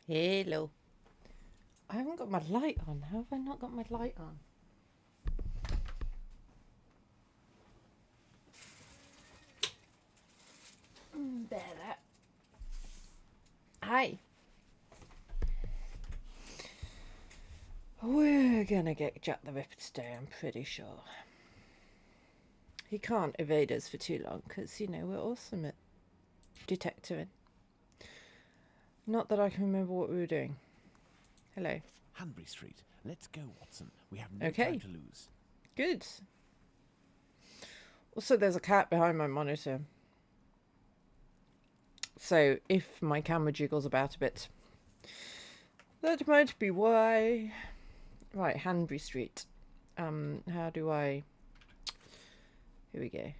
Hello. I haven't got my light on. How have I not got my light on? There, that. Hi. We're gonna get Jack the Ripper today, I'm pretty sure. He can't evade us for too long because, you know, we're awesome at detecting. Not that I can remember what we were doing. Hello. Hanbury Street. Let's go, Watson. We have no time to lose. Good. Also, there's a cat behind my monitor. So, if my camera jiggles about a bit, that might be why. Right, Hanbury Street. How do I... Here we go.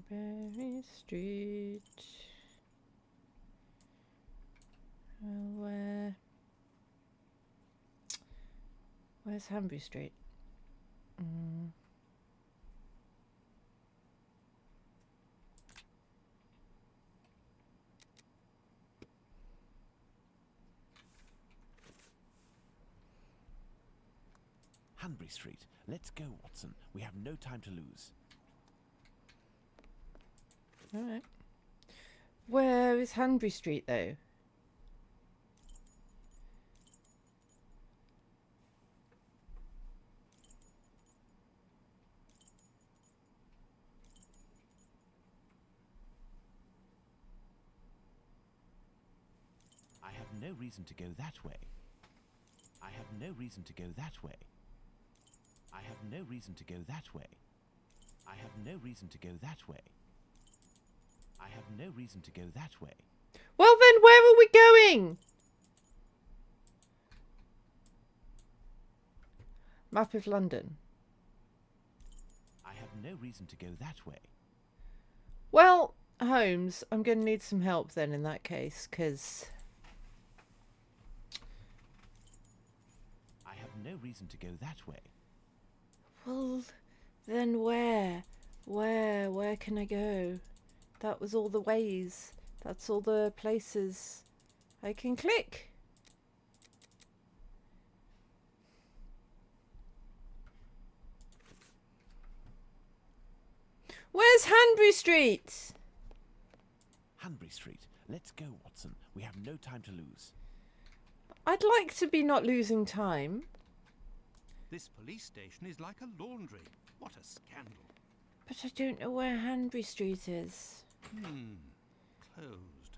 Hanbury Street. Where's Hanbury Street? Hanbury Street. Let's go, Watson. We have no time to lose. Alright. Where is Hanbury Street, though? I have no reason to go that way. I have no reason to go that way. I have no reason to go that way. I have no reason to go that way. I have no reason to go that way. Well then, where are we going? Map of London. I have no reason to go that way. Well, Holmes, I'm going to need some help then in that case, because... I have no reason to go that way. Well, then where? Where can I go? That was all the ways. That's all the places I can click. Where's Hanbury Street? Hanbury Street. Let's go, Watson. We have no time to lose. I'd like to be not losing time. This police station is like a laundry. What a scandal. But I don't know where Hanbury Street is. Closed.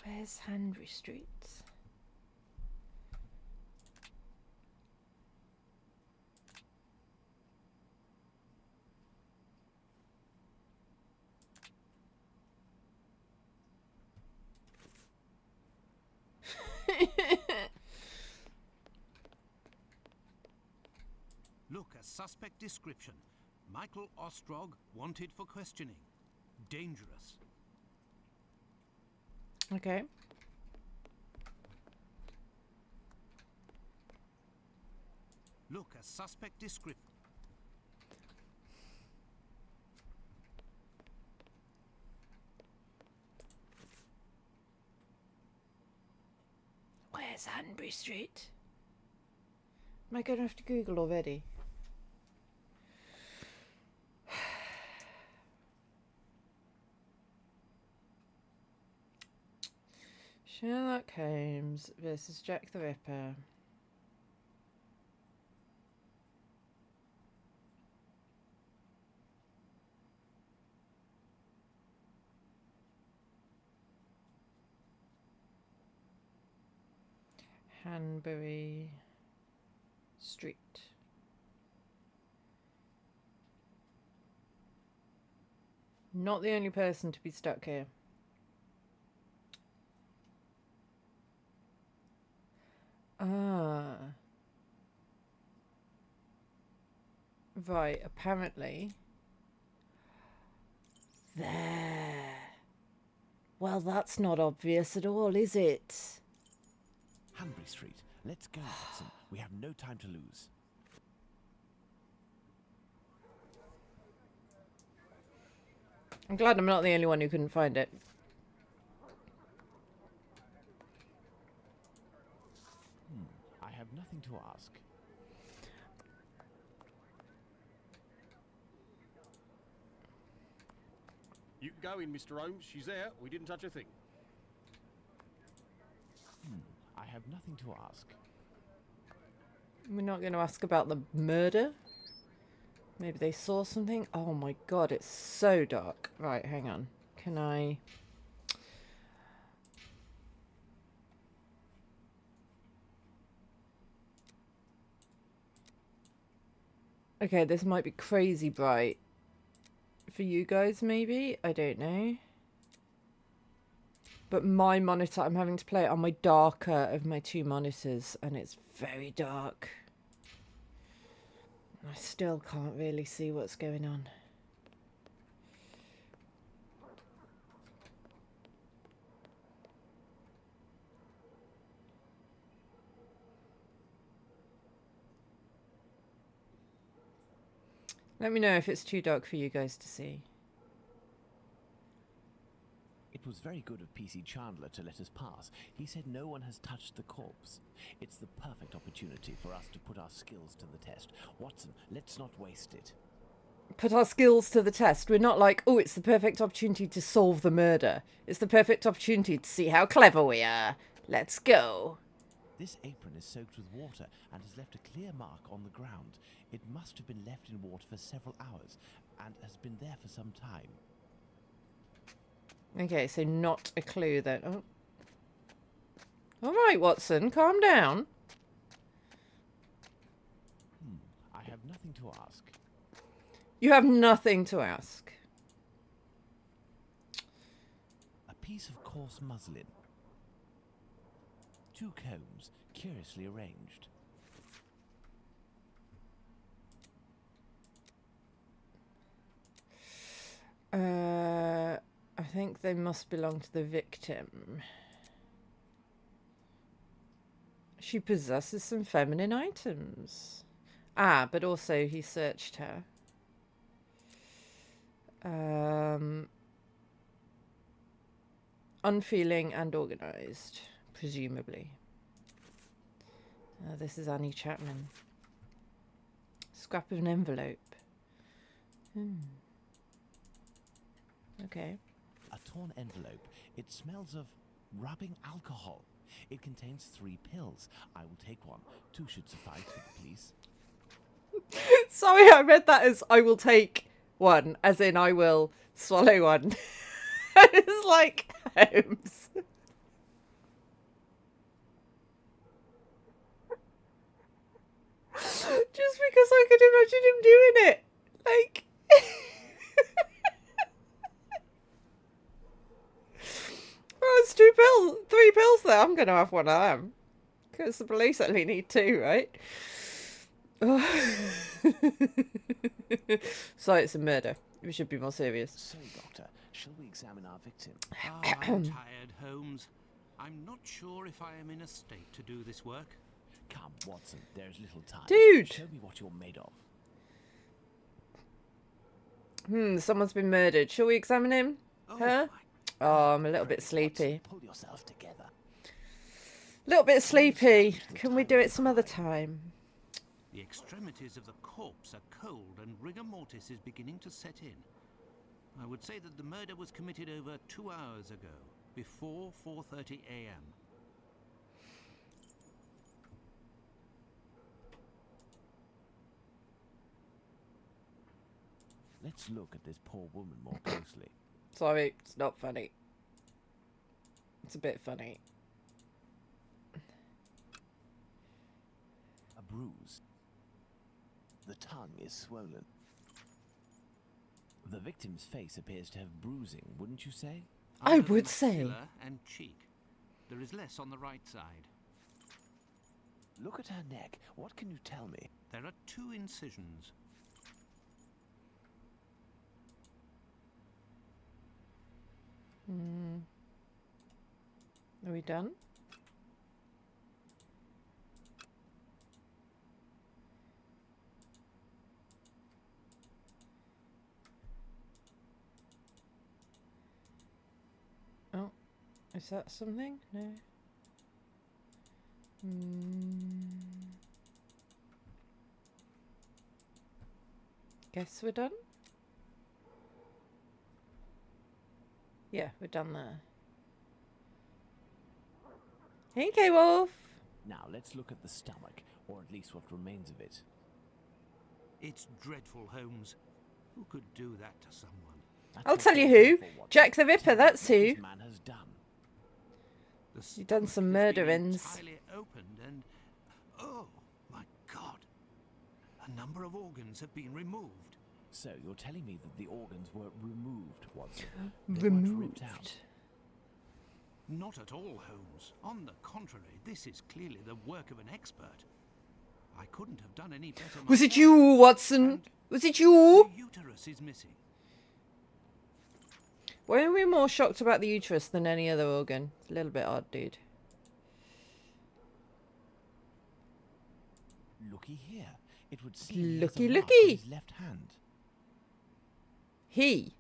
Where's Hanbury Street? Look, a suspect description. Michael Ostrog, wanted for questioning. Dangerous. Okay. Look, a suspect description. Where's Hanbury Street? Am I going to have to Google already? Sherlock Holmes versus Jack the Ripper. Hanbury Street. Not the only person to be stuck here. Ah. Right, apparently. There. Well, that's not obvious at all, is it? Hanbury Street. Let's go, Watson. We have no time to lose. I'm glad I'm not the only one who couldn't find it. I have nothing to ask. You can go in, Mr. Holmes. She's there. We didn't touch a thing. I have nothing to ask. We're not going to ask about the murder? Maybe they saw something? Oh my god, it's so dark. Right, hang on. Can I... Okay, this might be crazy bright. For you guys, maybe? I don't know. But my monitor, I'm having to play it on my darker of my two monitors, and it's very dark. I still can't really see what's going on. Let me know if it's too dark for you guys to see. It was very good of PC Chandler to let us pass. He said no one has touched the corpse. It's the perfect opportunity for us to put our skills to the test. Watson, let's not waste it. Put our skills to the test. We're not like, oh, it's the perfect opportunity to solve the murder. It's the perfect opportunity to see how clever we are. Let's go. This apron is soaked with water and has left a clear mark on the ground. It must have been left in water for several hours and has been there for some time. Okay, so not a clue then. Oh. All right, Watson, calm down. I have nothing to ask. You have nothing to ask. A piece of coarse muslin. 2 combs, curiously arranged. I think they must belong to the victim. She possesses some feminine items. Ah, but also he searched her. Unfeeling and organised, presumably. This is Annie Chapman. Scrap of an envelope. Okay. A torn envelope. It smells of rubbing alcohol. It contains 3 pills. I will take one. 2 should suffice for the police. Sorry, I read that as I will take one, as in I will swallow one. It's like Holmes. Just because I could imagine him doing it. Like... Oh, it's 2 pills, 3 pills there. I'm going to have one of them. Because the police only need 2, right? So it's a murder. We should be more serious. So, Doctor, shall we examine our victim? Oh, I'm tired, Holmes. I'm not sure if I am in a state to do this work. Come, Watson, there is little time. Dude! Show me what you're made of. Someone's been murdered. Shall we examine him? Oh, Her? Oh, I'm a little bit sleepy. Watson, pull yourself together. Little bit sleepy. Can we do it some other time? The extremities of the corpse are cold and rigor mortis is beginning to set in. I would say that the murder was committed over 2 hours ago, before 4:30 a.m. Let's look at this poor woman more closely. Sorry, it's not funny. It's a bit funny. A bruise. The tongue is swollen. The victim's face appears to have bruising, wouldn't you say? I Under the would say. maxilla and cheek. There is less on the right side. Look at her neck. What can you tell me? There are 2 incisions. Are we done? Oh, is that something? No. Guess we're done? Yeah, we're done there. Hey, K-Wolf! Now let's look at the stomach, or at least what remains of it. It's dreadful, Holmes. Who could do that to someone? That's I'll what tell you we're here who. for, Watson. Jack the Ripper, Tell me that's what who. this man has done. The You've done stomach some has been murderings. entirely opened and... Oh, my God. A number of organs have been removed. So you're telling me that the organs were removed, Watson? They weren't ripped out. Not at all, Holmes. On the contrary, this is clearly the work of an expert. I couldn't have done any better Was it myself. you, Watson? And Was it you? the uterus is missing. Why are we more shocked about the uterus than any other organ? It's a little bit odd, dude. Looky here. It would seem he has Looky, a mark looky. on his left hand. He.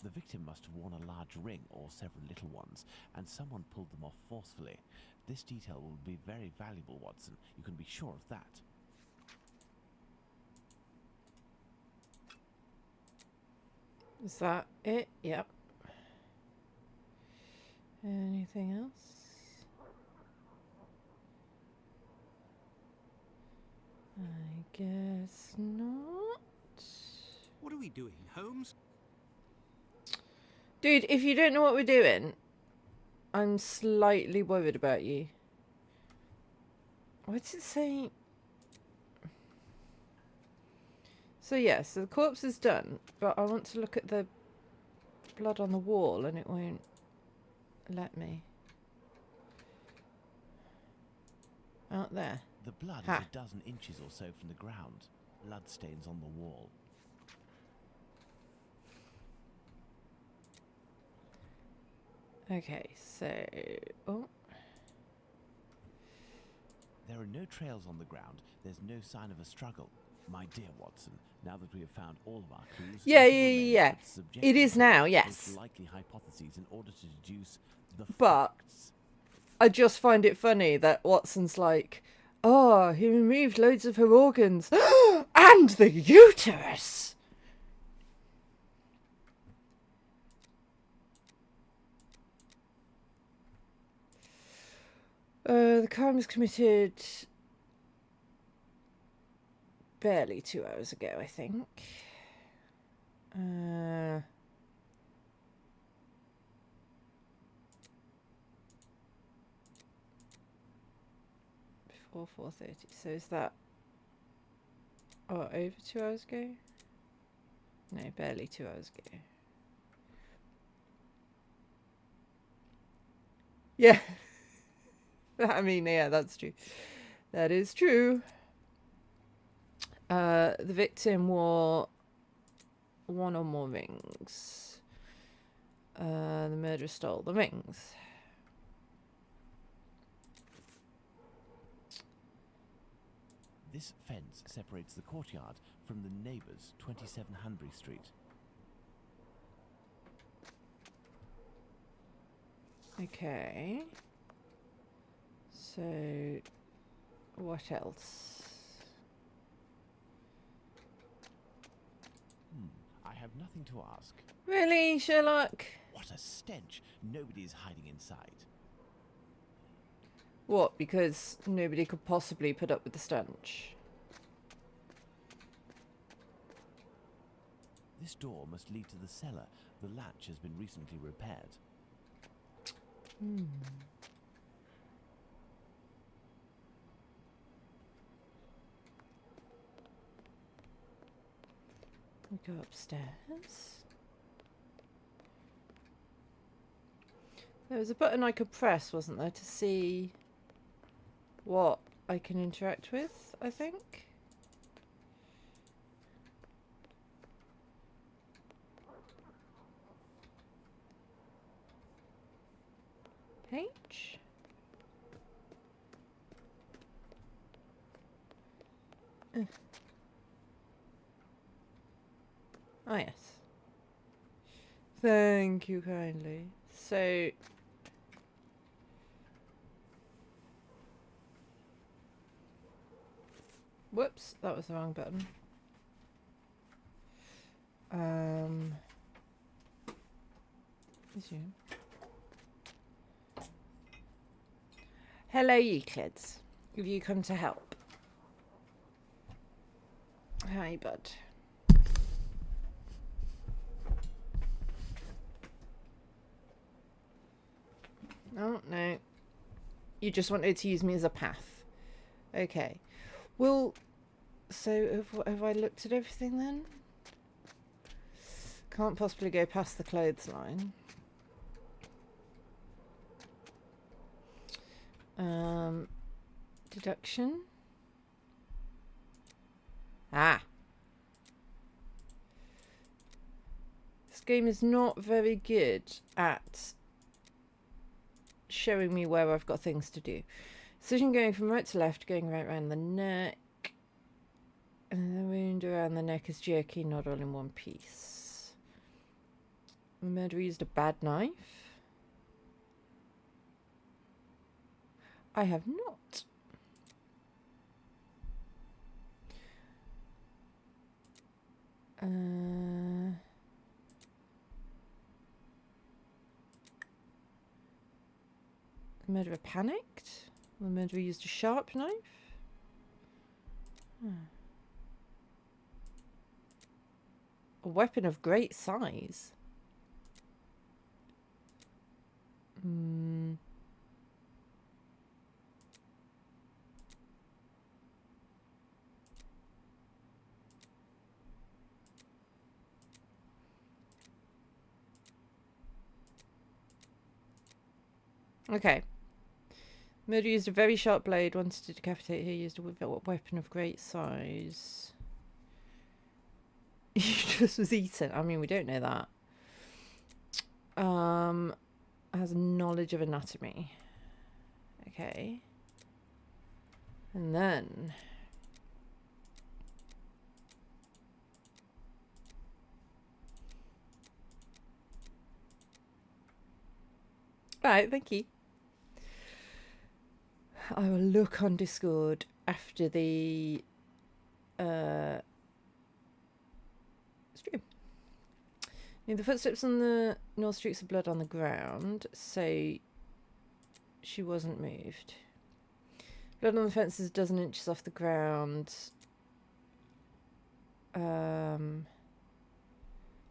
The victim must have worn a large ring or several little ones, and someone pulled them off forcefully. This detail will be very valuable, Watson. You can be sure of that. Is that it? Yep. Anything else? I guess not. What are we doing, Holmes? Dude, if you don't know what we're doing, I'm slightly worried about you. What's it say? So yeah, so the corpse is done, but I want to look at the blood on the wall and it won't let me. Out there. The blood Ha. is a dozen inches or so from the ground. Blood stains on the wall. Okay, so... Oh, There are no trails on the ground. There's no sign of a struggle. My dear Watson, now that we have found all of our clues... Yeah, little yeah, remains yeah. but subject It is to now, most yes. likely hypotheses in order to deduce the But- facts. I just find it funny that Watson's like, oh, he removed loads of her organs. And the uterus! The crime was committed barely 2 hours ago, I think. Before 4:30. So is that... Oh, over 2 hours ago? No, barely 2 hours ago. Yeah. I mean, yeah, that's true. That is true. The victim wore one or more rings. The murderer stole the rings. This fence separates the courtyard from the neighbours, 27 Hanbury Street. Okay. So, what else? I have nothing to ask. Really, Sherlock? What a stench! Nobody is hiding inside. What, because nobody could possibly put up with the stench? This door must lead to the cellar. The latch has been recently repaired. We go upstairs. There was a button I could press, wasn't there, to see what I can interact with, I think. H? Oh, yes. Thank you kindly. So... Whoops, that was the wrong button. Resume. Hello, Euclids. Have you come to help? Hi, bud. Oh, no. You just wanted to use me as a path. Okay. Well, so have I looked at everything then? Can't possibly go past the clothesline. Deduction. Ah. This game is not very good at showing me where I've got things to do. Decision going from right to left, going right around the neck. And the wound around the neck is jerky, not all in one piece. The murderer used a bad knife. I have not. The murderer panicked. The murderer used a sharp knife. A weapon of great size. Okay. Murderer used a very sharp blade, wanted to decapitate her, used a weapon of great size. He just was eaten. I mean, we don't know that. Has knowledge of anatomy. Okay. And then... Right, thank you. I will look on Discord after the stream. Now, the footsteps on the no streaks of blood on the ground, so she wasn't moved. Blood on the fence is a dozen inches off the ground. While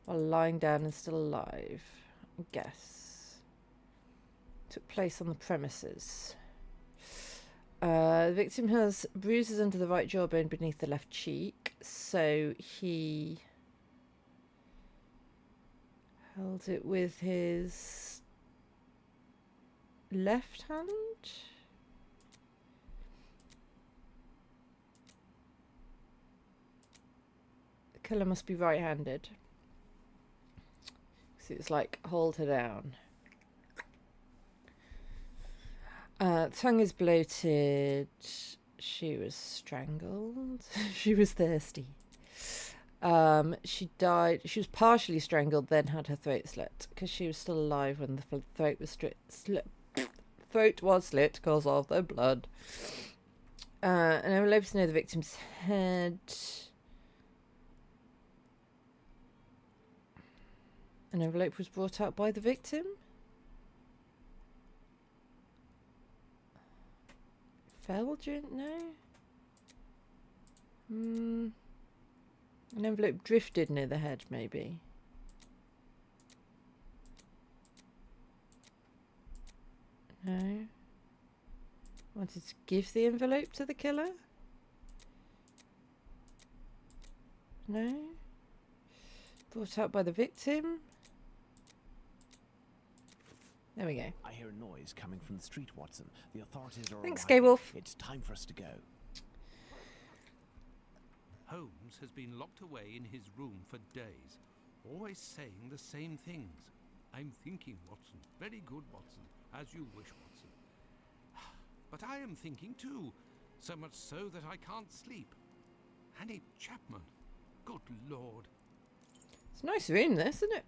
lying down and still alive, I guess. Took place on the premises. The victim has bruises under the right jawbone beneath the left cheek, so he held it with his left hand. The killer must be right-handed. So it's like, hold her down. Tongue is bloated. She was strangled. She was thirsty. She died. She was partially strangled, then had her throat slit because she was still alive when the throat was throat was slit because of the blood. An envelope is near the victim's head. An envelope was brought out by the victim. Fell during... No? An envelope drifted near the head, maybe. No? Wanted to give the envelope to the killer? No? Brought out by the victim? There we go. I hear a noise coming from the street, Watson. The authorities are Thanks, arriving. Gaywolf. It's time for us to go. Holmes has been locked away in his room for days, always saying the same things. I'm thinking, Watson. Very good, Watson. As you wish, Watson. But I am thinking too, so much so that I can't sleep. Annie Chapman. Good Lord. It's a nice room, this, isn't it?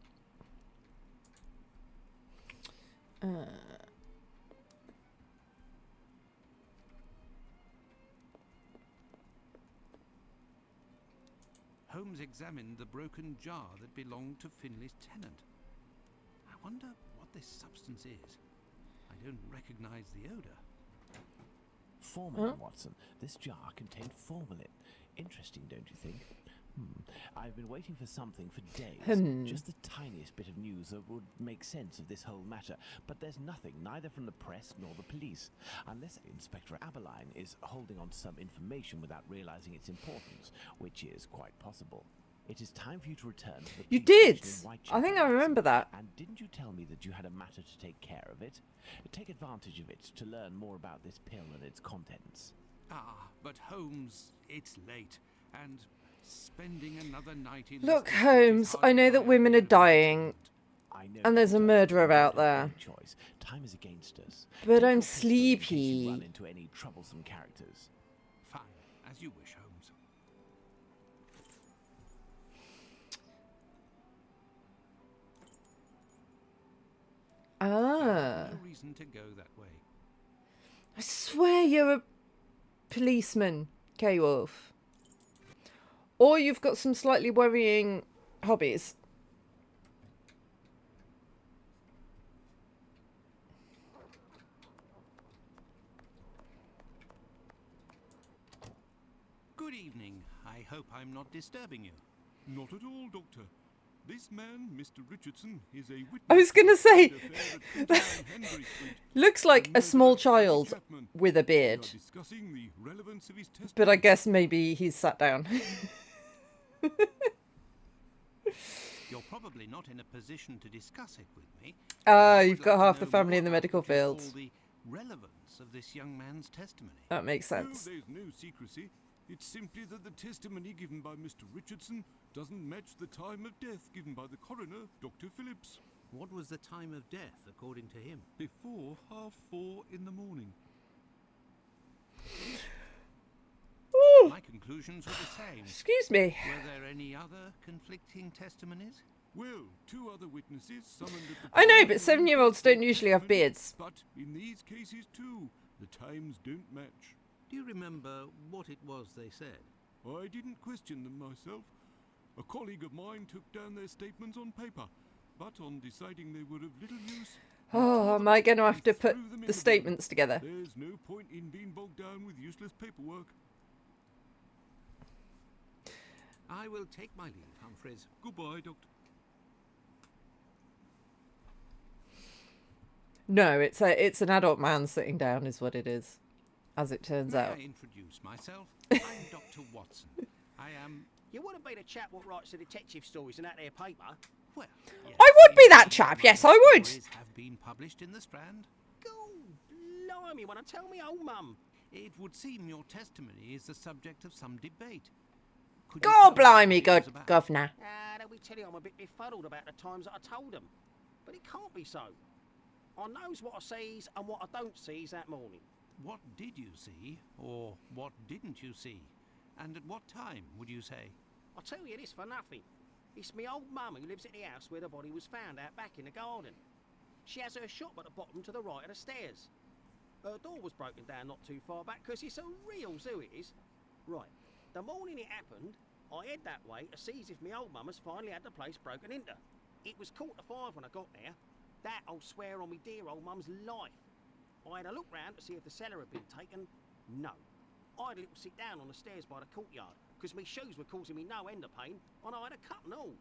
Holmes examined the broken jar that belonged to Finley's tenant. I wonder what this substance is. I don't recognize the odor. Formalin, Watson. This jar contained formalin. Interesting, don't you think? I've been waiting for something for days. Just the tiniest bit of news that would make sense of this whole matter. But there's nothing, neither from the press nor the police. Unless Inspector Aberline is holding on to some information without realizing its importance, which is quite possible. It is time for you to return to the You police did! station in I think I Whitechapel, remember Watson. that. And didn't you tell me that you had a matter to take care of it? Take advantage of it to learn more about this pill and its contents. Ah, but Holmes, it's late, and spending another night in Look, this Holmes, I know that women are dying, I know and there's a you don't. murderer You don't out have there. any choice. Time is against us. But Take I'm your pistol in case you sleepy. run into any troublesome characters. Fine, as you wish, Holmes. Ah. No reason to go that way. I swear you're a policeman, K-Wolf. Or you've got some slightly worrying hobbies. Good evening. I hope I'm not disturbing you. Not at all, Doctor. This man, Mr. Richardson, is a witness. I was gonna say, to the affair at 29 Henry Street. looks like The a murder small of Annie child Chapman. with a We are beard. discussing the relevance of his testimony. But I guess maybe he's sat down. You're probably not in a position to discuss it with me. Ah, I would you've got like to half the know family what in the I medical think is field. all the relevance of this young man's testimony. That makes No, sense. there's no secrecy. It's simply that the testimony given by Mr. Richardson doesn't match the time of death given by the coroner, Dr. Phillips. What was the time of death, according to him? Before 4:30 in the morning. Ooh, My conclusions were the same. excuse me. Were there any other conflicting testimonies? Well, two other witnesses summoned at the I know, coroner but 7-year-olds don't usually have testimony, beards. But in these cases too, the times don't match. Do you remember what it was they said? I didn't question them myself. A colleague of mine took down their statements on paper, but on deciding they were of little use... he Oh, tore am them I up going to and have to put threw them in the bin. statements together? There's no point in being bogged down with useless paperwork. I will take my leave, Humphreys. Goodbye, Doctor. No, it's an adult man sitting down is what it is, as it turns May out. I introduce myself? I'm Dr. Watson. I am... You wouldn't be the chap what writes the detective stories in that there paper? Well, yes, I would be that indeed, chap, my yes, I would. stories have been published in the Strand. Go, blimey, wanna tell me old mum? It would seem your testimony is the subject of some debate. Could you God tell me blimey, what it was good about? governor. They'll be telling you I'm a bit befuddled about the times that I told them. But it can't be so. I knows what I sees and what I don't sees that morning. What did you see, or what didn't you see? And at what time, would you say? I'll tell you this for nothing. It's me old mum who lives at the house where the body was found out back in the garden. She has her shop at the bottom to the right of the stairs. Her door was broken down not too far back because it's a real zoo it is. Right, the morning it happened, I head that way to see if me old mum has finally had the place broken into. It was 4:45 when I got there. That I'll swear on me dear old mum's life. I had a look round to see if the cellar had been taken. No. I had a little sit down on the stairs by the courtyard because me shoes were causing me no end of pain and I had a cut and all.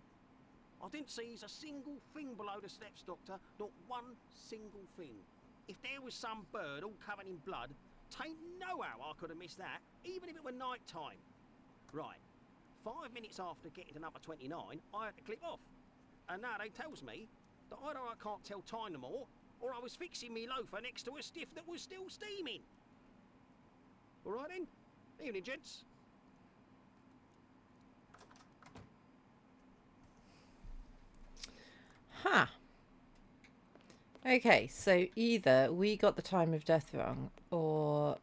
I didn't see a single thing below the steps, Doctor. Not one single thing. If there was some bird all covered in blood, tain't no how I could have missed that, even if it were night time. Right. 5 minutes after getting to number 29, I had to clip off. And now they tells me that either I can't tell time no more, or I was fixing me loafer next to a stiff that was still steaming. All right then. Evening, gents. Huh. Okay, so either we got the time of death wrong, or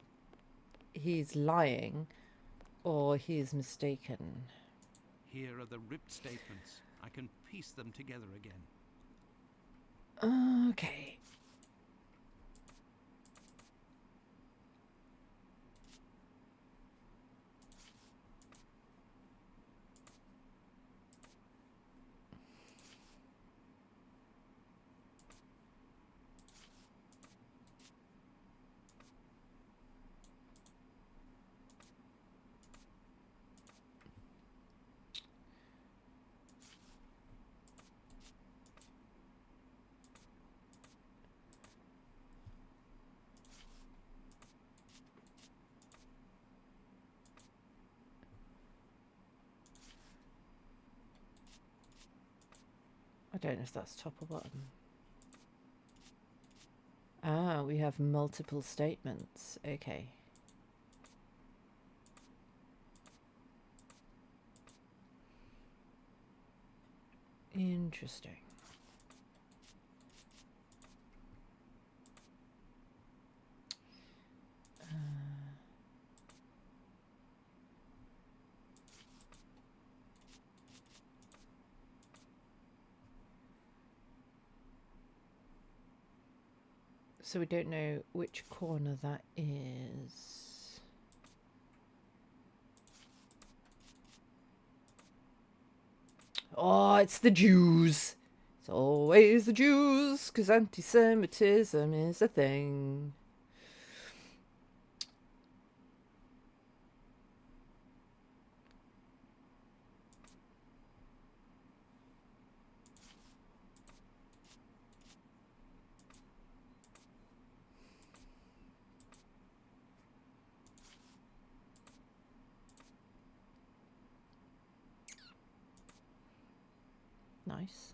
he's lying, or he's mistaken. Here are the ripped statements. I can piece them together again. Okay. I don't know if that's top or bottom. Ah, we have multiple statements. Okay. Interesting. So we don't know which corner that is. Oh, it's the Jews. It's always the Jews, because anti-Semitism is a thing. Nice.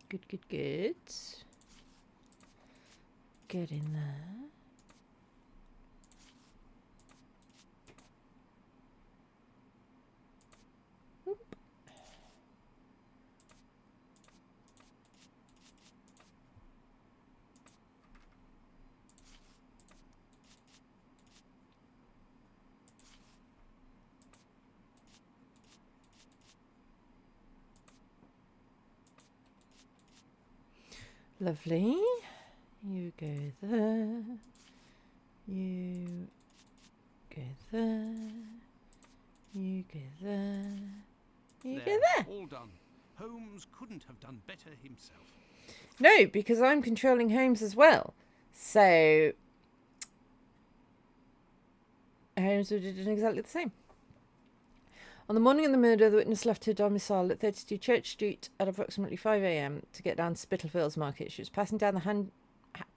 Good, good, good. Get in there. Whoop. Lovely. You go there. You go there. You go there. You go there. All done. Holmes couldn't have done better himself. No, because I'm controlling Holmes as well. So Holmes would have done exactly the same. On the morning of the murder, the witness left her domicile at 32 Church Street at approximately 5 a.m. to get down to Spitalfields Market. She was passing down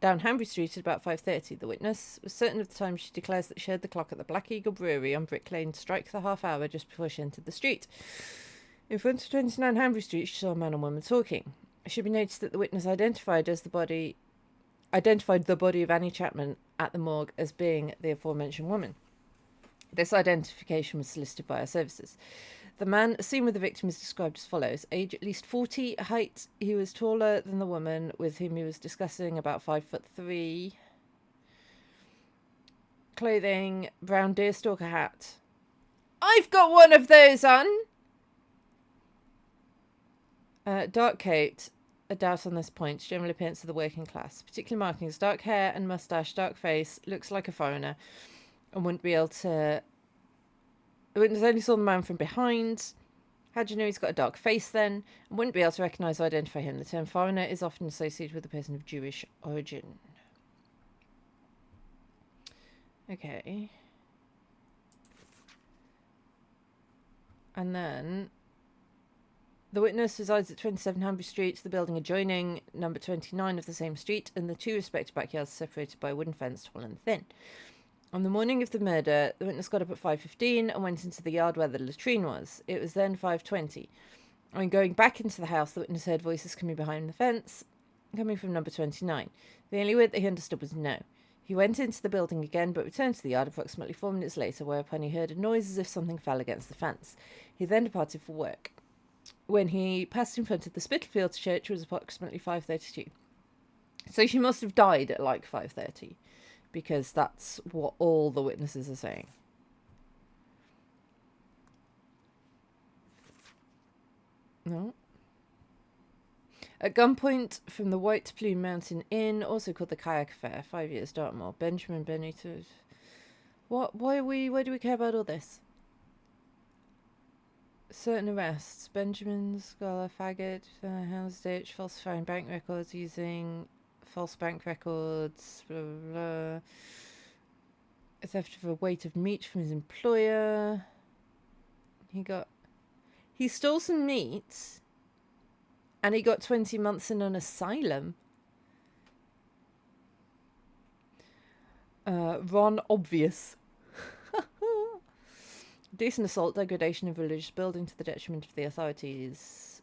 down Hanbury Street at about 5:30. The witness was certain of the time. She declares that she heard the clock at the Black Eagle Brewery on Brick Lane strike the half hour just before she entered the street. In front of 29 Hanbury Street, she saw a man and woman talking. It should be noticed that the witness identified the body of Annie Chapman at the morgue as being the aforementioned woman. This identification was solicited by our services. The man seen with the victim is described as follows. Age at least 40. Height, he was taller than the woman with whom he was discussing, about 5'3". Clothing, brown deerstalker hat. I've got one of those on! Dark coat. A doubt on this point. General appearance of the working class. Particular markings. Dark hair and moustache. Dark face. Looks like a foreigner. And wouldn't be able to... The witness only saw the man from behind. How do you know he's got a dark face then? And wouldn't be able to recognise or identify him. The term foreigner is often associated with a person of Jewish origin. Okay. And then The witness resides at 27 Hanbury Street, the building adjoining number 29 of the same street, and the two respective backyards separated by a wooden fence, tall and thin. On the morning of the murder, the witness got up at 5:15 and went into the yard where the latrine was. It was then 5:20. When going back into the house, the witness heard voices coming behind the fence, coming from number 29. The only word that he understood was no. He went into the building again, but returned to the yard approximately 4 minutes later, whereupon he heard a noise as if something fell against the fence. He then departed for work. When he passed in front of the Spitalfields church, it was approximately 5:32. So she must have died at like 5:30, because that's what all the witnesses are saying. No. At gunpoint from the White Plume Mountain Inn, also called the Kayak Affair, 5 years, Dartmoor. Benjamin Benito. What? Why do we care about all this? Certain arrests. Benjamin Scholar Faggot, Houndsditch, falsifying bank records using false bank records, blah, blah, blah. A theft of a weight of meat from his employer. He stole some meat and he got 20 months in an asylum. Ron Obvious. Decent assault, degradation of religious building to the detriment of the authorities.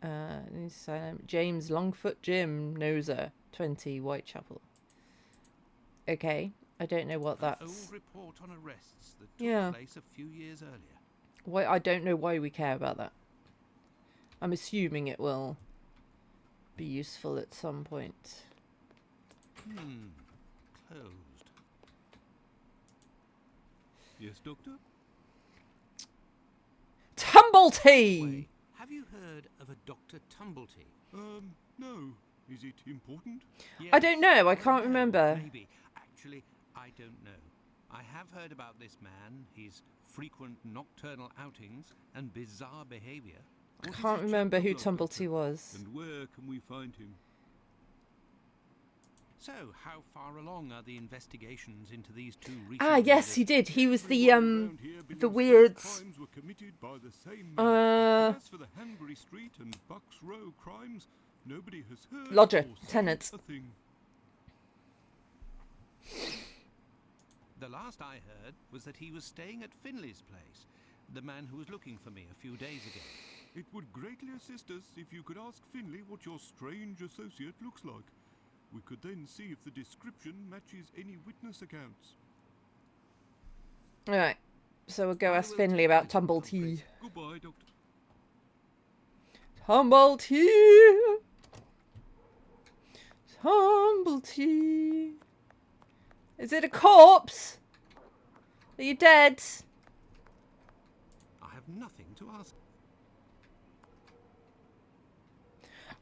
James Longfoot Jim Noser, 20, Whitechapel. Okay, I don't know what that's. An old report on arrests that took place a few years earlier. Why? I don't know why we care about that. I'm assuming it will be useful at some point. Closed. Yes, Doctor? Tumblety! Wait, have you heard of a Dr. Tumblety? No. Is it important? Yes. I don't know, I can't No, remember. Maybe. Actually, I don't know. I have heard about this man, his frequent nocturnal outings, and bizarre behaviour. I What is can't it remember who you're talking about, Tumblety Doctor? was. And where can we find him? So, how far along are the investigations into these two recent Ah, yes, murders? he did. He was the Everyone around here believes the both weird crimes were committed by the same man. As for the Hanbury Street and Bucks Row crimes, nobody has heard lodger, or seen tenant. a thing. The last I heard was that he was staying at Finley's place, the man who was looking for me a few days ago. It would greatly assist us if you could ask Finley what your strange associate looks like. We could then see if the description matches any witness accounts. Alright, so we'll go I ask will Finley take about the telephone, Tumblety. please. Goodbye, Doctor. Tumblety! Tumblety! Is it a corpse? Are you dead? I have nothing to ask.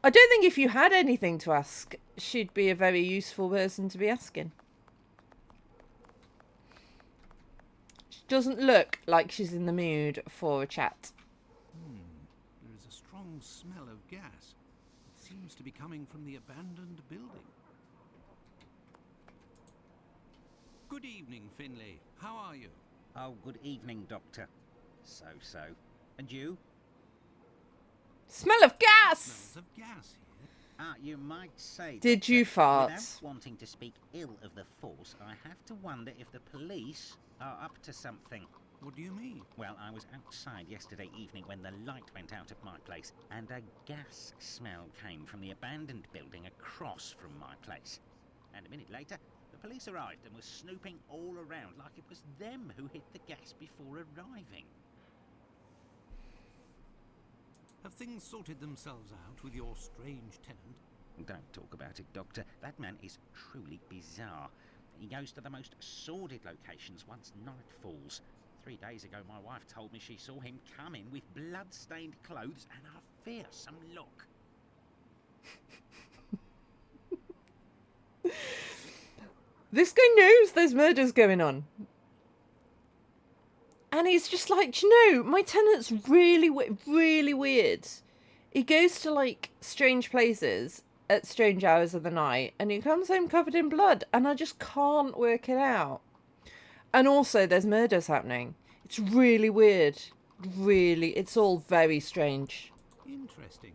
I don't think if you had anything to ask, she'd be a very useful person to be asking. She doesn't look like she's in the mood for a chat. There is a strong smell of gas. It seems to be coming from the abandoned building. Good evening, Finley. How are you? Oh, good evening, Doctor. So. And you? Smell of gas! Smells of gas here. You might say, Did Doctor, you fart? Without wanting to speak ill of the force, I have to wonder if the police are up to something. What do you mean? Well, I was outside yesterday evening when the light went out at my place, and a gas smell came from the abandoned building across from my place. And a minute later, the police arrived and were snooping all around like it was them who hit the gas before arriving. Have things sorted themselves out with your strange tenant? Don't talk about it, Doctor. That man is truly bizarre. He goes to the most sordid locations once night falls. 3 days ago, my wife told me she saw him come in with blood-stained clothes and a fearsome look. This guy knows there's murders going on. And he's just like, you know, my tenant's really weird. He goes to, like, strange places at strange hours of the night, and he comes home covered in blood, and I just can't work it out. And also, there's murders happening. It's really weird. really, it's all very strange. Interesting.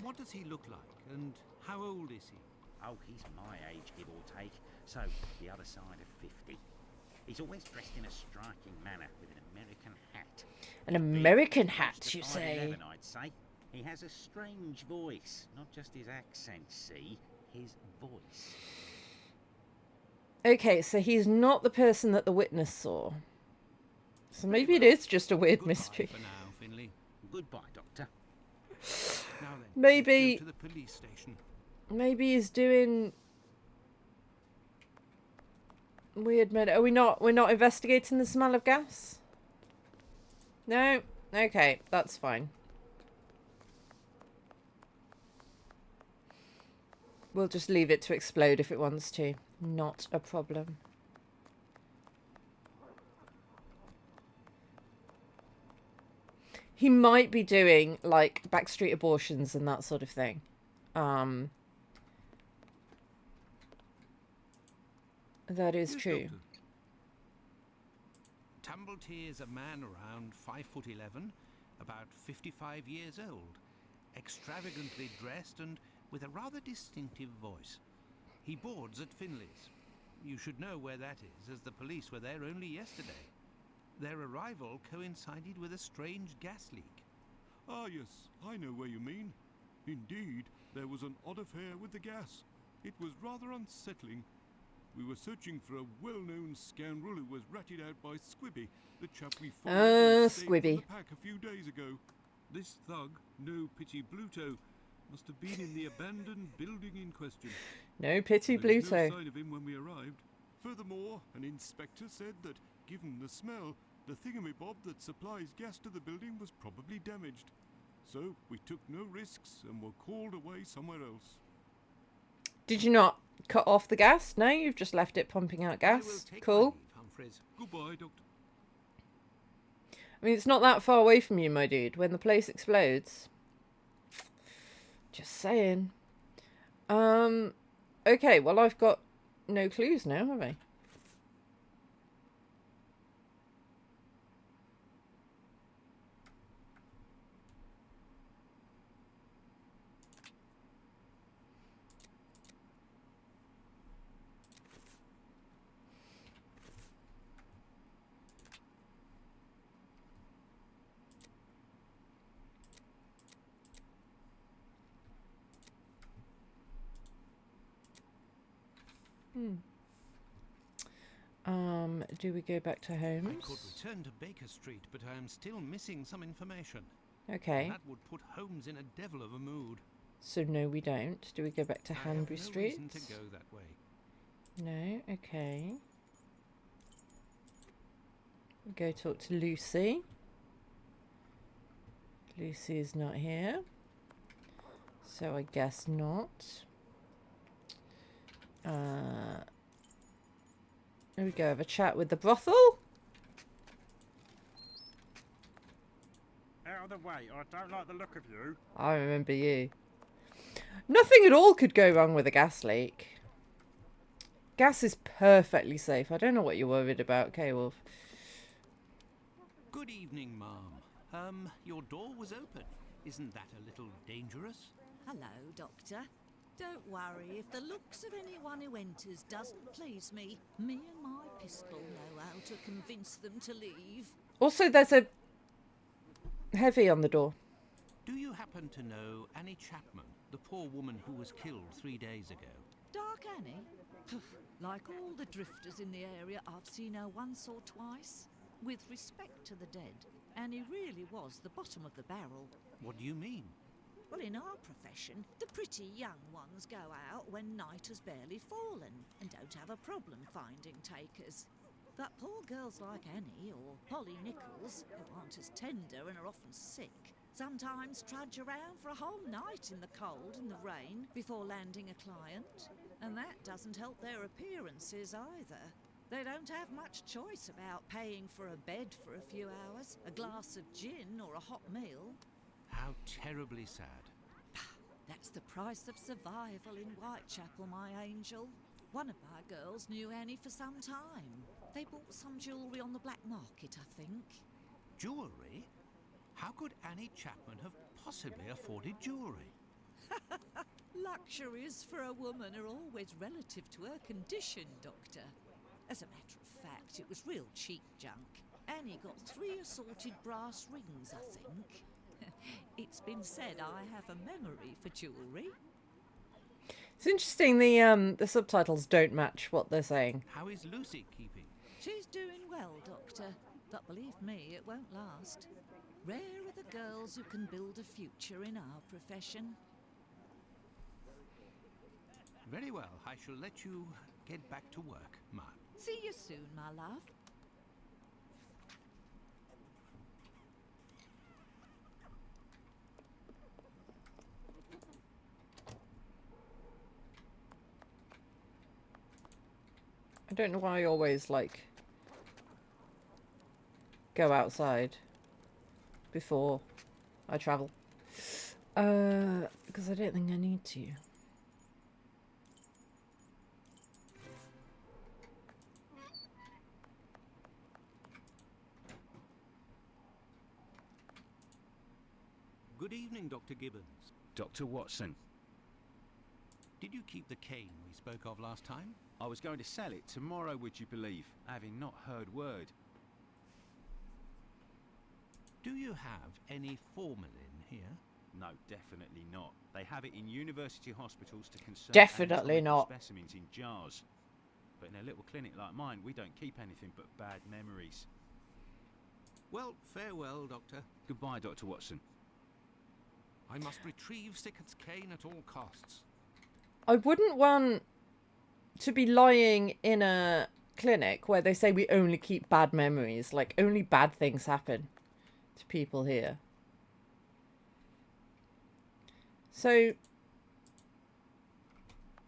What does he look like, and how old is he? Oh, he's my age, give or take, so the other side of 50. He's always dressed in a striking manner with an American hat. An American hat, Close to you 5'11", say? I'd say. He has a strange voice, not just his accent, see, his voice. Okay, so he's not the person that the witness saw. So maybe it is just a weird Goodbye mystery. for now, Finley. Goodbye, Doctor. Now then, Maybe- let's go to the police station. Maybe he's doing weird murder. Are we not? We're not investigating the smell of gas? No? Okay, that's fine. We'll just leave it to explode if it wants to. Not a problem. He might be doing, like, backstreet abortions and that sort of thing. That is Yes, true. Doctor. Tumblety is a man around 5'11", about 55 years old, extravagantly dressed and with a rather distinctive voice. He boards at Finley's. You should know where that is, as the police were there only yesterday. Their arrival coincided with a strange gas leak. Ah, yes, I know where you mean. Indeed, there was an odd affair with the gas. It was rather unsettling. We were searching for a well-known scoundrel who was ratted out by Squibby, the chap we followed and saved from Squibby. the pack a few days ago. This thug, no pity Bluto, must have been in the abandoned building in question. No pity, There was no Bluto. sign of him when we arrived. Furthermore, an inspector said that, given the smell, the thingamabob that supplies gas to the building was probably damaged. So we took no risks and were called away somewhere else. Did you not cut off the gas? No, you've just left it pumping out I will gas. take my Cool. leave, Humphreys. Goodbye, Doctor. I mean, it's not that far away from you, my dude, when the place explodes. Just saying. Okay, well, I've got no clues now, have I? Do we go back to I Holmes? could return to Baker Street, but I am still missing some information. Okay, That would put Holmes in a devil of a mood. so no, we don't. Do we go back to I have Hanbury no Street? reason to go that way. No, okay. Go talk to Lucy. Lucy is not here, so I guess not. There we go, have a chat with the brothel. Out of the way, I don't like the look of you. I remember you. Nothing at all could go wrong with a gas leak. Gas is perfectly safe. I don't know what you're worried about, K-Wolf. Good evening, ma'am. Your door was open. Isn't that a little dangerous? Hello, Doctor. Don't worry if the looks of anyone who enters doesn't please me. Me and my pistol know how to convince them to leave. Also, there's a heavy on the door. Do you happen to know Annie Chapman, the poor woman who was killed 3 days ago? Dark Annie? Like all the drifters in the area, I've seen her once or twice. With respect to the dead, Annie really was the bottom of the barrel. What do you mean? Well, in our profession, the pretty young ones go out when night has barely fallen and don't have a problem finding takers. But poor girls like Annie or Polly Nichols, who aren't as tender and are often sick, sometimes trudge around for a whole night in the cold and the rain before landing a client. And that doesn't help their appearances either. They don't have much choice about paying for a bed for a few hours, a glass of gin or a hot meal. How terribly sad. That's the price of survival in Whitechapel, my angel. One of my girls knew Annie for some time. They bought some jewellery on the black market, I think. Jewellery? How could Annie Chapman have possibly afforded jewellery? Luxuries for a woman are always relative to her condition, Doctor. As a matter of fact, it was real cheap junk. Annie got 3 assorted brass rings, I think. It's been said I have a memory for jewellery. It's interesting the subtitles don't match what they're saying. How is Lucy keeping? She's doing well, Doctor, but believe me, it won't last. Rare are the girls who can build a future in our profession. Very well, I shall let you get back to work, Mark. See you soon, my love. I don't know why I always, like, go outside before I travel. Because I don't think I need to. Good evening, Dr. Gibbons. Dr. Watson, Did you keep the cane we spoke of last time? I was going to sell it tomorrow, would you believe, having not heard word. Do you have any formalin here? No, definitely not. They have it in university hospitals to conserve Definitely anatomical not. specimens in jars. But in a little clinic like mine, we don't keep anything but bad memories. Well, farewell, Doctor. Goodbye, Dr. Watson. I must retrieve Sickert's cane at all costs. I wouldn't want to be lying in a clinic where they say we only keep bad memories. Like, only bad things happen to people here. So,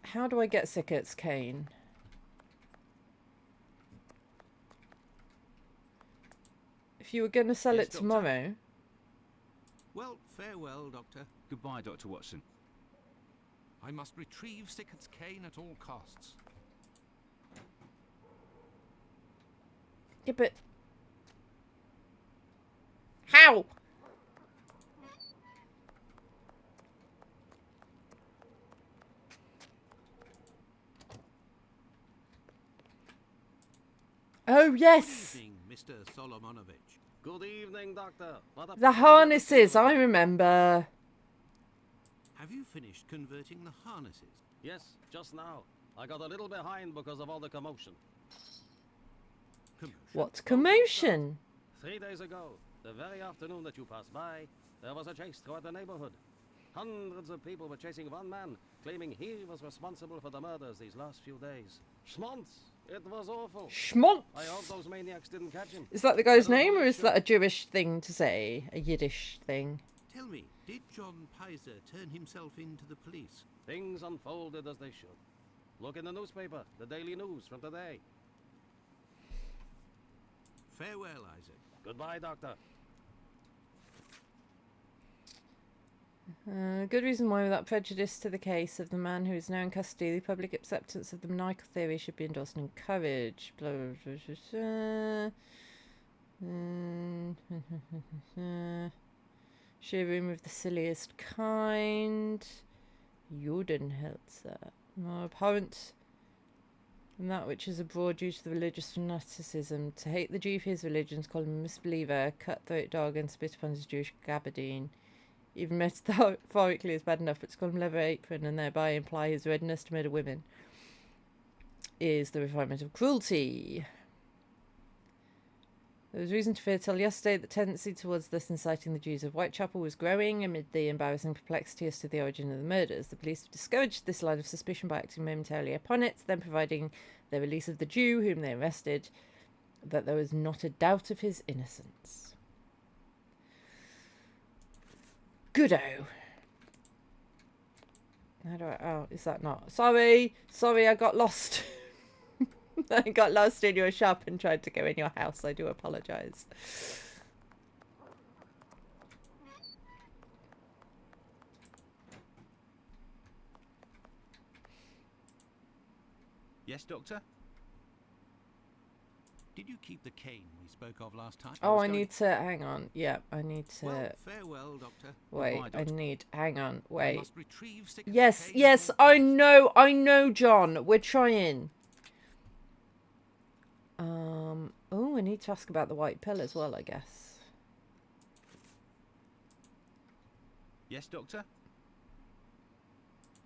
how do I get Sickert's cane? If you were going to sell Yes, it Doctor? tomorrow... Well, farewell, Doctor. Goodbye, Dr. Watson. I must retrieve Sickert's cane at all costs. Yeah, but... How? Oh, yes! Good evening, Mr. Solomonovich. Good evening, Doctor. What a The pleasure to harnesses, see you I again. remember. Have you finished converting the harnesses? Yes, just now. I got a little behind because of all the commotion. Commotion? What's commotion? 3 days ago, the very afternoon that you passed by, there was a chase throughout the neighborhood. Hundreds of people were chasing one man, claiming he was responsible for the murders these last few days. Schmonz! It was awful. Schmontz! I hope those maniacs didn't catch him. Is that the guy's I don't name, know or for is that sure. a Jewish thing to say? A Yiddish thing? Tell me, did John Pizer turn himself in to the police? Things unfolded as they should. Look in the newspaper, the Daily News from today. Farewell, Isaac. Goodbye, Doctor. Good reason why, without prejudice to the case of the man who is now in custody, the public acceptance of the maniacal theory should be endorsed and encouraged. Blah, blah, blah, blah. Sheer room of the silliest kind. Judenhilzer. More abhorrent than that which is abroad due to the religious fanaticism. To hate the Jew for his religion, to call him a misbeliever, cutthroat dog, and spit upon his Jewish gabardine. Even metaphorically is bad enough, but to call him leather apron and thereby imply his readiness to murder women is the refinement of cruelty. There was reason to fear till yesterday that tendency towards thus inciting the Jews of Whitechapel was growing amid the embarrassing perplexity as to the origin of the murders. The police have discouraged this line of suspicion by acting momentarily upon it, then providing the release of the Jew whom they arrested, that there was not a doubt of his innocence. Goodo. How do I... Oh, is that not... Sorry, I got lost. I got lost in your shop and tried to go in your house. I do apologise. Yes, Doctor? Did you keep the cane we spoke of last time? Oh, was I going- need to... Hang on. Yeah, I need to... Well, farewell, Doctor. wait, Goodbye, I Doctor. need... Hang on. I Wait. must retrieve Sickert's Yes, cane yes, at all I costs. know, John. We're trying. Oh, I need to ask about the white pill as well, I guess. Yes, Doctor?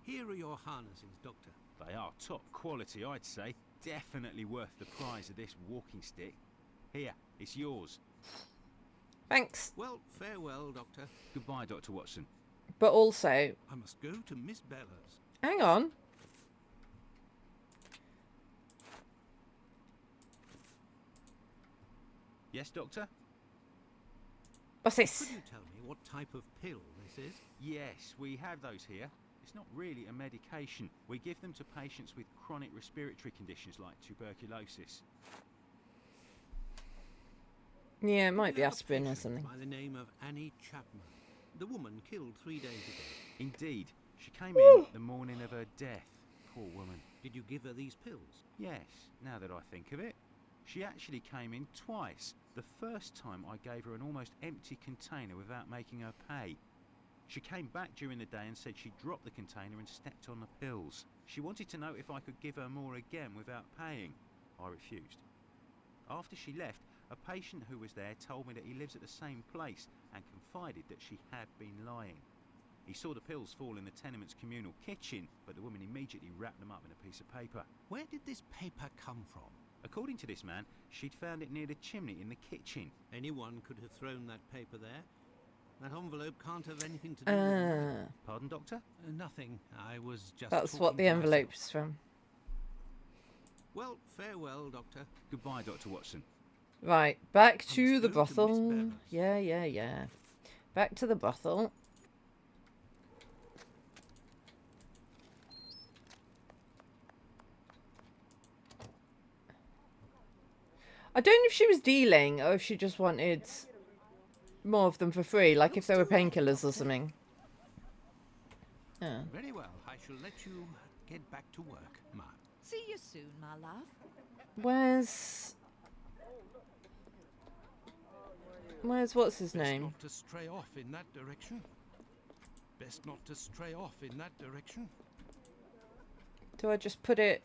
Here are your harnesses, Doctor. They are top quality, I'd say. Definitely worth the price of this walking stick. Here, it's yours. Thanks. Well, farewell, Doctor. Goodbye, Dr. Watson. But also... I must go to Miss Bella's. Hang on. Yes, Doctor? What's this? Could you tell me what type of pill this is? Yes, we have those here. It's not really a medication. We give them to patients with chronic respiratory conditions like tuberculosis. Yeah, it might be We have a aspirin or patient something. By the name of Annie Chapman, the woman killed 3 days ago. Indeed, she came in the morning of her death. Poor woman. Did you give her these pills? Yes, now that I think of it. She actually came in twice. The first time I gave her an almost empty container without making her pay. She came back during the day and said she dropped the container and stepped on the pills. She wanted to know if I could give her more again without paying. I refused. After she left, a patient who was there told me that he lives at the same place and confided that she had been lying. He saw the pills fall in the tenement's communal kitchen, but the woman immediately wrapped them up in a piece of paper. Where did this paper come from? According to this man, she'd found it near the chimney in the kitchen. Anyone could have thrown that paper there. That envelope can't have anything to do with it. Pardon, Doctor? Nothing. I was just That's talking what the to myself. envelope's from. Well, farewell, Doctor. Goodbye, Dr. Watson. Right, back I to must the go to Miss brothel. Bella's. Yeah. Back to the brothel. I don't know if she was dealing or if she just wanted more of them for free, like if they were painkillers or something. Yeah. Very well. I shall let you get back to work, Ma. See you soon, my love. Where's what's his Best name? not to stray off in that direction. Best not to stray off in that direction. Do I just put it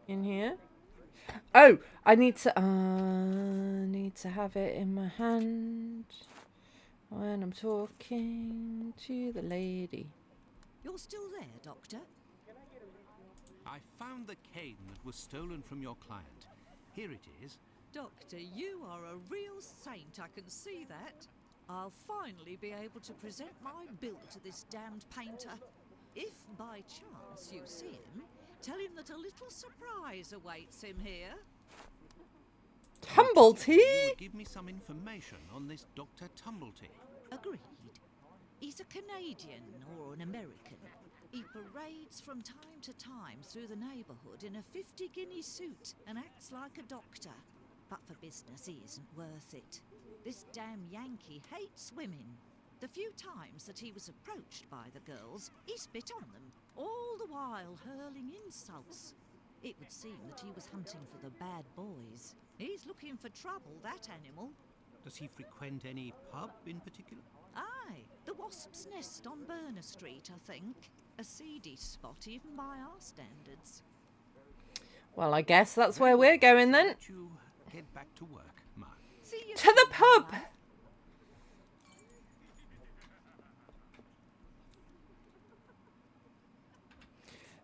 in here? Oh, I need to have it in my hand when I'm talking to the lady. You're still there, Doctor? I found the cane that was stolen from your client. Here it is. Doctor, you are a real saint, I can see that. I'll finally be able to present my bill to this damned painter. If by chance you see him, tell him that a little surprise awaits him here. Tumblety? You would give me some information on this Dr. Tumblety. Agreed. He's a Canadian or an American. He parades from time to time through the neighbourhood in a 50-guinea suit and acts like a doctor. But for business, he isn't worth it. This damn Yankee hates women. The few times that he was approached by the girls, he spit on them, all the while hurling insults. It would seem that he was hunting for the bad boys. He's looking for trouble, that animal. Does he frequent any pub in particular? Aye, the Wasp's Nest on Burner Street, I think. A seedy spot even by our standards. Well, I guess that's where we're going then. Let you get back to work, Ma. See you To soon, the my pub! love.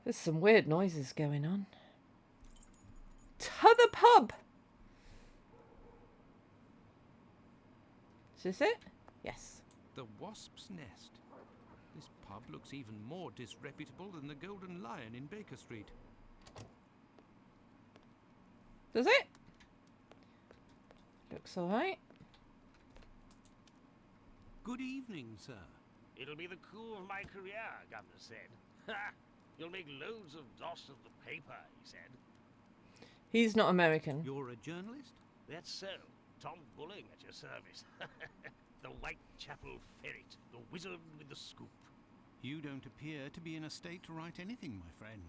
There's some weird noises going on. To the pub! Is this it? Yes. The Wasp's Nest. This pub looks even more disreputable than the Golden Lion in Baker Street. Does it? Looks alright. Good evening, sir. It'll be the coup of my career, Governor said. Ha! You'll make loads of doss of the paper, he said. He's not American. You're a journalist? That's so. Tom Bulling at your service. The Whitechapel ferret, the wizard with the scoop. You don't appear to be in a state to write anything, my friend.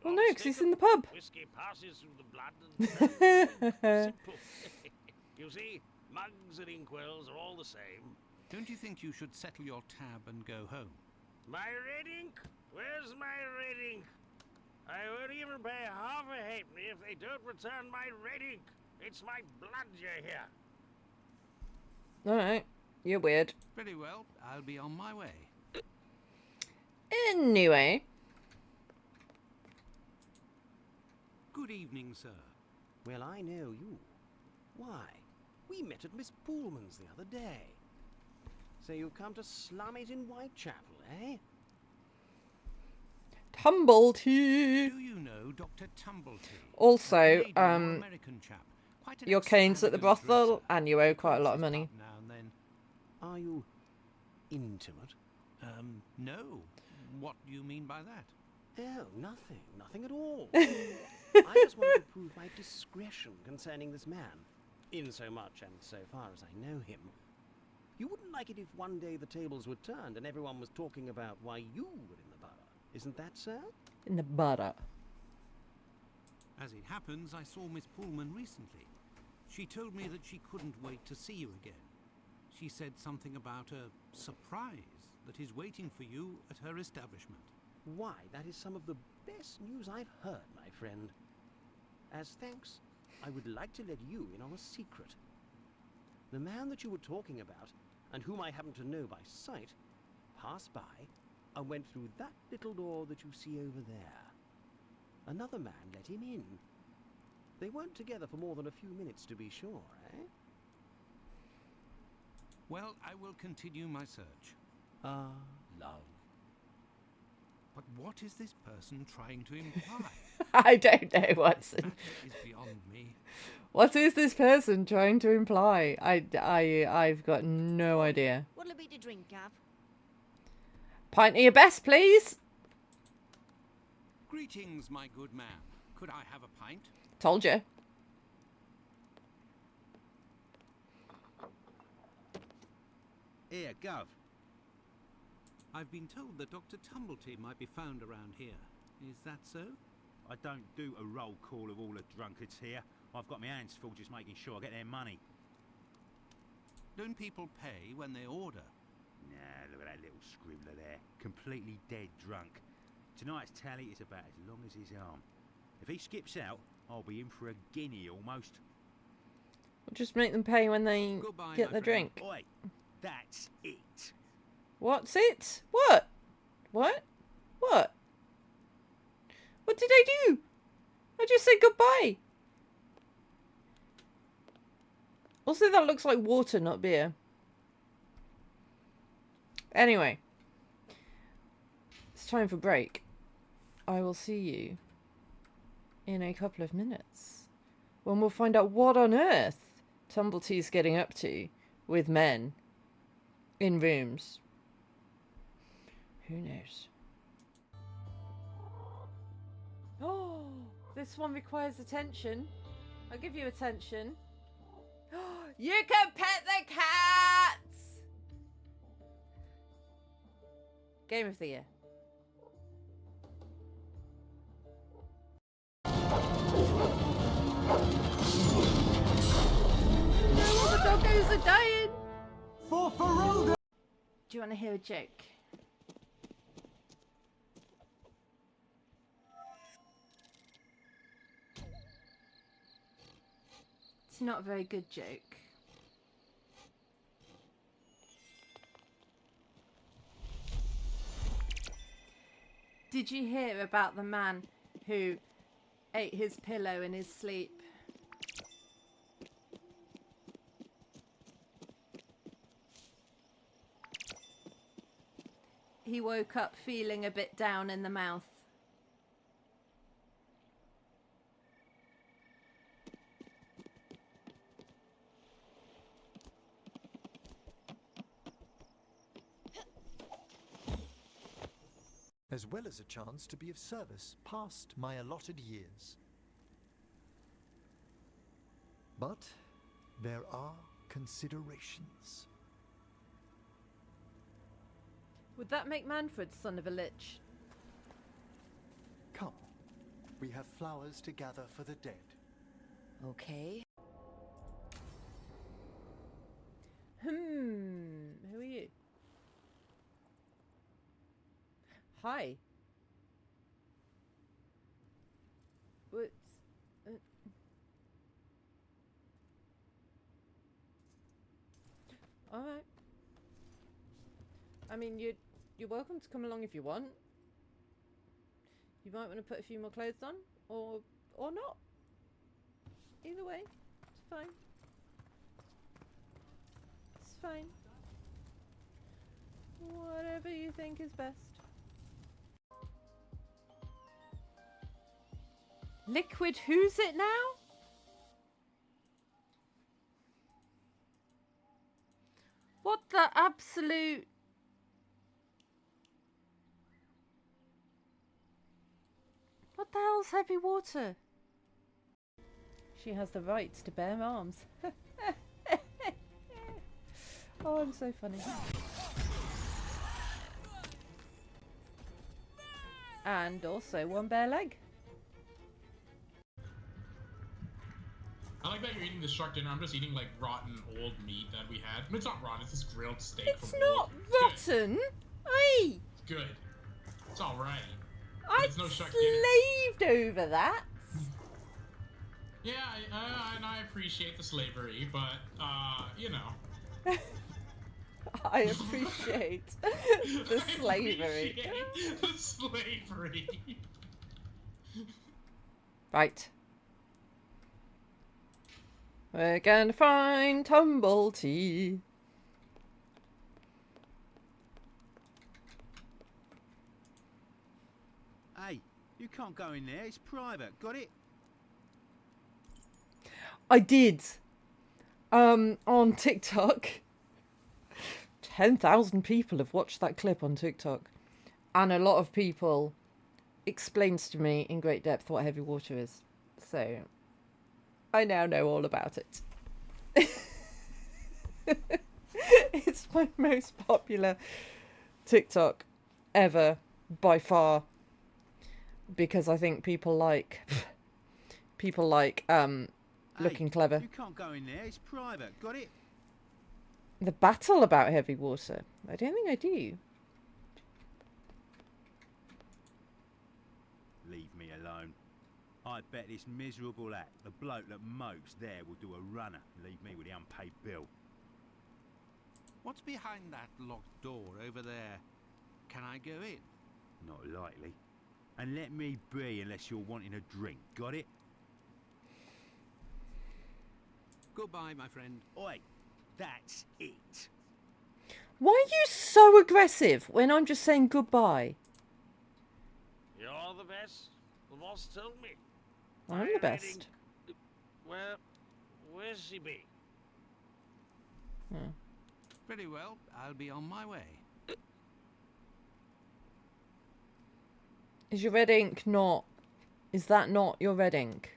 Well, no, because he's in the pub. Whiskey passes through the blood and simple. You see, mugs and inkwells are all the same. Don't you think you should settle your tab and go home? My red ink? Where's my red ink? I won't even pay half a halfpenny if they don't return my red ink. It's my blood you hear. Alright, you're weird. Very well, I'll be on my way. Anyway. Good evening, sir. Well, I know you. Why? We met at Miss Poolman's the other day. So you've come to slum it in Whitechapel, eh? Tumblety. Do you know Dr. Tumblety? Also, A Canadian or American chap. Quite an your cane's at the extravagant brothel, dresser. and you owe He quite a lot of comes money. up now and then. Are you intimate? No. What do you mean by that? Oh, nothing. Nothing at all. I just wanted to prove my discretion concerning this man. In so much and so far as I know him. You wouldn't like it if one day the tables were turned and everyone was talking about why you were in the borough. Isn't that so? In the butter. As it happens, I saw Miss Pullman recently. She told me that she couldn't wait to see you again. She said something about a surprise that is waiting for you at her establishment. Why, that is some of the best news I've heard, my friend. As thanks, I would like to let you in on a secret. The man that you were talking about, and whom I happen to know by sight, passed by and went through that little door that you see over there. Another man let him in. They weren't together for more than a few minutes, to be sure, eh? Well, I will continue my search. Ah, love. But what is this person trying to imply? I don't know, Watson. That is beyond me. What is this person trying to imply? I've got no idea. What'll it be to drink, Gav? Pint of your best, please. Greetings, my good man. Could I have a pint? Told you. Here, Gov. I've been told that Dr. Tumblety might be found around here. Is that so? I don't do a roll call of all the drunkards here. I've got my hands full just making sure I get their money. Don't people pay when they order? Nah, look at that little scribbler there. Completely dead drunk. Tonight's tally is about as long as his arm. If he skips out, I'll be in for a guinea almost. We'll just make them pay when they Goodbye, get my their friend. drink. Oi, that's it. What's it? What? What? What? What did I do? I just said goodbye. Also, that looks like water, not beer. Anyway. It's time for break. I will see you in a couple of minutes when we'll find out what on earth Tumbletee's getting up to with men in rooms. Who knows? Oh, this one requires attention. I'll give you attention. You can pet the cats! Game of the year. All the doggos are dying! For Feralda! Do you want to hear a joke? It's not a very good joke. Did you hear about the man who ate his pillow in his sleep? He woke up feeling a bit down in the mouth. As well as a chance to be of service past my allotted years. But there are considerations. Would that make Manfred son of a lich? Come, We have flowers to gather for the dead. Okay. Who are you? Hi. What's... Alright. I mean, you're welcome to come along if you want. You might want to put a few more clothes on, or not. Either way, it's fine. It's fine. Whatever you think is best. Liquid who's it now? What the absolute... What the hell's heavy water? She has the rights to bear arms. Oh, I'm so funny. And also one bare leg. I like that you're eating the shark dinner. I'm just eating like rotten old meat that we had. It's not rotten, it's just grilled steak It's from not Wolf. rotten. Hey! It's good. It's alright. I It's no shark dinner. slaved over that. Yeah, and I appreciate the slavery, but, you know. I appreciate the slavery. I appreciate the slavery. Right. We're gonna find tumble tea. Hey, you can't go in there. It's private. Got it? I did. On TikTok. 10,000 people have watched that clip on TikTok. And a lot of people explains to me in great depth what heavy water is. So, I now know all about it. It's my most popular TikTok ever, by far. Because I think people like looking clever. You can't go in there. It's private. Got it? The battle about heavy water. I don't think I do. Leave me alone. I bet this miserable act, the bloke that mopes there, will do a runner and leave me with the unpaid bill. What's behind that locked door over there? Can I go in? Not likely. And let me be unless you're wanting a drink. Got it? Goodbye, my friend. Oi, that's it. Why are you so aggressive when I'm just saying goodbye? You're the best. The boss told me. I'm My the best. riding- Well, where's she be? Very well, I'll be on my way. Is your red ink not... Is that not your red ink?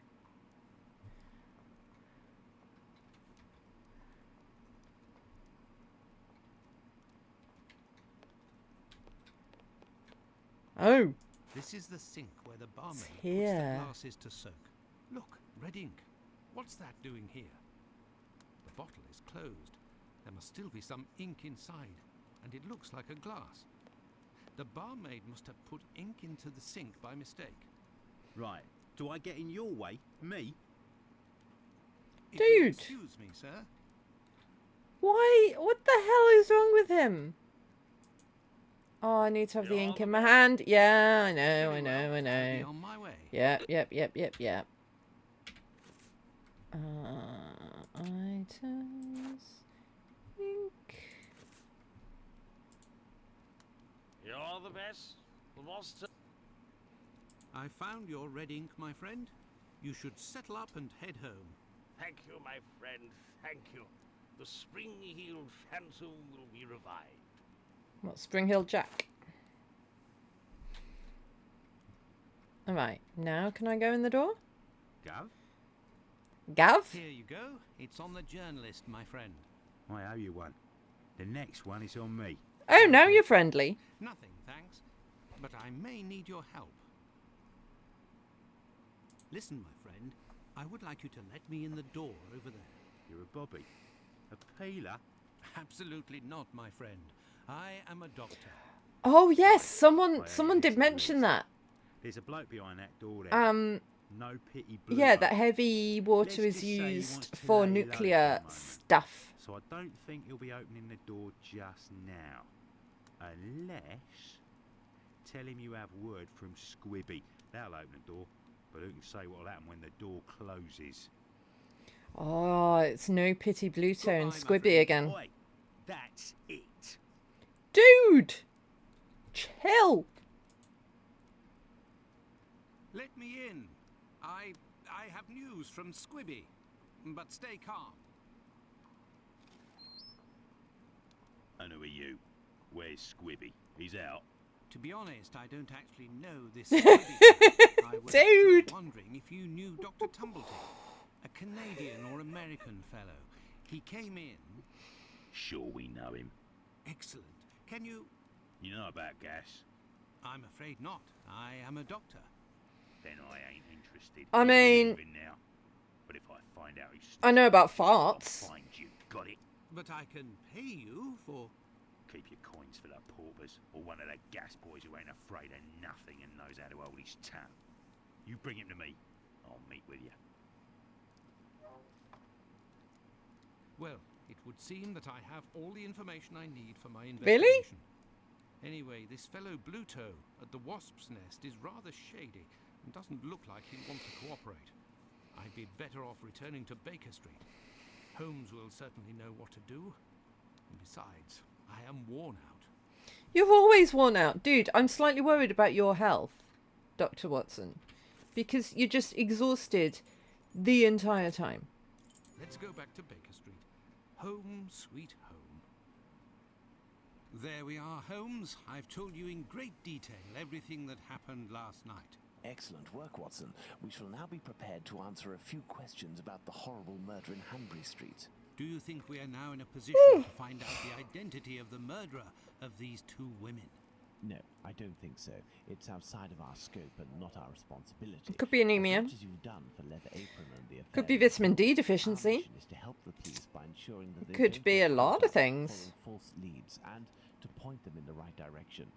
Oh. This is the sink where the barmaid puts here. the glasses to soak. Look, red ink. What's that doing here? The bottle is closed. There must still be some ink inside, and it looks like a glass. The barmaid must have put ink into the sink by mistake. Right. Do I get in your way? Me? If you Dude. excuse me, sir. Why? What the hell is wrong with him? Oh, I need to have the You're ink the in my best. hand. Yeah, I know, I Very know, well, I I'll know. be on my way. Yep. Items. Ink. You're the best. The boss told I found your red ink, my friend. You should settle up and head home. Thank you, my friend. Thank you. The spring-heeled phantom will be revived. What, Spring Hill Jack? Alright, now can I go in the door? Gav? Gav? Here you go. It's on the journalist, my friend. I owe you one. The next one is on me. Oh, now you're friendly. Nothing, thanks. But I may need your help. Listen, my friend, I would like you to let me in the door over there. You're a bobby. A peeler? Absolutely not, my friend. I am a doctor. Oh yes, someone Yes, did mention Liz. that. There's a bloke behind that door there. No pity blue. Yeah, that heavy water Let's is just say he used wants to for lay low nuclear for a moment. stuff. So I don't think he'll be opening the door just now. Unless... Tell him you have word from Squibby. They'll open the door. But who can say what'll happen when the door closes? Oh, it's no pity Bluto and Goodbye, my Squibby friend. again. Oi, that's it. Dude! Chill! Let me in. I have news from Squibby. But stay calm. And who are you? Where's Squibby? He's out. To be honest, I don't actually know this Squibby. I was actually Dude! wondering if you knew Dr. Tumbleton, a Canadian or American fellow. He came in. Sure we know him. Excellent. Can you... You know about gas? I'm afraid not. I am a doctor. Then I ain't interested. I mean- Moving now. But if I find out he's I know about I'll farts. find you. Got it? But I can pay you for... Keep your coins for the paupers, or one of the gas boys who ain't afraid of nothing and knows how to hold his tongue. You bring him to me. I'll meet with you. Well, it would seem that I have all the information I need for my Really? investigation. Anyway, this fellow Bluto at the Wasp's Nest is rather shady and doesn't look like he'll want to cooperate. I'd be better off returning to Baker Street. Holmes will certainly know what to do. And besides, I am worn out. You're always worn out. Dude, I'm slightly worried about your health, Dr. Watson. Because you're just exhausted the entire time. Let's go back to Baker Street. Home, sweet home. There we are, Holmes. I've told you in great detail everything that happened last night. Excellent work, Watson. We shall now be prepared to answer a few questions about the horrible murder in Hanbury Street. Do you think we are now in a position to find out the identity of the murderer of these two women? No, I don't think so. It's outside of our scope and not our responsibility. Could be anemia. As much as you've done for Leather Apron and the Could be affair, vitamin D our deficiency. mission is to help the police by ensuring that they Could don't be get a lot caught of up things. following false leads and to point them in the right direction.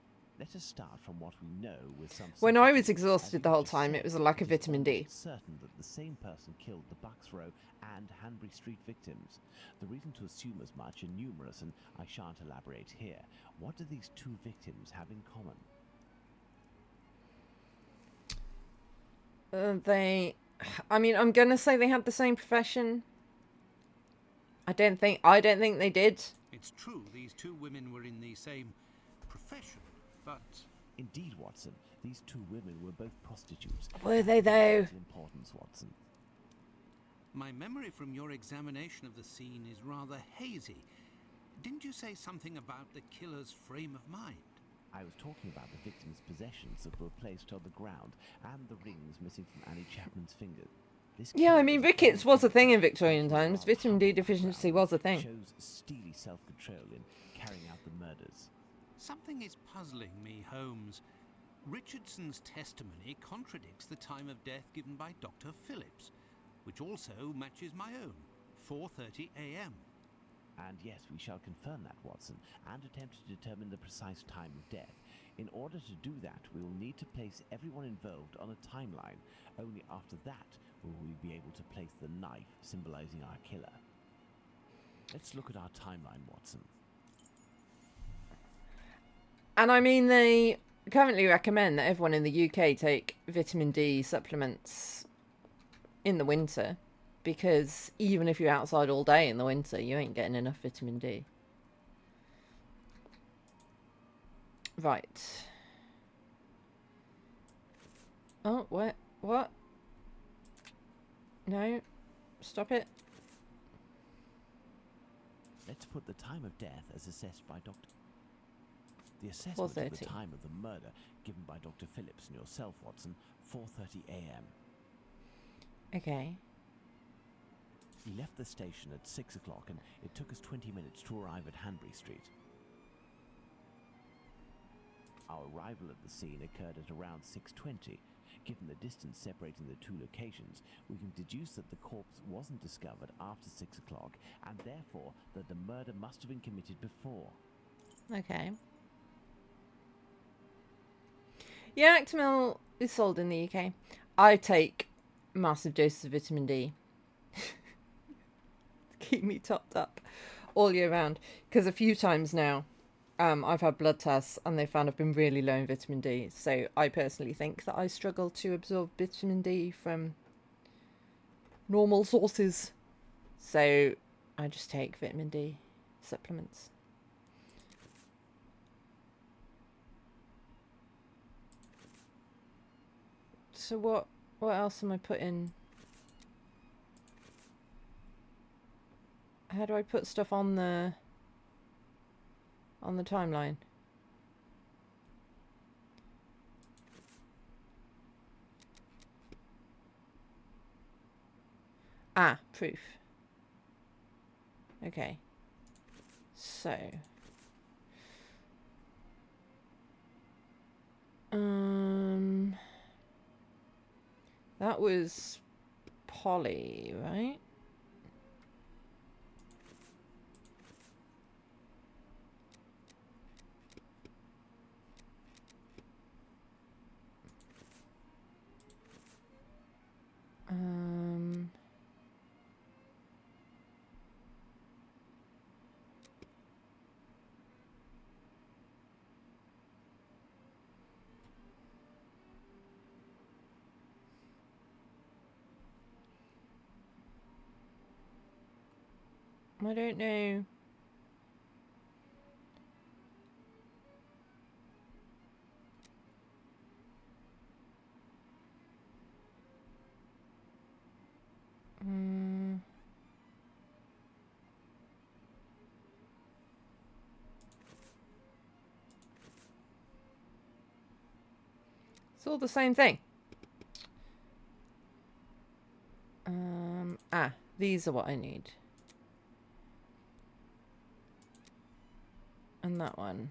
Let us start from what we know with some When I was certainty. exhausted As the you whole just time, said, it was a lack of it is vitamin D. almost certain that the same person killed the Bucks Row and Hanbury Street victims. The reason to assume as much are numerous, and I shan't elaborate here. What do these two victims have in common? I mean, I'm gonna say they had the same profession. I don't think they did. It's true these two women were in the same profession, but... Indeed, Watson. These two women were both prostitutes. Were they, though? Importance, Watson. My memory from your examination of the scene is rather hazy. Didn't you say something about the killer's frame of mind? I was talking about the victim's possessions that were placed on the ground and the rings missing from Annie Chapman's finger. This Yeah, I killer mean, was a rickets was a thing in man Victorian from a times. rather Vitamin D humble deficiency background, was a thing. Shows steely self-control in carrying out the murders. Something is puzzling me, Holmes. Richardson's testimony contradicts the time of death given by Dr. Phillips, which also matches my own, 4:30 a.m. And yes, we shall confirm that, Watson, and attempt to determine the precise time of death. In order to do that, we will need to place everyone involved on a timeline. Only after that will we be able to place the knife symbolizing our killer. Let's look at our timeline, Watson. And I mean, they currently recommend that everyone in the UK take vitamin D supplements in the winter, because even if you're outside all day in the winter, you ain't getting enough vitamin D. Right. Oh, what? No. Stop it. Let's put the time of death as assessed by Dr. The assessment of the 4:30. time of the murder given by Dr. Phillips and yourself, Watson, 4:30 a.m. Okay. We left the station at 6 o'clock and it took us 20 minutes to arrive at Hanbury Street. Our arrival at the scene occurred at around 6:20. Given the distance separating the two locations, we can deduce that the corpse wasn't discovered after 6 o'clock, and therefore that the murder must have been committed before. Okay. Yeah, Actimel is sold in the UK. I take massive doses of vitamin D to keep me topped up all year round. Because a few times now, I've had blood tests and they found I've been really low in vitamin D. So I personally think that I struggle to absorb vitamin D from normal sources. So I just take vitamin D supplements. So what else am I putting? How do I put stuff on the timeline? Ah, proof. Okay. So that was Polly, right? I don't know. It's all the same thing. These are what I need. And that one.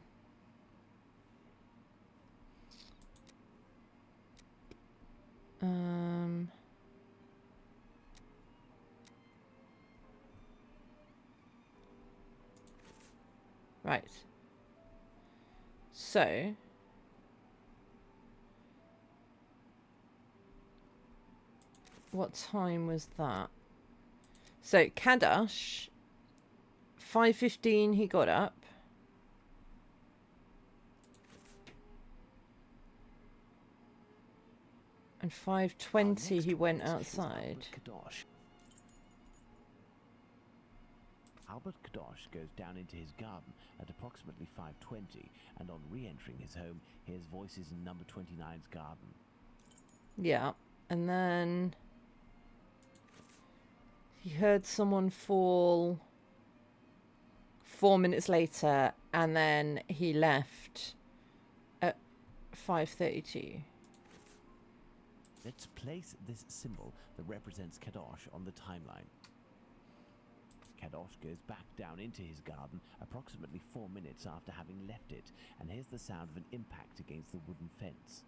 Right. So what time was that? So Kadash, 5:15 he got up. And 5:20 he went outside. Albert Kadosh goes down into his garden at approximately 5:20, and on re-entering his home, hears voices in number 29's garden. Yeah, and then he heard someone fall 4 minutes later, and then he left at 5:32. Let's place this symbol that represents Kadosh on the timeline. Kadosh goes back down into his garden approximately 4 minutes after having left it, and hears the sound of an impact against the wooden fence.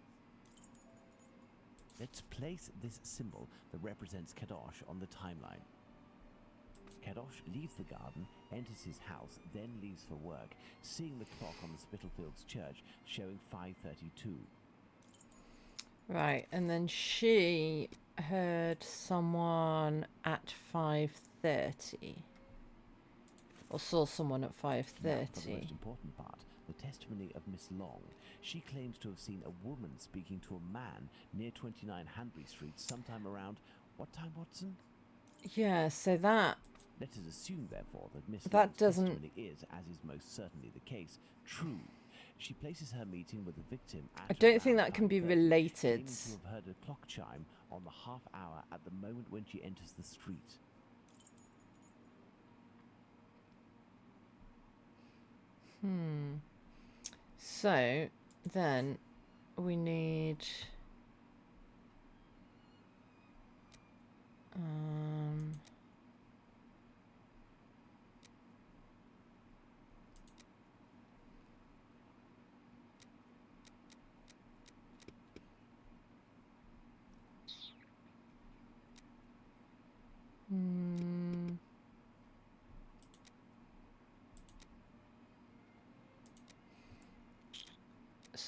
Let's place this symbol that represents Kadosh on the timeline. Kadosh leaves the garden, enters his house, then leaves for work, seeing the clock on the Spitalfields church showing 5:32. Right, and then she heard someone at 5:30. Or saw someone at Now for the 5:30. most important part, the testimony of Miss Long. She claims to have seen a woman speaking to a man near 29 Hanbury Street sometime around... What time, Watson? Yeah, so that... Let us assume, therefore, that Miss That Long's doesn't... testimony is, as is most certainly the case, true. She places her meeting with the victim at I don't think around that can be 5:30, related. claiming to have heard a clock chime on the half hour at the moment when she enters the street. So, then, we need...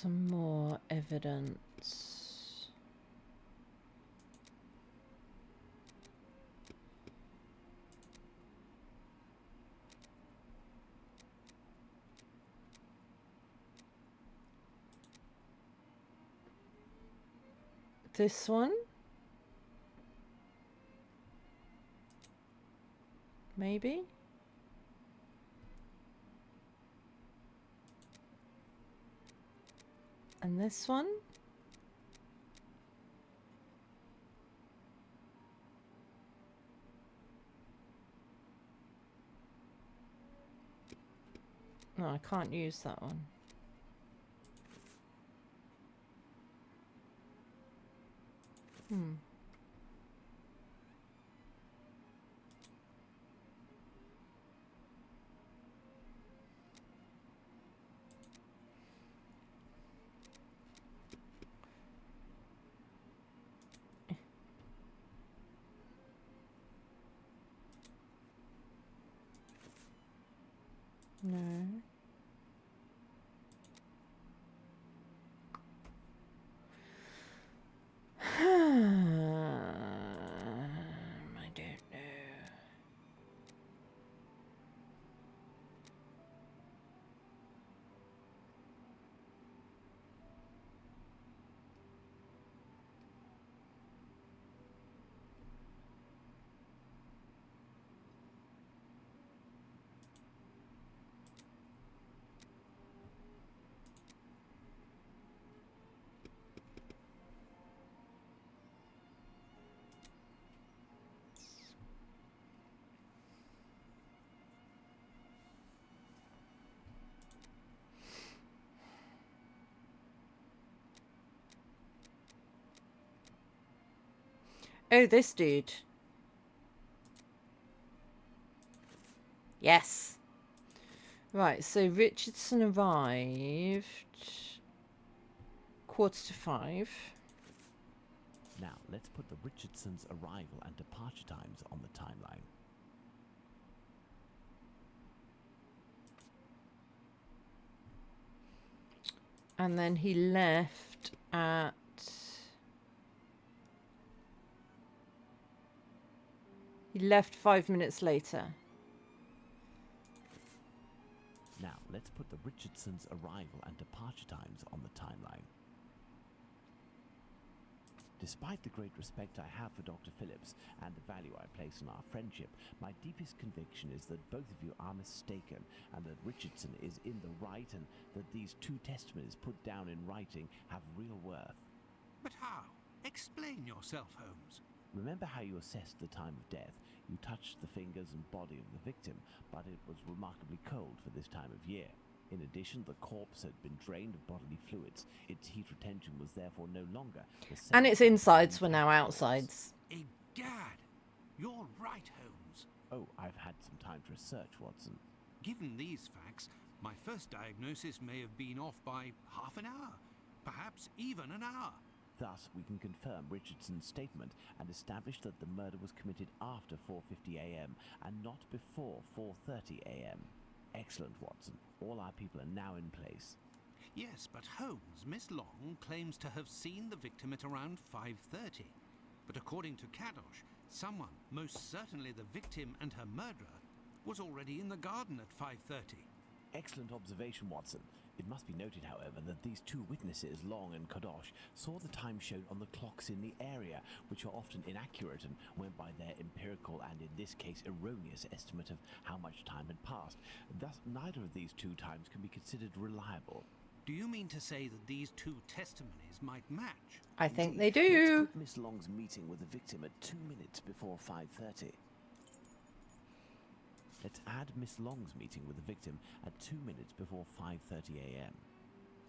some more evidence. This one? Maybe? And this one? No, I can't use that one. No. I don't know. Oh, this dude. Yes. Right, so Richardson arrived 4:45. Now, let's put the Richardsons' arrival and departure times on the timeline. And then he left at... He left 5 minutes later. Now, let's put the Richardsons' arrival and departure times on the timeline. Despite the great respect I have for Dr. Phillips and the value I place on our friendship, my deepest conviction is that both of you are mistaken and that Richardson is in the right and that these two testimonies put down in writing have real worth. But how? Explain yourself, Holmes. Remember how you assessed the time of death? You touched the fingers and body of the victim, but it was remarkably cold for this time of year. In addition, the corpse had been drained of bodily fluids. Its heat retention was therefore no longer the same. And its insides were now outsides. Egad! You're right, Holmes. Oh, I've had some time to research, Watson. Given these facts, my first diagnosis may have been off by half an hour, perhaps even an hour. Thus, we can confirm Richardson's statement and establish that the murder was committed after 4:50 a.m. and not before 4:30 a.m. Excellent, Watson. All our people are now in place. Yes, but Holmes, Miss Long claims to have seen the victim at around 5:30. But according to Kadosh, someone, most certainly the victim and her murderer, was already in the garden at 5:30. Excellent observation, Watson. It must be noted, however, that these two witnesses, Long and Kadosh, saw the time shown on the clocks in the area, which are often inaccurate and went by their empirical and, in this case, erroneous estimate of how much time had passed. Thus, neither of these two times can be considered reliable. Do you mean to say that these two testimonies might match? I think Indeed. they do. Let's put Miss Long's meeting with the victim at 2 minutes before 5:30. Let's add Miss Long's meeting with the victim at 2 minutes before 5:30 a.m.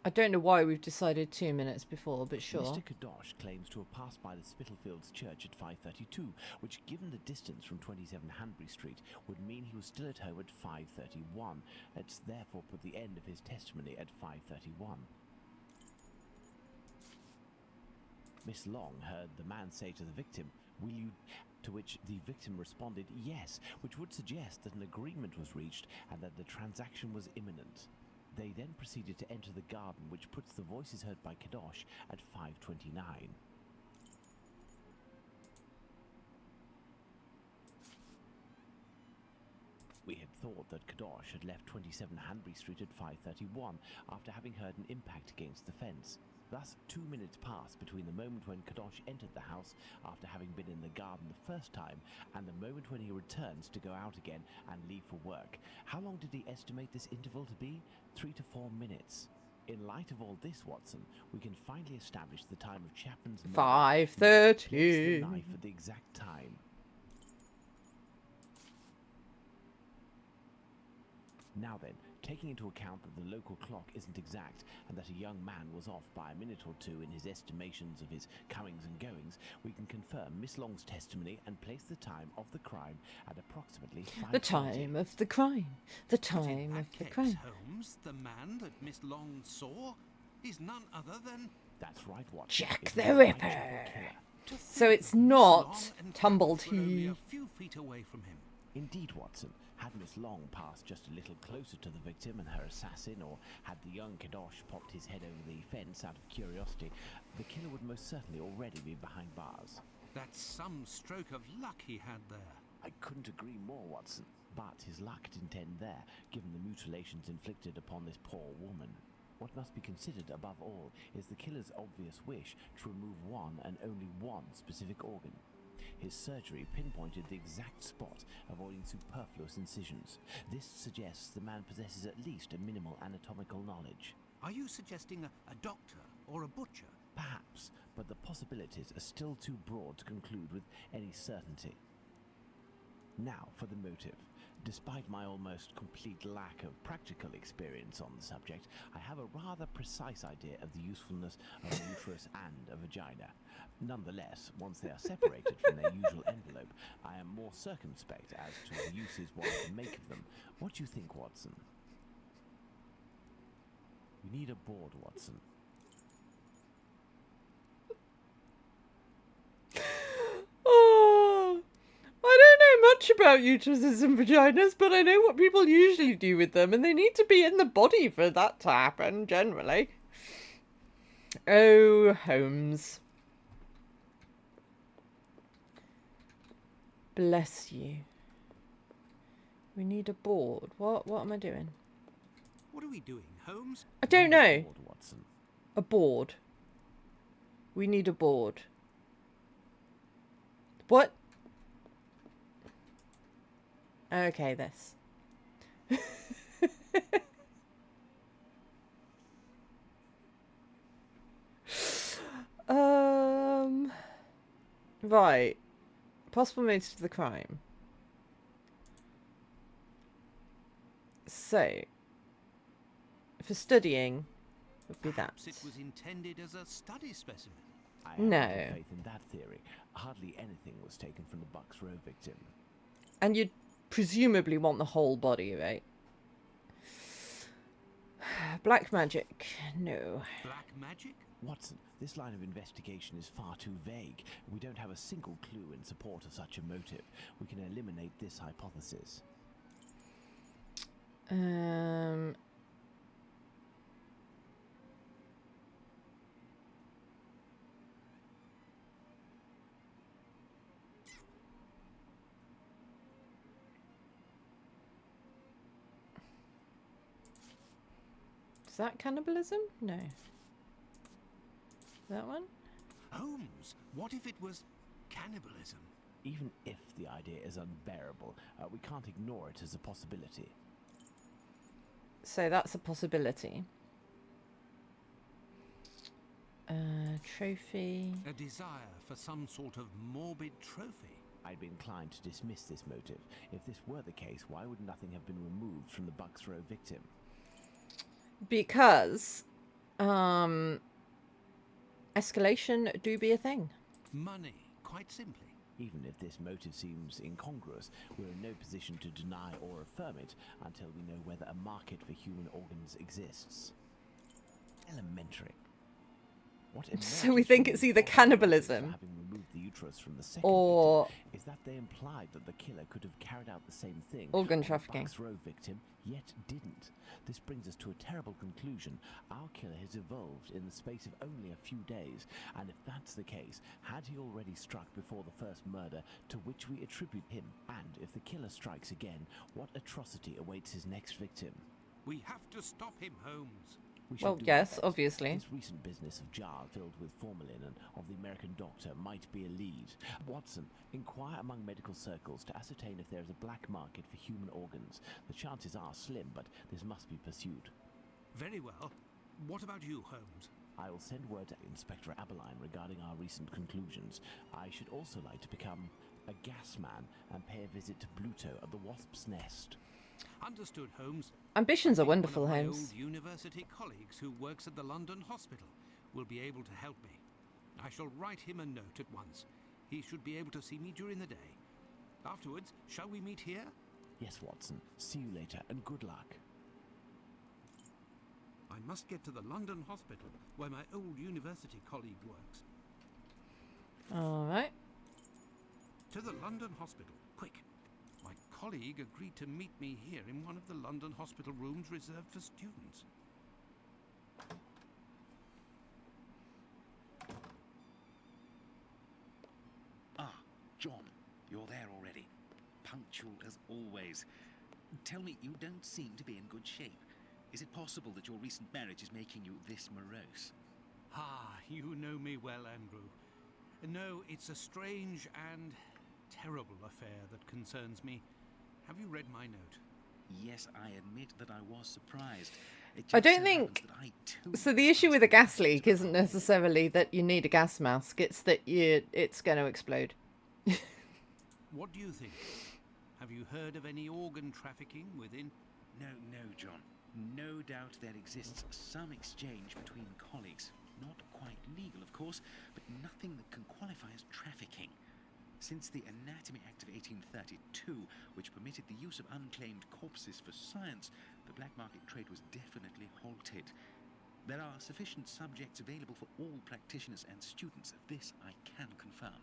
I don't know why we've decided 2 minutes before, but sure. Mr. Kadosh claims to have passed by the Spitalfields Church at 5:32, which, given the distance from 27 Hanbury Street, would mean he was still at home at 5:31. Let's therefore put the end of his testimony at 5:31. Miss Long heard the man say to the victim, "Will you?" To which the victim responded, "Yes," which would suggest that an agreement was reached and that the transaction was imminent. They then proceeded to enter the garden, which puts the voices heard by Kadosh at 5:29. We had thought that Kadosh had left 27 Hanbury Street at 5:31 after having heard an impact against the fence. Thus, 2 minutes passed between the moment when Kadosh entered the house after having been in the garden the first time and the moment when he returns to go out again and leave for work. How long did he estimate this interval to be? 3 to 4 minutes. In light of all this, Watson, we can finally establish the time of Chapman's murder. 5:30. Place the knife at the exact time. Now then, taking into account that the local clock isn't exact and that a young man was off by a minute or two in his estimations of his comings and goings, we can confirm Miss Long's testimony and place the time of the crime at approximately 5:30. The time of the crime. The time of the crime. Holmes, the man that Miss Long saw, is none other than... That's right, Watson. Jack It's the Whitechapel Ripper. Killer. So it's not tumbled only he. a few feet away from him. Indeed, Watson. Had Miss Long passed just a little closer to the victim and her assassin, or had the young Kadosh popped his head over the fence out of curiosity, the killer would most certainly already be behind bars. That's some stroke of luck he had there. I couldn't agree more, Watson. But his luck didn't end there, given the mutilations inflicted upon this poor woman. What must be considered above all is the killer's obvious wish to remove one and only one specific organ. His surgery pinpointed the exact spot, avoiding superfluous incisions. This suggests the man possesses at least a minimal anatomical knowledge. Are you suggesting a doctor or a butcher? Perhaps, but the possibilities are still too broad to conclude with any certainty. Now for the motive. Despite my almost complete lack of practical experience on the subject, I have a rather precise idea of the usefulness of a uterus and a vagina. Nonetheless, once they are separated from their usual envelope, I am more circumspect as to the uses one can make of them. What do you think, Watson? We need a board, Watson. Oh, I don't know much about uteruses and vaginas, but I know what people usually do with them, and they need to be in the body for that to happen, generally. Oh, Holmes. Bless you. We need a board. What am I doing? What are we doing, Holmes? I don't know. Board, Watson. A board. We need a board. What? Okay, this. Right. Possible motives of the crime. So, for studying, would be that. Perhaps it was intended as a study specimen. I have No. little faith in that theory. Hardly anything was taken from the Bucks Row victim. And you'd presumably want the whole body, right? Black magic. No. Black magic? Watson, this line of investigation is far too vague. We don't have a single clue in support of such a motive. We can eliminate this hypothesis. Is that cannibalism? No. That one? Holmes, what if it was cannibalism? Even if the idea is unbearable, we can't ignore it as a possibility. So that's a possibility. Trophy. A desire for some sort of morbid trophy. I'd be inclined to dismiss this motive. If this were the case, why would nothing have been removed from the Bucks Row victim? Because escalation do be a thing. Money, quite simply. Even if this motive seems incongruous, we're in no position to deny or affirm it until we know whether a market for human organs exists. Elementary. What So we think it's either cannibalism having removed the uterus from the second Or victim is that they implied that the killer could have carried out the same thing organ on the trafficking. Bucks Row victim, yet didn't. This brings us to a terrible conclusion. Our killer has evolved in the space of only a few days, and if that's the case, had he already struck before the first murder to which we attribute him? And if the killer strikes again, what atrocity awaits his next victim? We have to stop him, Holmes. We Well, should do yes, our best. obviously. This recent business of jar filled with formalin and of the American doctor might be a lead. Watson, inquire among medical circles to ascertain if there is a black market for human organs. The chances are slim, but this must be pursued. Very well. What about you, Holmes? I will send word to Inspector Aberline regarding our recent conclusions. I should also like to become a gas man and pay a visit to Pluto at the Wasp's Nest. Understood, Holmes. Ambitions I are think wonderful, one of my Holmes. old university colleagues who works at the London hospital will be able to help me. I shall write him a note at once. He should be able to see me during the day. Afterwards, shall we meet here? Yes, Watson. See you later, and good luck. I must get to the London hospital where my old university colleague works. All right. To the London hospital, quick. My colleague agreed to meet me here in one of the London hospital rooms reserved for students. Ah, John, you're there already. Punctual as always. Tell me, you don't seem to be in good shape. Is it possible that your recent marriage is making you this morose? Ah, you know me well, Andrew. No, it's a strange and terrible affair that concerns me. Have you read my note? Yes, I admit that I was surprised. I don't think so. The issue with a gas leak isn't necessarily that you need a gas mask, it's that it's going to explode. What do you think? Have you heard of any organ trafficking within? No, John. No doubt there exists some exchange between colleagues. Not quite legal, of course, but nothing that can qualify as trafficking. Since the Anatomy Act of 1832, which permitted the use of unclaimed corpses for science, the black market trade was definitely halted. There are sufficient subjects available for all practitioners and students. This I can confirm.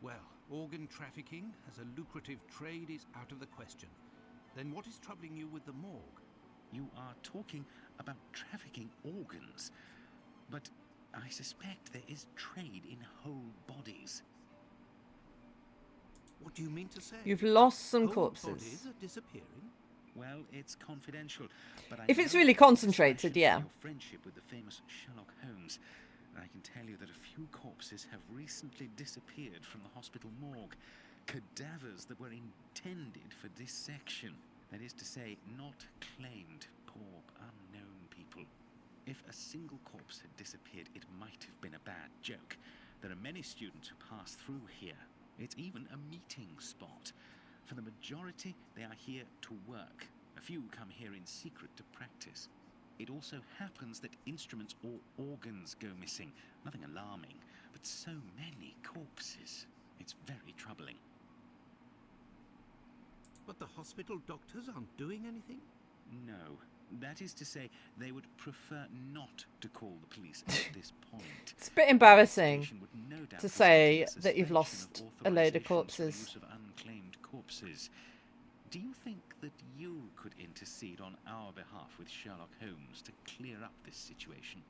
Well, organ trafficking as a lucrative trade is out of the question. Then what is troubling you with the morgue? You are talking about trafficking organs, but I suspect there is trade in whole bodies. What do you mean to say? You've lost some Whole corpses. bodies are disappearing? Well, it's confidential, but I If it's know really from concentrated, discussions yeah. of your friendship with the famous Sherlock Holmes, I can tell you that a few corpses have recently disappeared from the hospital morgue. Cadavers that were intended for dissection. That is to say, not claimed, poor unknown people. If a single corpse had disappeared, it might have been a bad joke. There are many students who pass through here. It's even a meeting spot. For the majority, they are here to work. A few come here in secret to practice. It also happens that instruments or organs go missing. Nothing alarming, but so many corpses. It's very troubling. But the hospital doctors aren't doing anything? No. That is to say, they would prefer not to call the police at this point. It's a bit embarrassing Investigation would no doubt to result say in a that you've suspension lost of a load of authorizations for corpses. use of unclaimed corpses. Do you think that you could intercede on our behalf with Sherlock Holmes to clear up this situation?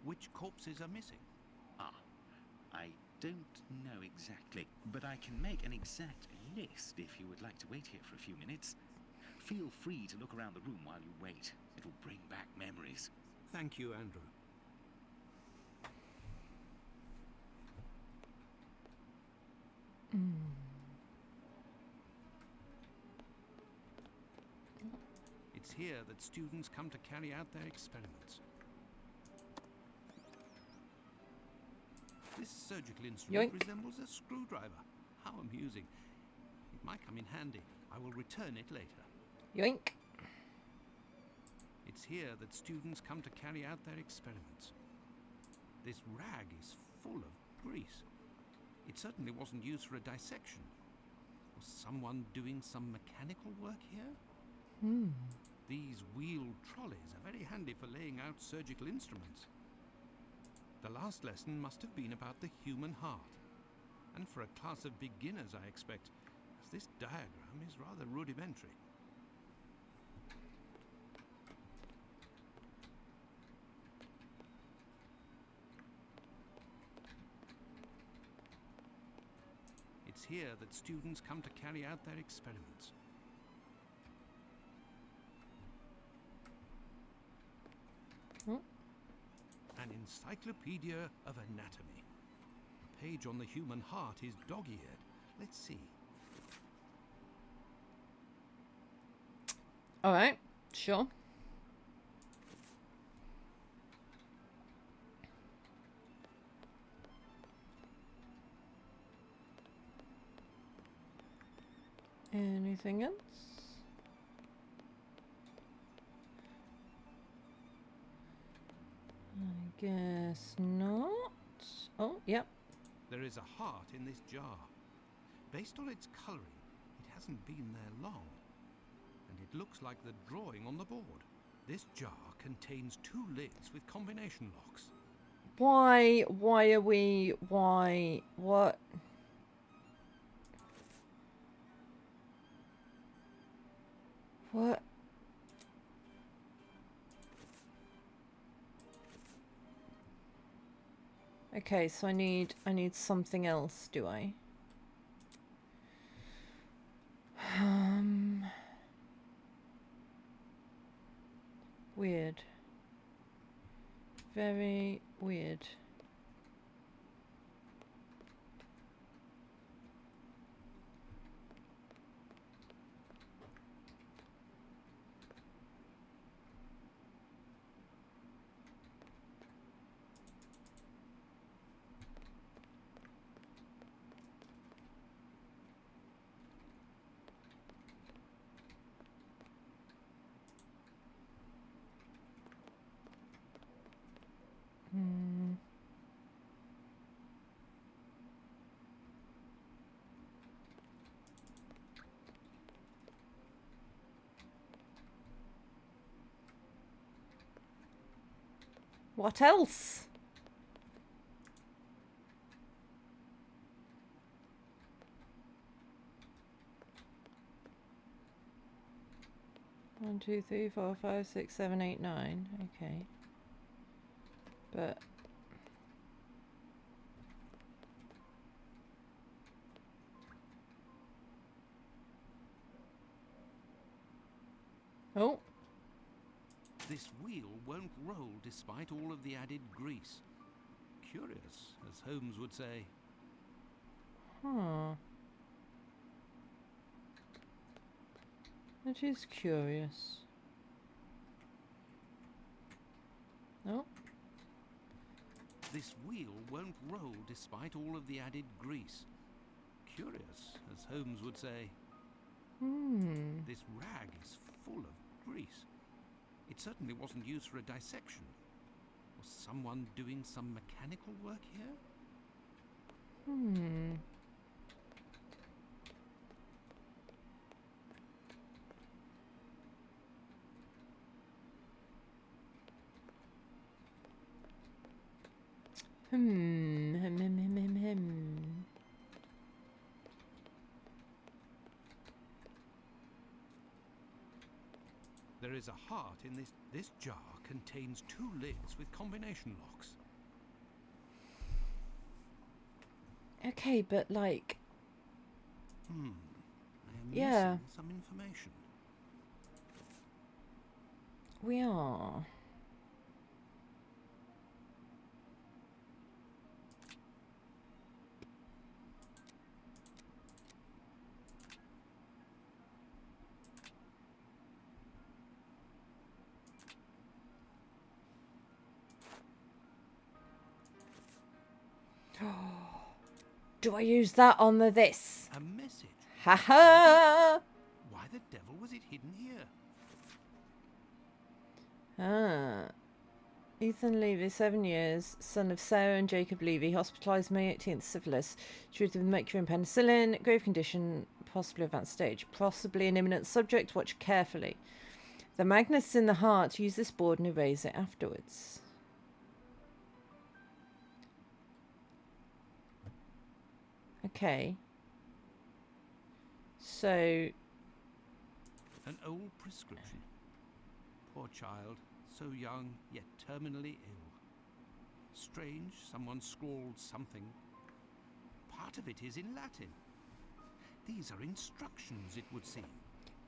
Which corpses are missing? I don't know exactly, but I can make an exact list if you would like to wait here for a few minutes. Feel free to look around the room while you wait. It'll bring back memories. Thank you, Andrew. It's here that students come to carry out their experiments. This surgical instrument Yoink. resembles a screwdriver. How amusing. It might come in handy. I will return it later. Yoink. It's here that students come to carry out their experiments. This rag is full of grease. It certainly wasn't used for a dissection. Was someone doing some mechanical work here? These wheeled trolleys are very handy for laying out surgical instruments. The last lesson must have been about the human heart. And for a class of beginners, I expect, as this diagram is rather rudimentary. It's here that students come to carry out their experiments. An encyclopedia of anatomy. The page on the human heart is dog-eared. Let's see. All right, sure. Anything else? I guess not. Oh, yep. There is a heart in this jar. Based on its colouring, it hasn't been there long. And it looks like the drawing on the board. This jar contains 2 lids with combination locks. Why are we, what? What? Okay, so I need something else, do I? Weird. Very weird. What else? One, two, three, 4, 5, 6, 7, 8, 9. Okay. But oh. This wheel won't roll despite all of the added grease. Curious, as Holmes would say. Huh. That is curious. Oh. This wheel won't roll despite all of the added grease. Curious, as Holmes would say. This rag is full of grease. It certainly wasn't used for a dissection. Was someone doing some mechanical work here? There is a heart in this. This jar contains 2 lids with combination locks. Okay, but like. I am Yeah. missing some information. We are. Do I use that on the this? A message. Haha! Why the devil was it hidden here? Ah. Ethan Levy, 7 years, son of Sarah and Jacob Levy, hospitalised May 18th, syphilis, treated with mercury and penicillin, grave condition, possibly advanced stage, possibly an imminent subject, watch carefully. The magnets in the heart, use this board and erase it afterwards. Okay. So... An old prescription. Poor child, so young, yet terminally ill. Strange, someone scrawled something. Part of it is in Latin. These are instructions, it would seem.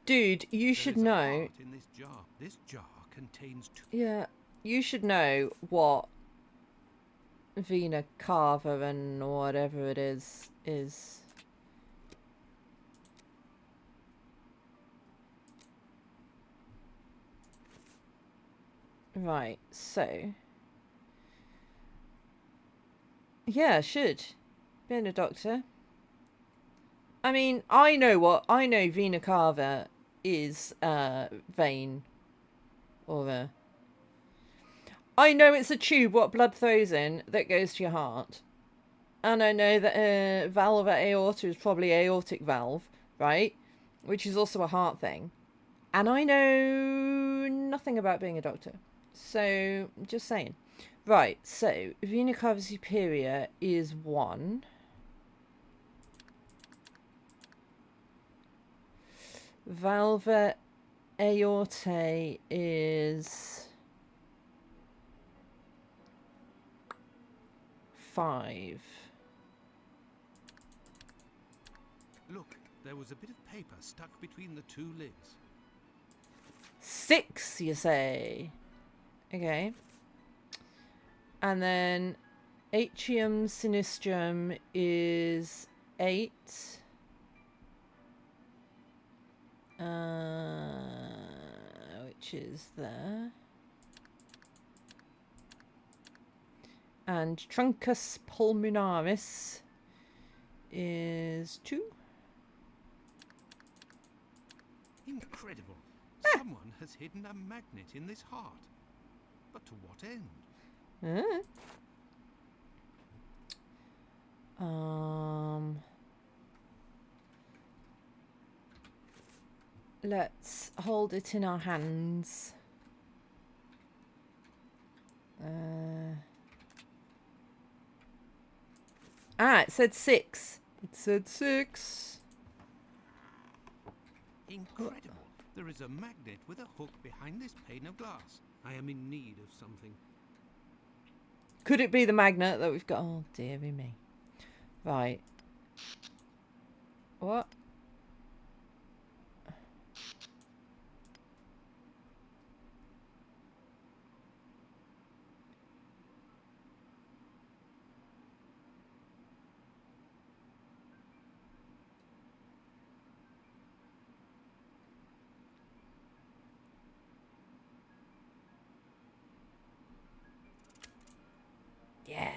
Dude, you should There is a know... heart in this jar. This jar contains two... Yeah, you should know what Vina Carver and whatever it is. Right, so... Yeah, should. Being a doctor. I mean, I know Vina Carver is vein. Or I know it's a tube what blood throws in that goes to your heart. And I know that valve at aorta is probably aortic valve, right? Which is also a heart thing. And I know nothing about being a doctor. So, just saying. Right, so, vena cava superior is 1. Valva aortae is 5. Look, there was a bit of paper stuck between the two lids. 6, you say? Okay. And then atrium sinistrum is 8. Which is there. And truncus pulmonaris is 2. Incredible. Someone has hidden a magnet in this heart. But to what end? Let's hold it in our hands. It said 6. It said 6. Incredible. There is a magnet with a hook behind this pane of glass. I am in need of something. Could it be the magnet that we've got? Oh, dearie me. Right. What? Yeah.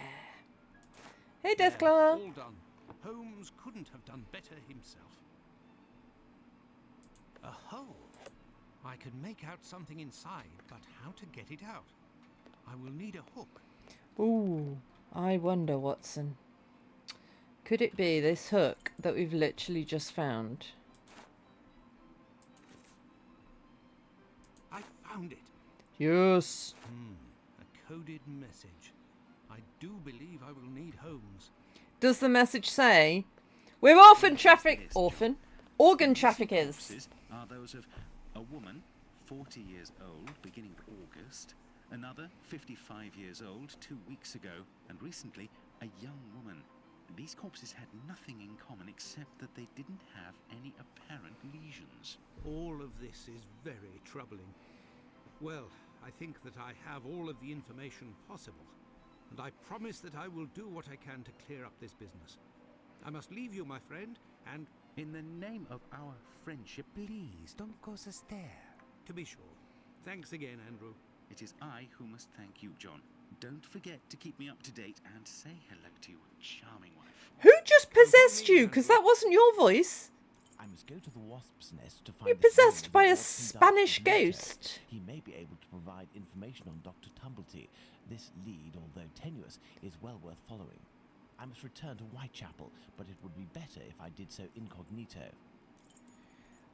Hey, Deathclaw. All done. Holmes couldn't have done better himself. A hole. I can make out something inside, but how to get it out? I will need a hook. Ooh, I wonder, Watson. Could it be this hook that we've literally just found? I found it. Yes. A coded message. I do believe I will need Holmes. Does the message say, we're organ traffickers? Are those of a woman, 40 years old, beginning August, another 55 years old 2 weeks ago, and recently a young woman. These corpses had nothing in common except that they didn't have any apparent lesions. All of this is very troubling. Well, I think that I have all of the information possible, and I promise that I will do what I can to clear up this business. I must leave you, my friend, and... In the name of our friendship, please don't cause a stare. To be sure. Thanks again, Andrew. It is I who must thank you, John. Don't forget to keep me up to date and say hello to your charming wife. Who just possessed you? Because that wasn't your voice. I must go to the wasp's nest to find. You're possessed by a Spanish ghost. He may be able to provide information on Dr. Tumblety. This lead, although tenuous, is well worth following. I must return to Whitechapel, but it would be better if I did so incognito.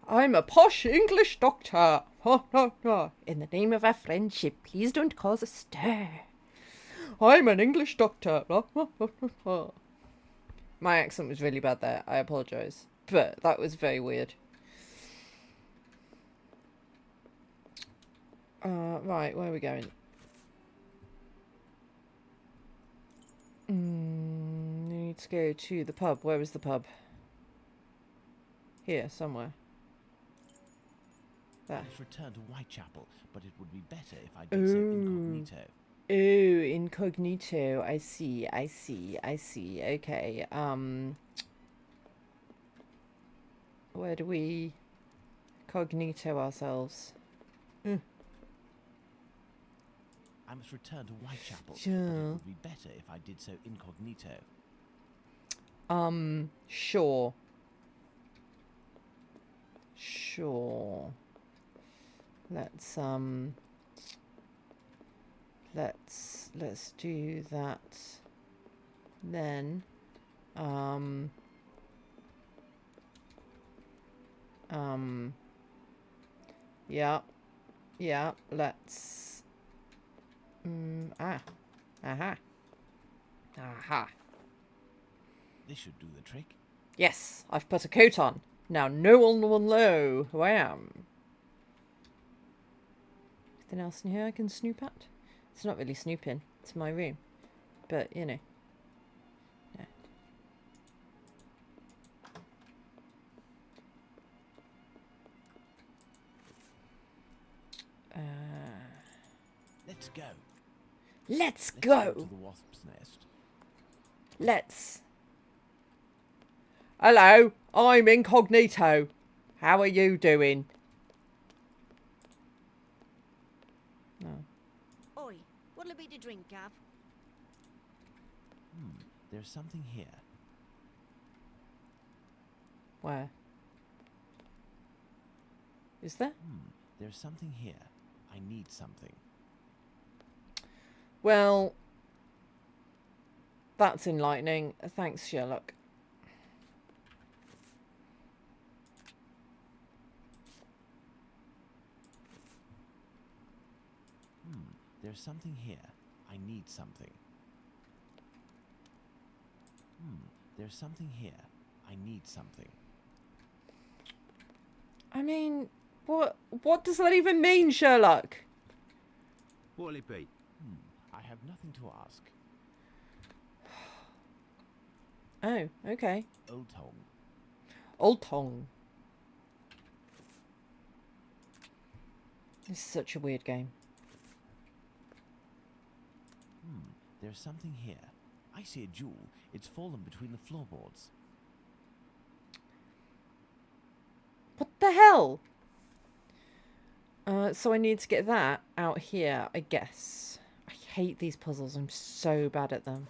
I'm a posh English doctor. Ha, ha, ha. In the name of our friendship, please don't cause a stir. I'm an English doctor. Ha, ha, ha, ha. My accent was really bad there. I apologise. But that was very weird. Right, where are we going? We need to go to the pub. Where is the pub? Here, somewhere. There. I must return to Whitechapel, but it would be better if I did so incognito. Oh, incognito. I see. Okay. Where do we cognito ourselves? I must return to Whitechapel, Sure. but it would be better if I did so incognito. Sure. Sure. Let's do that. Then, yeah, let's, aha. This should do the trick. Yes, I've put a coat on. Now no one will know who I am. Anything else in here I can snoop at? It's not really snooping. It's my room. But, you know. Yeah. Let's go. Let's Go go. to the wasp's nest. Let's. Hello, I'm incognito. How are you doing? No. Oi, what'll it be to drink, Gav? There's something here. Where? Is there? There's something here. I need something. Well, that's enlightening. Thanks, Sherlock. There's something here. I need something. There's something here. I need something. I mean, what does that even mean, Sherlock? What'll it be? I have nothing to ask. Oh, okay. Old Tom. Old Tong. This is such a weird game. There's something here. I see a jewel. It's fallen between the floorboards. What the hell? So I need to get that out here, I guess. I hate these puzzles. I'm so bad at them.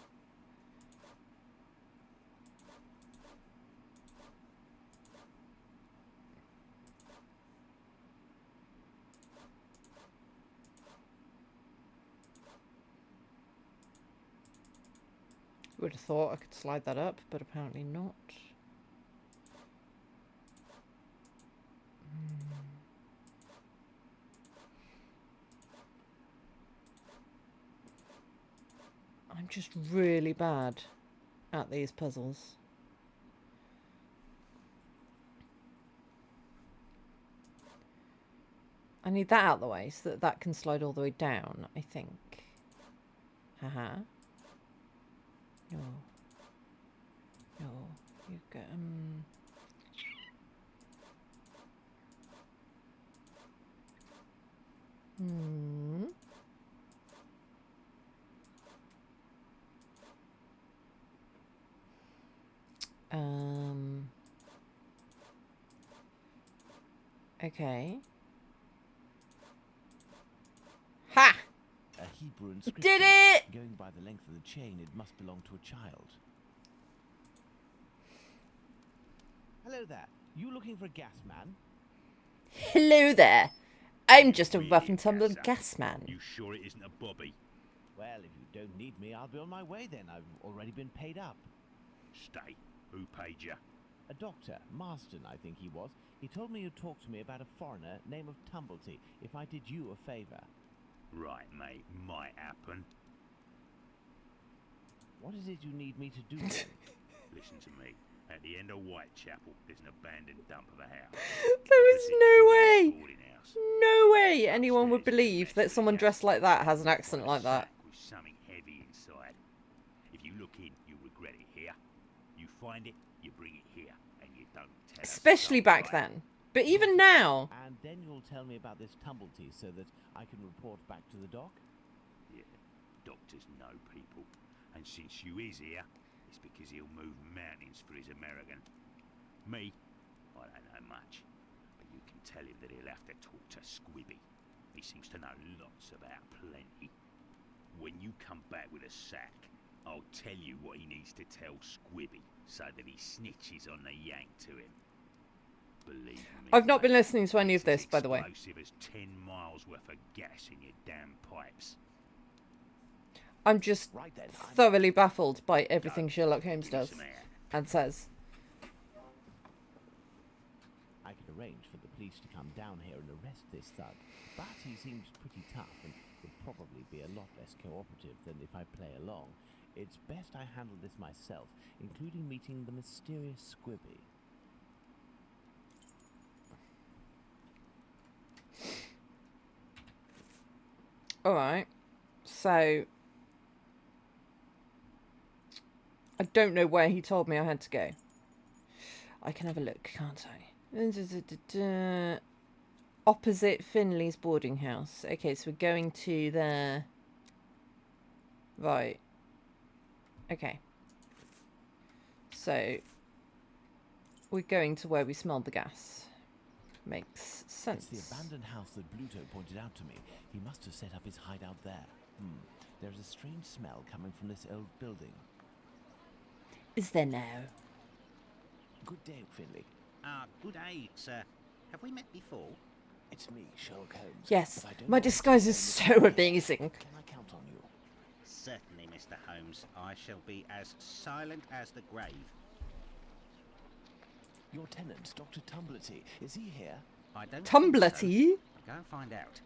Would have thought I could slide that up, but apparently not. I'm just really bad at these puzzles. I need that out of the way so that that can slide all the way down, I think. Haha. No. No. You go. Okay. Ha! A Hebrew inscription. Did it! Going by the length of the chain, it must belong to a child. Hello there. You looking for a gas man? Hello there. I'm just a Really, rough and tumble Gasser? gas man. You sure it isn't a bobby? Well, if you don't need me, I'll be on my way then. I've already been paid up. Stay. Who paid you? A doctor, Marston, I think he was. He told me you'd talk to me about a foreigner, name of Tumblety, if I did you a favour. Right, mate. Might happen. What is it you need me to do then? Listen end of Whitechapel, there's an abandoned dump of a house. There is Opposite no King's way, boarding house. no way anyone would Upstairs is a believe that mess someone with a dressed like that has an You'll accent find a like that. sack with something heavy inside. If you look in, you'll regret it here. You find it, you bring it here, and you don't tell us. Especially back Right. then. But even now. And then you'll tell me about this tumblety so that I can report back to the doc? Yeah, doctors know people. And since you is here, it's because he'll move mountains for his American. Me, I don't know much. But you can tell him that he'll have to talk to Squibby. He seems to know lots about plenty. When you come back with a sack, I'll tell you what he needs to tell Squibby so that he snitches on the yank to him. Believe me, I've not been mate, listening to any of it's as this, by the way. explosive as 10 miles worth of gas in your damn pipes. I'm just Right then, thoroughly baffled by everything Sherlock Holmes does Some air. and says. I could arrange for the police to come down here and arrest this thug, but he seems pretty tough and would probably be a lot less cooperative than if I play along. It's best I handle this myself, including meeting the mysterious Squibby. Alright, so I don't know where he told me I had to go. I can have a look, can't I? Opposite Finley's boarding house. Okay, so we're going to the... Right. Okay. So we're going to where we smelled the gas. Makes sense. It's the abandoned house that Bluto pointed out to me. He must have set up his hideout there. There's a strange smell coming from this old building. Is there now? Good day, Finley. Good day, sir. Have we met before? It's me, Sherlock Holmes. Yes, But I don't my want to disguise be is on so the- amazing. Can I count on you? Certainly, Mr. Holmes. I shall be as silent as the grave. Your tenant, Dr. Tumblety, is he here? I don't think Tumblety? so. Go and find out.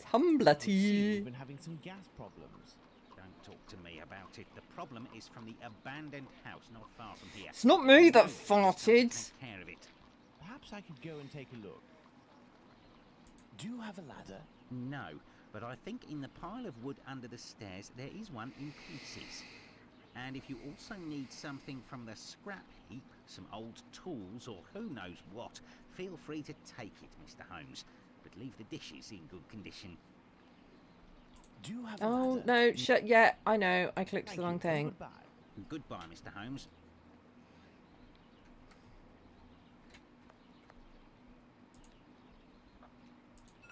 Would seem Tumblety. you've been having some gas problems. Don't talk to me about it. The problem is from the abandoned house not far from here. It's not me that No, someone to farted. take care of it. Perhaps I could go and take a look. Do you have a ladder? No, but I think in the pile of wood under the stairs there is one in pieces. And if you also need something from the scrap heap, some old tools or who knows what, feel free to take it, Mr. Holmes. But leave the dishes in good condition. Do you have a Oh, ladder? no, shut. Yeah, I know. I clicked Thank the you, wrong and thing. Goodbye. Goodbye, Mr. Holmes.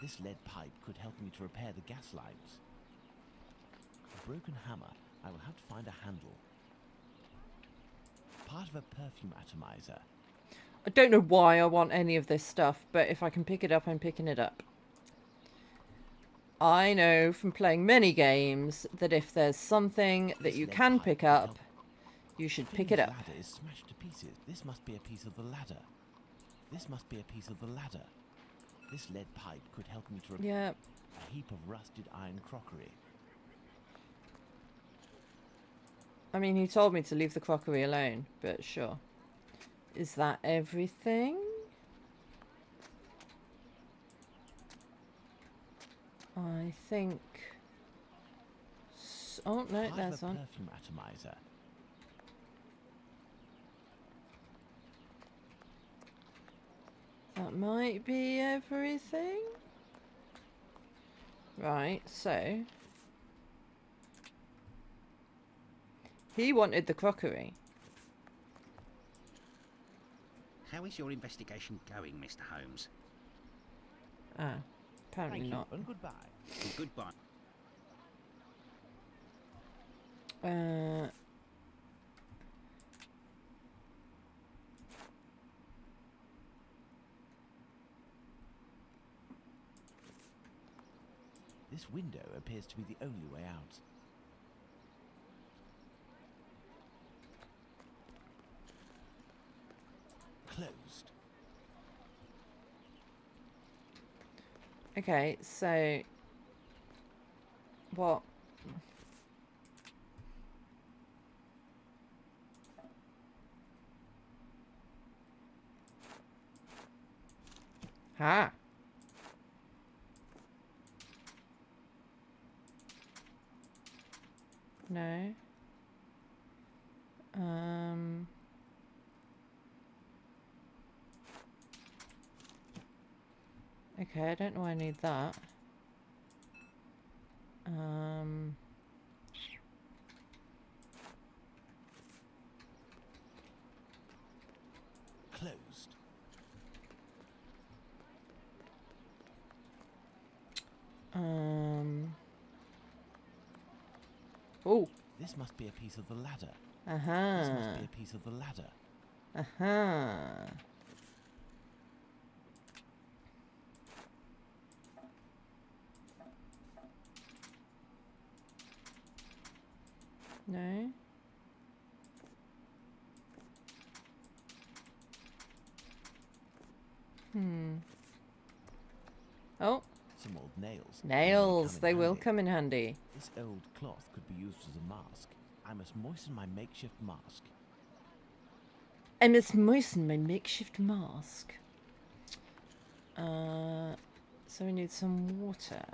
This lead pipe could help me to repair the gas lines. A broken hammer. I will have to find a handle. Part of a perfume atomizer. I don't know why I want any of this stuff, but if I can pick it up, I'm picking it up. I know from playing many games that if there's something that This you lead can pipe pick could up, help. you should pick it Finn's up. ladder is smashed to pieces. This must be a piece of the ladder. This must be a piece of the ladder. This lead pipe could help me to repair Yeah. a heap of rusted iron crockery. I mean, he told me to leave the crockery alone, but sure. Is that everything? I think... Oh, no, Part there's of a one. perfume atomizer. That might be everything. Right, so... He wanted the crockery. How is your investigation going, Mr. Holmes? Ah, apparently Thank not. you and goodbye. Goodbye. This window appears to be the only way out. Closed. Okay, so... What? Ha. No. Okay, I don't know why I need that. Closed. Oh. This must be a piece of the ladder. Uh-huh. This must be a piece of the ladder. Uh-huh. No. Oh. Some old nails. Nails. They will come in handy. This old cloth could be used as a mask. I must moisten my makeshift mask. I must moisten my makeshift mask. So we need some water.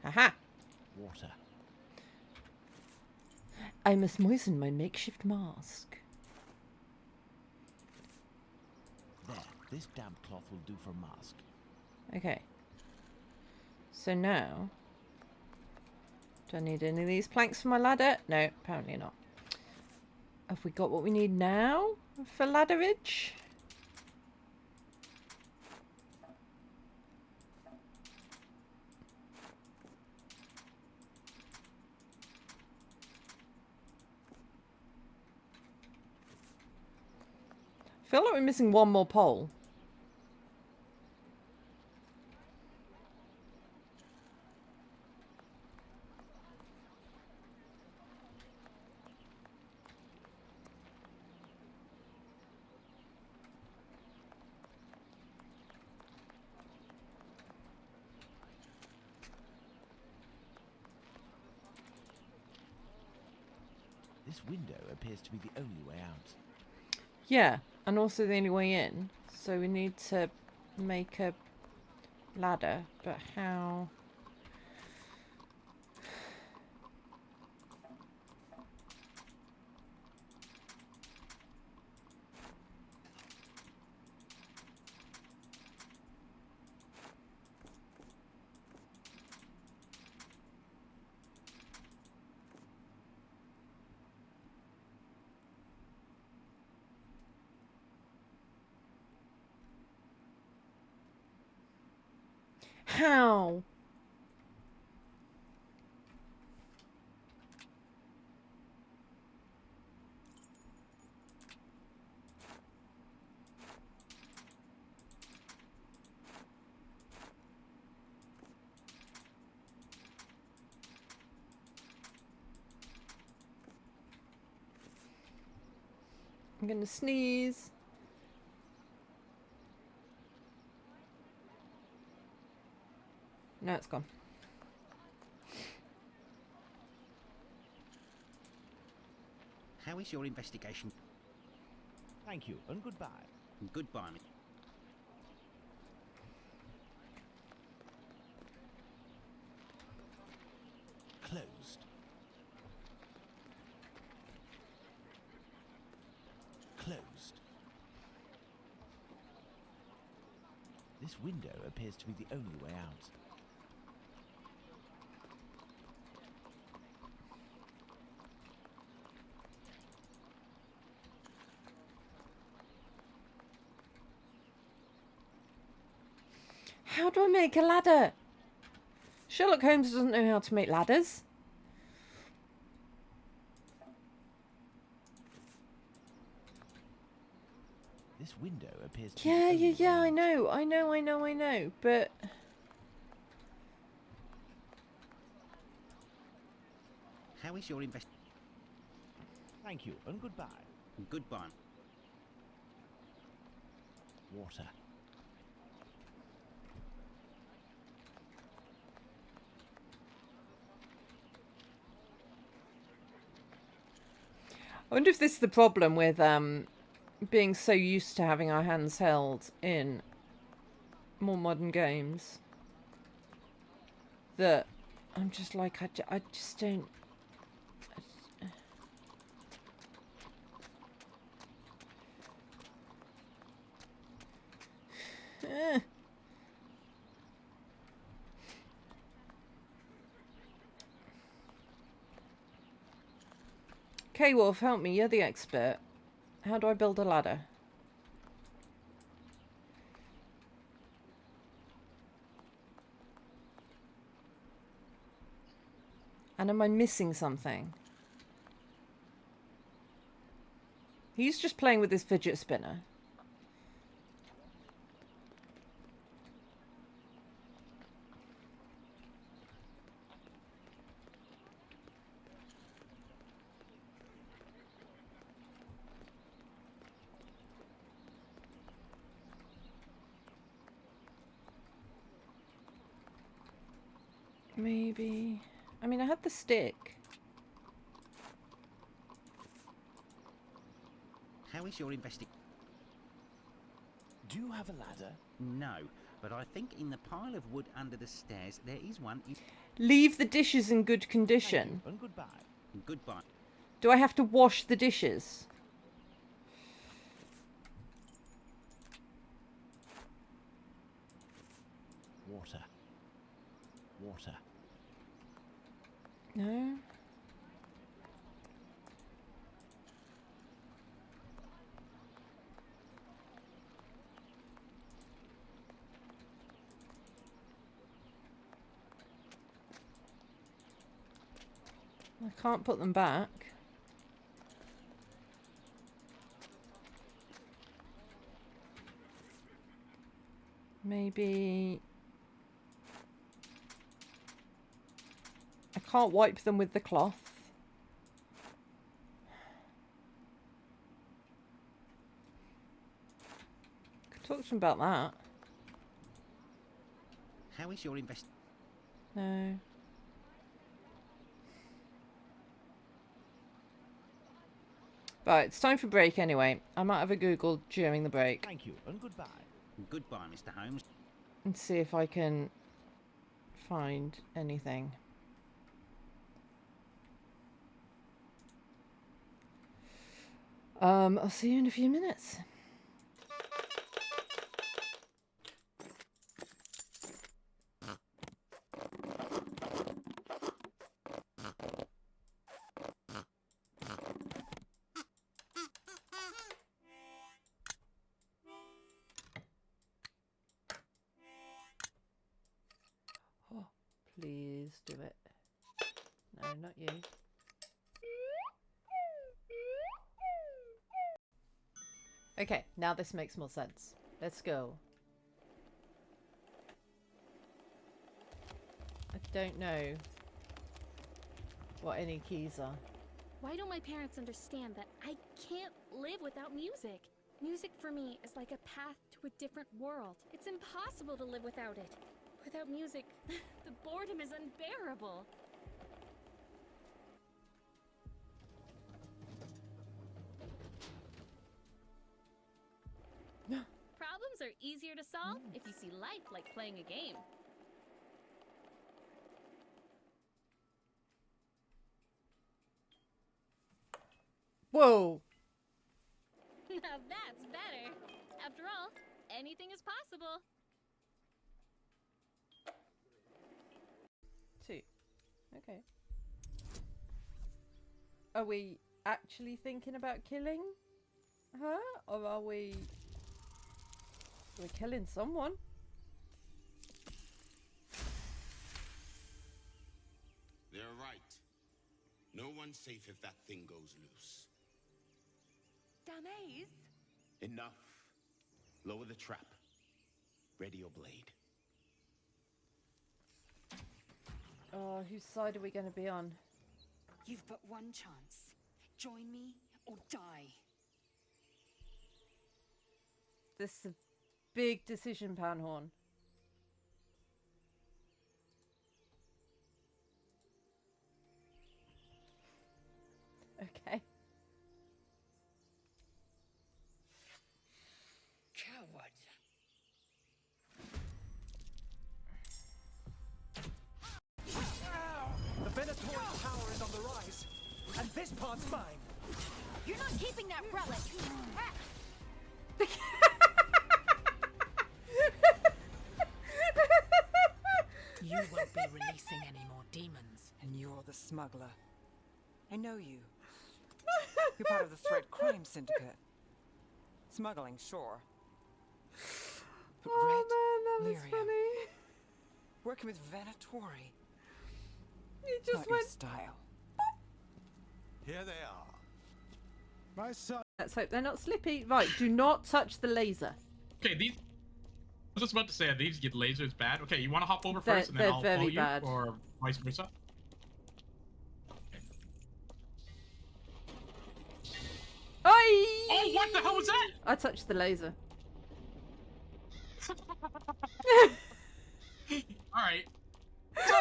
Aha! Water. I must moisten my makeshift mask. There, this damp cloth will do for a mask. Okay. So now, do I need any of these planks for my ladder? No, apparently not. Have we got what we need now for ladderage? I feel like we're missing one more pole. This window appears to be the only way out. Yeah, and also the only way in. So we need to make a ladder, but how? How? I'm gonna sneeze. No, it's gone. How is your investigation? Thank you, and goodbye. Goodbye. Closed. Closed. This window appears to be the only way out. How do I make a ladder? Sherlock Holmes doesn't know how to make ladders. This window appears to be Yeah, the only way I out. know, but... How is your Thank you, and goodbye. Goodbye. Water. I wonder if this is the problem with being so used to having our hands held in more modern games that I'm just like, I just don't... K-Wolf, help me, you're the expert. How do I build a ladder? And am I missing something? He's just playing with his fidget spinner. Maybe... I mean, I had the stick. How is your investigation? Do you have a ladder? No, but I think in the pile of wood under the stairs there is one. Leave the dishes in good condition. And goodbye. Goodbye. Do I have to wash the dishes? Water. Water. No. I can't put them back. Maybe... I can't wipe them with the cloth. Could talk to him about that. How is your No. Right, it's time for break anyway. I might have a Google during the break. Thank you and goodbye. Goodbye, Mr. Holmes. And see if I can find anything. I'll see you in a few minutes. Oh, please do it. No, not you. Okay, now this makes more sense. Let's go. I don't know what any keys are. Why don't my parents understand that I can't live without music? Music for me is like a path to a different world. It's impossible to live without it. Without music, the boredom is unbearable. Problems are easier to solve if you see life like playing a game. Whoa! Now that's better. After all, anything is possible. 2. Okay. Are we actually thinking about killing her? Or are we... We're killing someone? They're right. No one's safe if that thing goes loose. Danais? Enough. Lower the trap. Ready your blade. Oh, whose side are we going to be on? You've but one chance. Join me or die. This is a big decision, Panhorn. Okay. past mine. You're not keeping that relic. You won't be releasing any more demons. And you're the smuggler. I know you. You're part of the Thread Crime Syndicate. Smuggling, sure. But Oh man, that was Lyrium. funny. Working with Venatori. He just Not your went. style. Here they are. My son. Let's hope they're not slippy. Right, do not touch the laser. Okay, these. I was just about to say, these get lasers bad. Okay, you want to hop over They're- first, and then they're I'll very follow you, bad. or vice versa. Oi! Oh, what the hell was that? I touched the laser. Alright.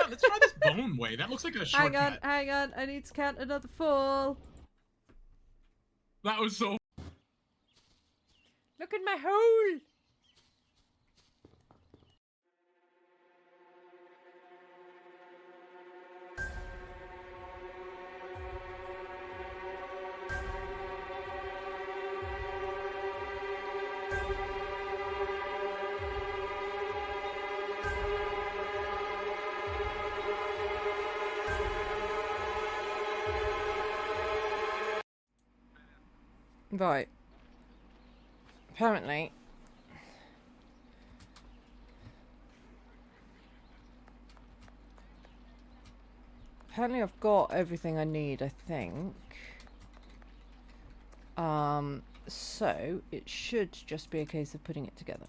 Let's try this bone way. That looks like a shortcut. Hang on. I need to count another fall. That was so... Look in my hole. Right. Apparently. Apparently I've got everything I need, I think. So it should just be a case of putting it together.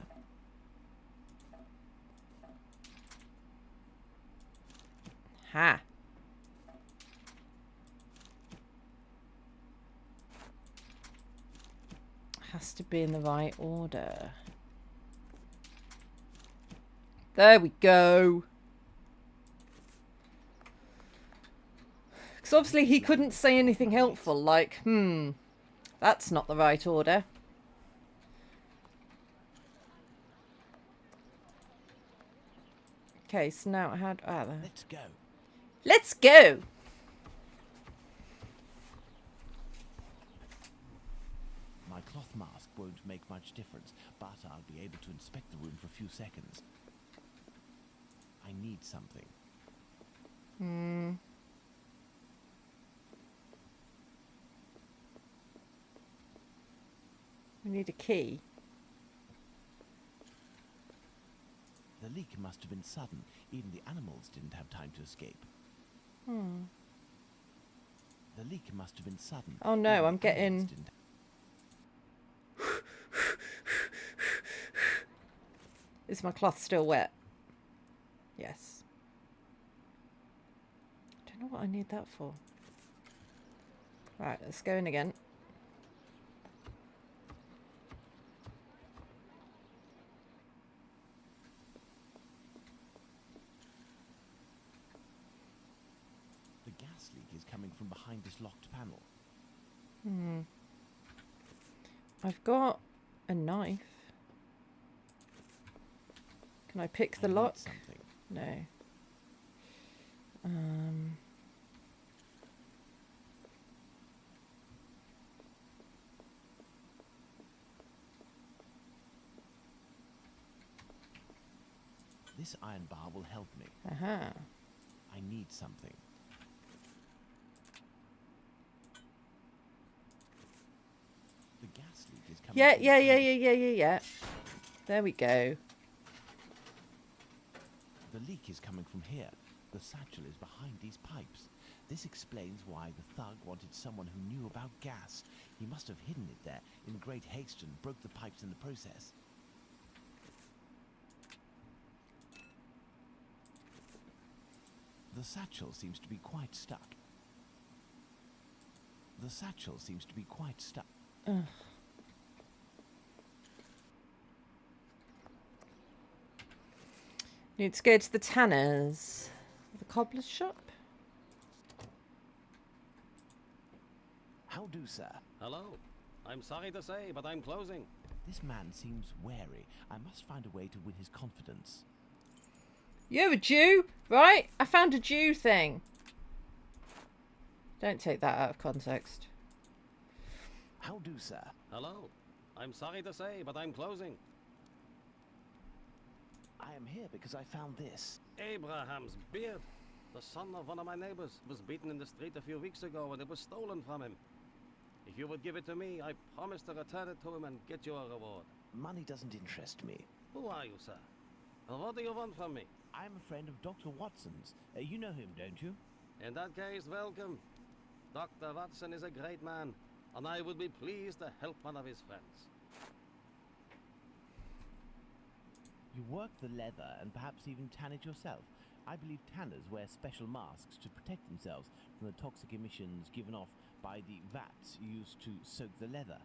Ha! Has to be in the right order. There we go. Because obviously he couldn't say anything helpful like, that's not the right order. Okay, so now how do... Ah, there. Let's go. Let's go! My cloth mask won't make much difference, but I'll be able to inspect the room for a few seconds. I need something. We need a key. The leak must have been sudden. Even the animals didn't have time to escape. The leak must have been sudden. Oh no, Even I'm the animals getting... didn't- Is my cloth still wet? Yes. Don't know what I need that for. Right, let's go in again. The gas leak is coming from behind this locked panel. I've got a knife. Can I pick the I need lock? something. No. This iron bar will help me. Aha. I need something. The gas leak is coming Yeah, from yeah, behind yeah, this- yeah, yeah, yeah, yeah. There we go. The leak is coming from here. The satchel is behind these pipes. This explains why the thug wanted someone who knew about gas. He must have hidden it there in great haste and broke the pipes in the process. The satchel seems to be quite stuck. The satchel seems to be quite stuck. Need to go to the tanner's. The cobbler's shop? How do, sir? Hello. I'm sorry to say, but I'm closing. This man seems wary. I must find a way to win his confidence. You're a Jew, right? I found a Jew thing. Don't take that out of context. How do, sir? Hello. I'm sorry to say, but I'm closing. I am here because I found this. Abraham's beard. The son of one of my neighbors was beaten in the street a few weeks ago and it was stolen from him. If you would give it to me, I promise to return it to him and get you a reward. Money doesn't interest me. Who are you, sir? And what do you want from me? I'm a friend of Dr. Watson's. You know him, don't you? In that case, welcome. Dr. Watson is a great man, and I would be pleased to help one of his friends. You work the leather and perhaps even tan it yourself. I believe tanners wear special masks to protect themselves from the toxic emissions given off by the vats used to soak the leather.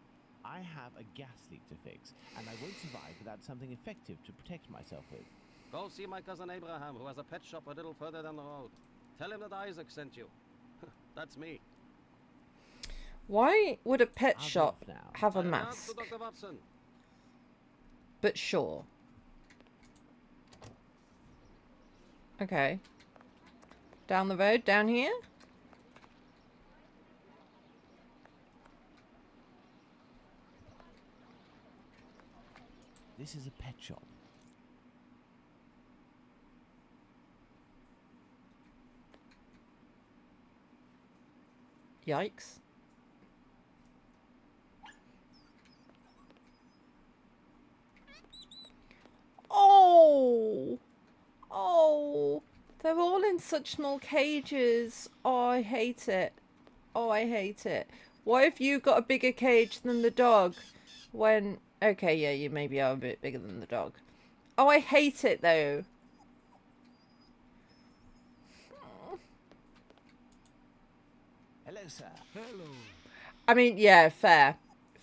I have a gas leak to fix, and I won't survive without something effective to protect myself with. Go see my cousin Abraham, who has a pet shop a little further down the road. Tell him that Isaac sent you. That's me. Why would a pet shop now. have a Regards mask? to Dr. Watson. But sure. Okay. Down the road, down here? This is a pet shop. Yikes. Oh! Oh! They're all in such small cages. Oh, I hate it. Oh, I hate it. Why have you got a bigger cage than the dog? When... Okay, yeah, you maybe are a bit bigger than the dog. Oh, I hate it, though. Hello, sir. Hello. I mean, yeah, fair.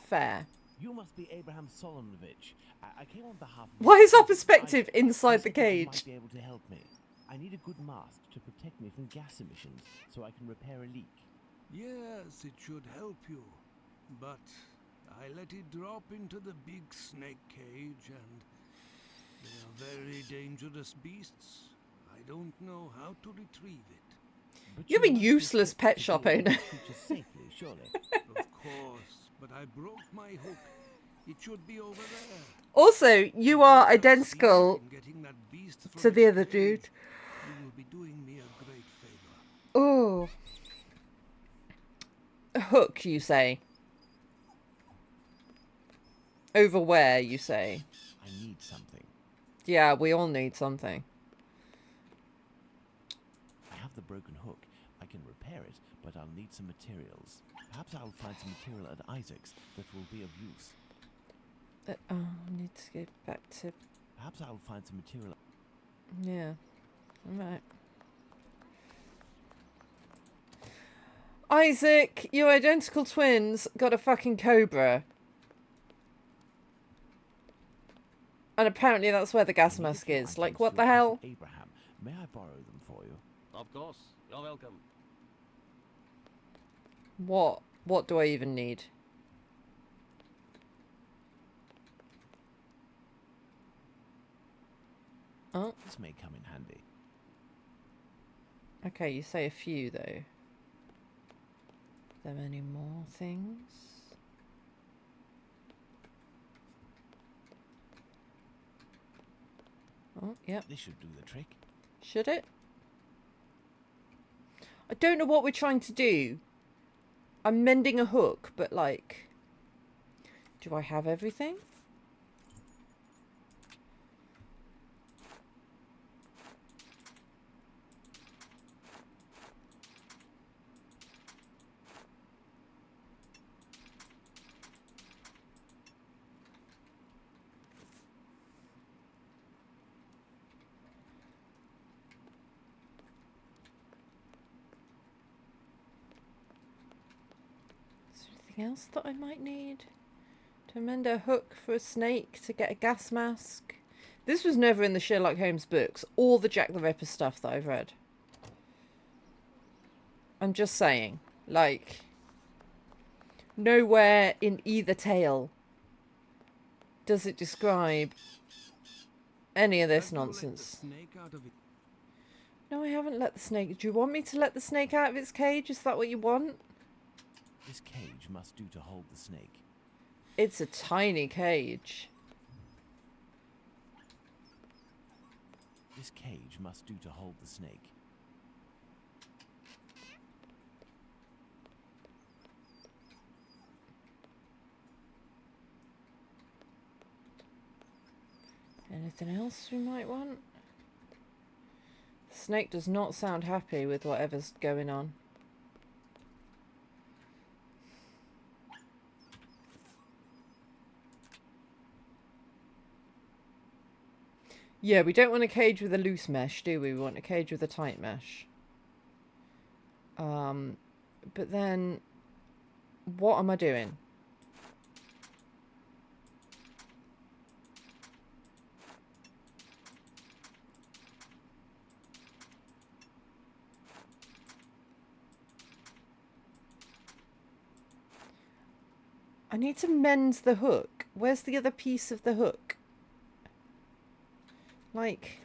Fair. You must be Abraham Solomonovich. I came on behalf of... Why is our perspective inside the You cage? might be able to help me. I need a good mask to protect me from gas emissions so I can repair a leak. Yes, it should help you. But I let it drop into the big snake cage and they are very dangerous beasts. I don't know how to retrieve it. But You're a must be useless fit pet to shop deal with owner. these creatures safely, surely. Of course, but I broke my hook. It should be over there. Also, you are Succeed identical in getting that beast from to the its other cage, dude. You will be doing me a great favor. Oh. A hook, you say? Over where, you say? I need something. Yeah, we all need something. I have the broken hook. I can repair it, but I'll need some materials. Perhaps I'll find some material at Isaac's that will be of use. I need to go back to... Perhaps I'll find some material... Yeah. Alright. Isaac, your identical twins got a fucking cobra. And apparently that's where the gas mask is. Like, what the hell? Abraham, may I borrow them for you? Of course. You're welcome. What? What do I even need? Oh. This may come in handy. Okay, you say a few, though. Are there any more things? Oh, yep. This should do the trick. Should it? I don't know what we're trying to do. I'm mending a hook, but like... Do I have everything? Else that I might need to mend a hook for a snake, to get a gas mask. This was never in the Sherlock Holmes books or the Jack the Ripper stuff that I've read. I'm just saying, like, nowhere in either tale does it describe any of this nonsense. No, I haven't let the snake. Do you want me to let the snake out of its cage? Is that what you want? This cage must do to hold the snake. It's a tiny cage. This cage must do to hold the snake. Anything else we might want? The snake does not sound happy with whatever's going on. Yeah, we don't want a cage with a loose mesh, do we? We want a cage with a tight mesh. But then, what am I doing? I need to mend the hook. Where's the other piece of the hook? Like...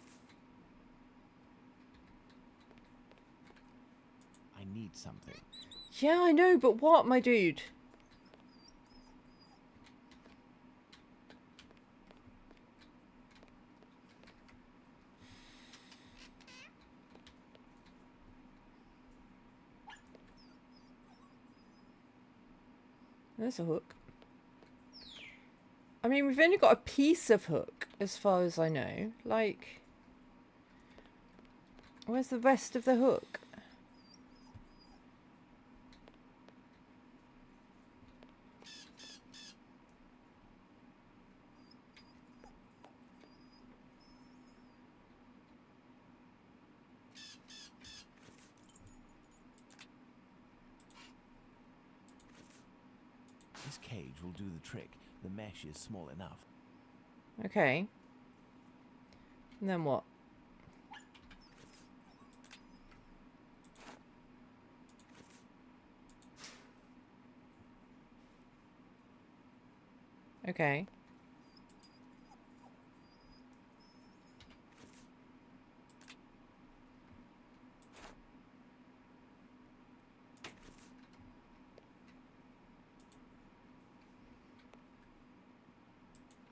I need something. Yeah, I know, but what, my dude? There's a hook. I mean, we've only got a piece of hook, as far as I know. Like, where's the rest of the hook? This cage will do the trick. The mesh is small enough. Okay. And then what? Okay.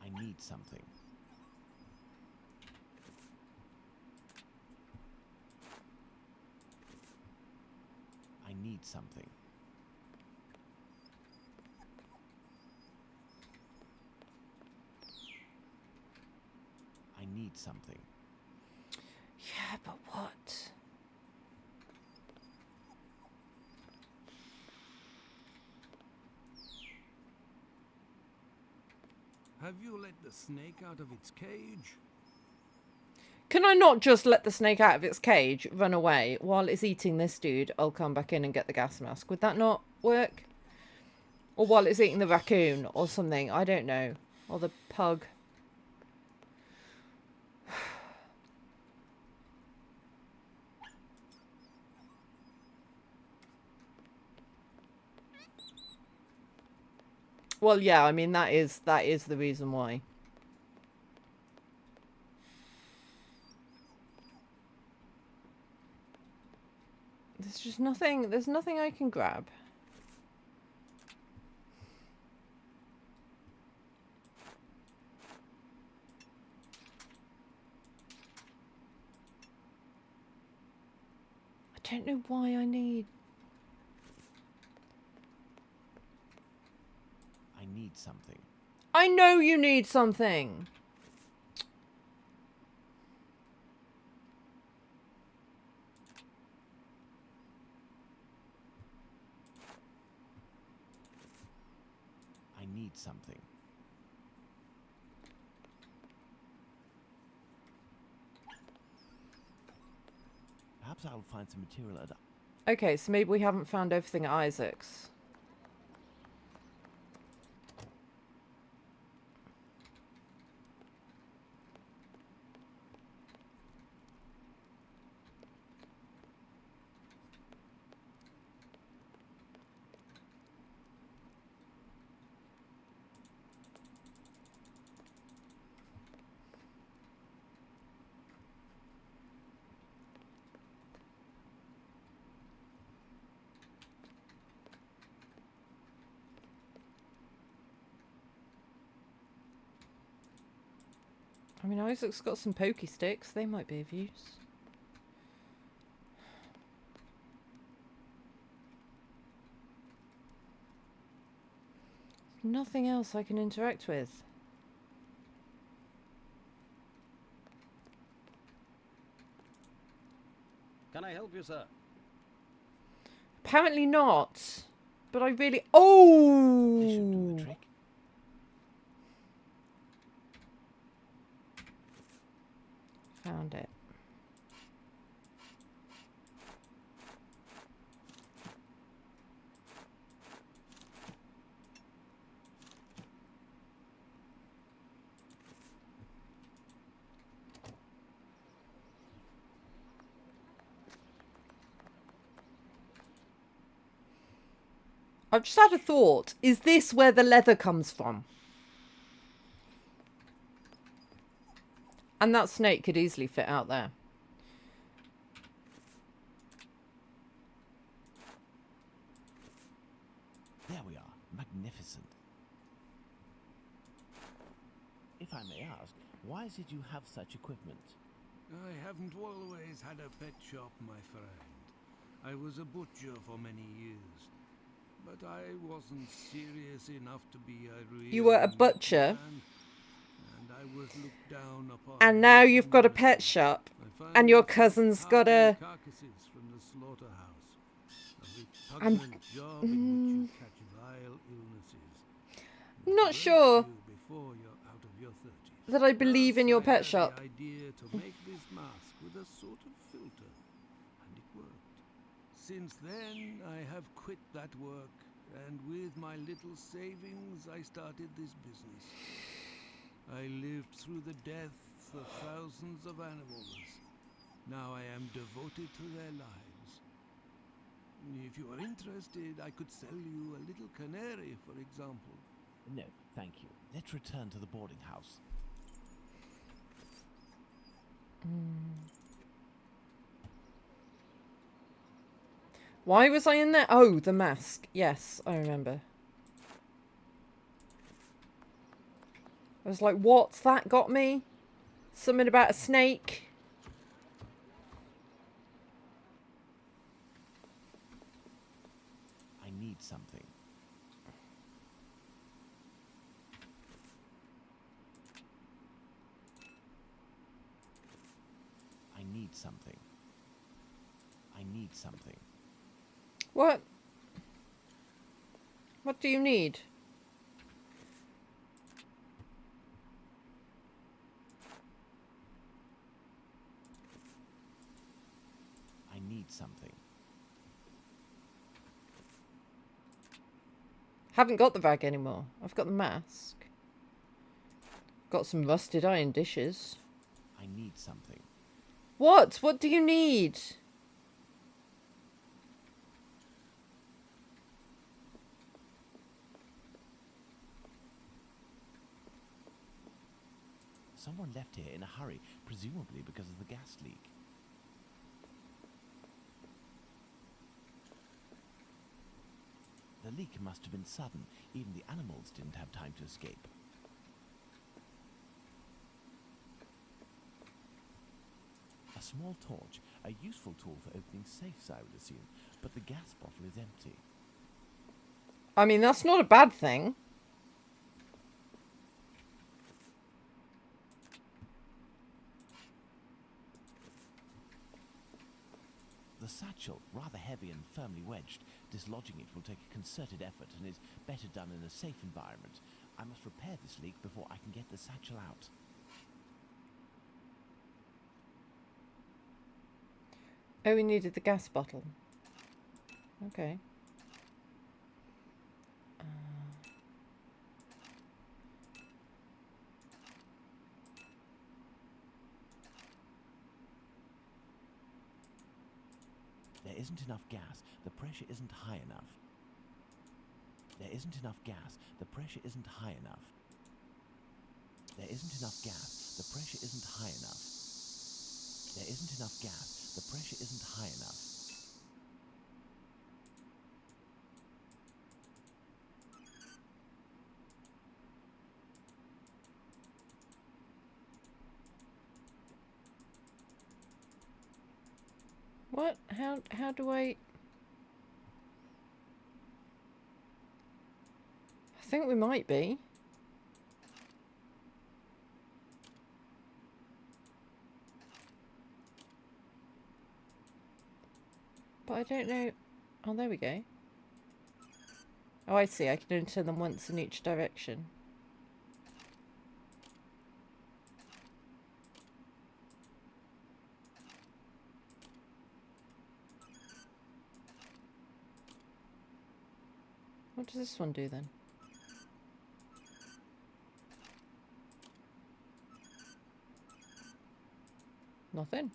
I need something. I need something. I need something. Yeah, but what? Have you let the snake out of its cage? Can I not just let the snake out of its cage, run away, while it's eating this dude? I'll come back in and get the gas mask. Would that not work? Or while it's eating the raccoon or something. I don't know. Or the pug. Well, yeah, I mean, that is the reason why. There's nothing I can grab. I don't know why I need... I need something. I know you need something! I need something. Perhaps I'll find some material at... Okay, so maybe we haven't found everything at Isaac's. I mean, Isaac's got some pokey sticks. They might be of use. Nothing else I can interact with. Can I help you, sir? Apparently not. But I really... Oh! This should do the trick. Found it. I've just had a thought. Is this where the leather comes from? And that snake could easily fit out there. There we are. Magnificent. If I may ask, why is it you have such equipment? I haven't always had a pet shop, my friend. I was a butcher for many years. But I wasn't serious enough to be a real You were a butcher. man, and I was looked down upon. And now you've got a pet shop. And your cousin's got a... carcasses from the slaughterhouse. A repugnant job in which you catch vile illnesses. I'm not sure Before you're out of your 30s. that I believe in your I pet had shop. The idea to make this mask with a sort of filter, and it worked. Since then, I have quit that work, and with my little savings, I started this business. I lived through the deaths of thousands of animals. Now I am devoted to their lives. If you are interested, I could sell you a little canary, for example. No, thank you. Let's return to the boarding house. Why was I in there? Oh, the mask. Yes, I remember. I was like, what's that got me? Something about a snake. I need something. I need something. I need something. What? What do you need? I need something. Haven't got the bag anymore. I've got the mask. Got some rusted iron dishes. I need something. What? What do you need? Someone left here in a hurry, presumably because of the gas leak. The leak must have been sudden. Even the animals didn't have time to escape. A small torch, a useful tool for opening safes, I would assume, but the gas bottle is empty. I mean, that's not a bad thing. The satchel, rather heavy and firmly wedged. Dislodging it will take a concerted effort and is better done in a safe environment. I must repair this leak before I can get the satchel out. Oh, we needed the gas bottle. Okay. There isn't enough gas. The pressure isn't high enough. There isn't enough gas. The pressure isn't high enough. There isn't enough gas. The pressure isn't high enough. There isn't enough gas. The pressure isn't high enough. What? How do I... I think we might be. But I don't know... Oh, there we go. Oh, I see. I can only turn them once in each direction. What does this one do then? Nothing.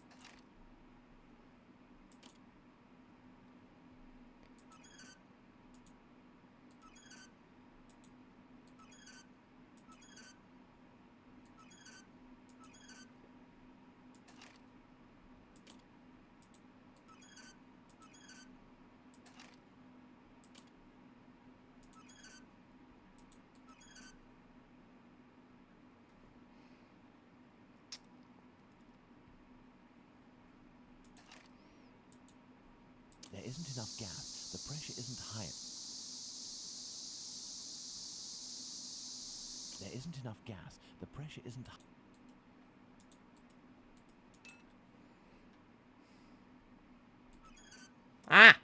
There isn't enough gas. The pressure isn't high. There isn't enough gas. The pressure isn't high. Ah!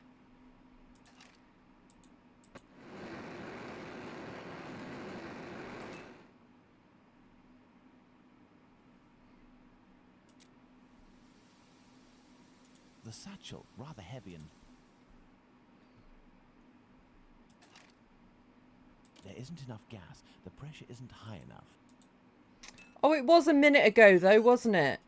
The satchel, rather heavy and... There isn't enough gas. The pressure isn't high enough. Oh, it was a minute ago though, wasn't it?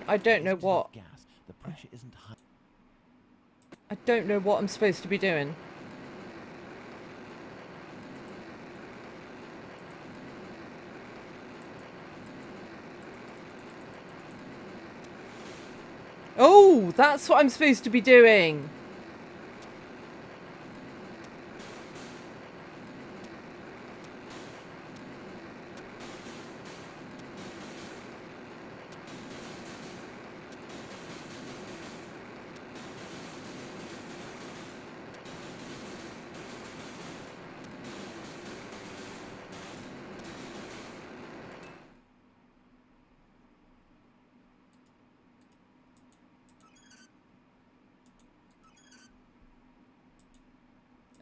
I don't know what. Gas. The pressure isn't high. I don't know what I'm supposed to be doing. Oh, that's what I'm supposed to be doing.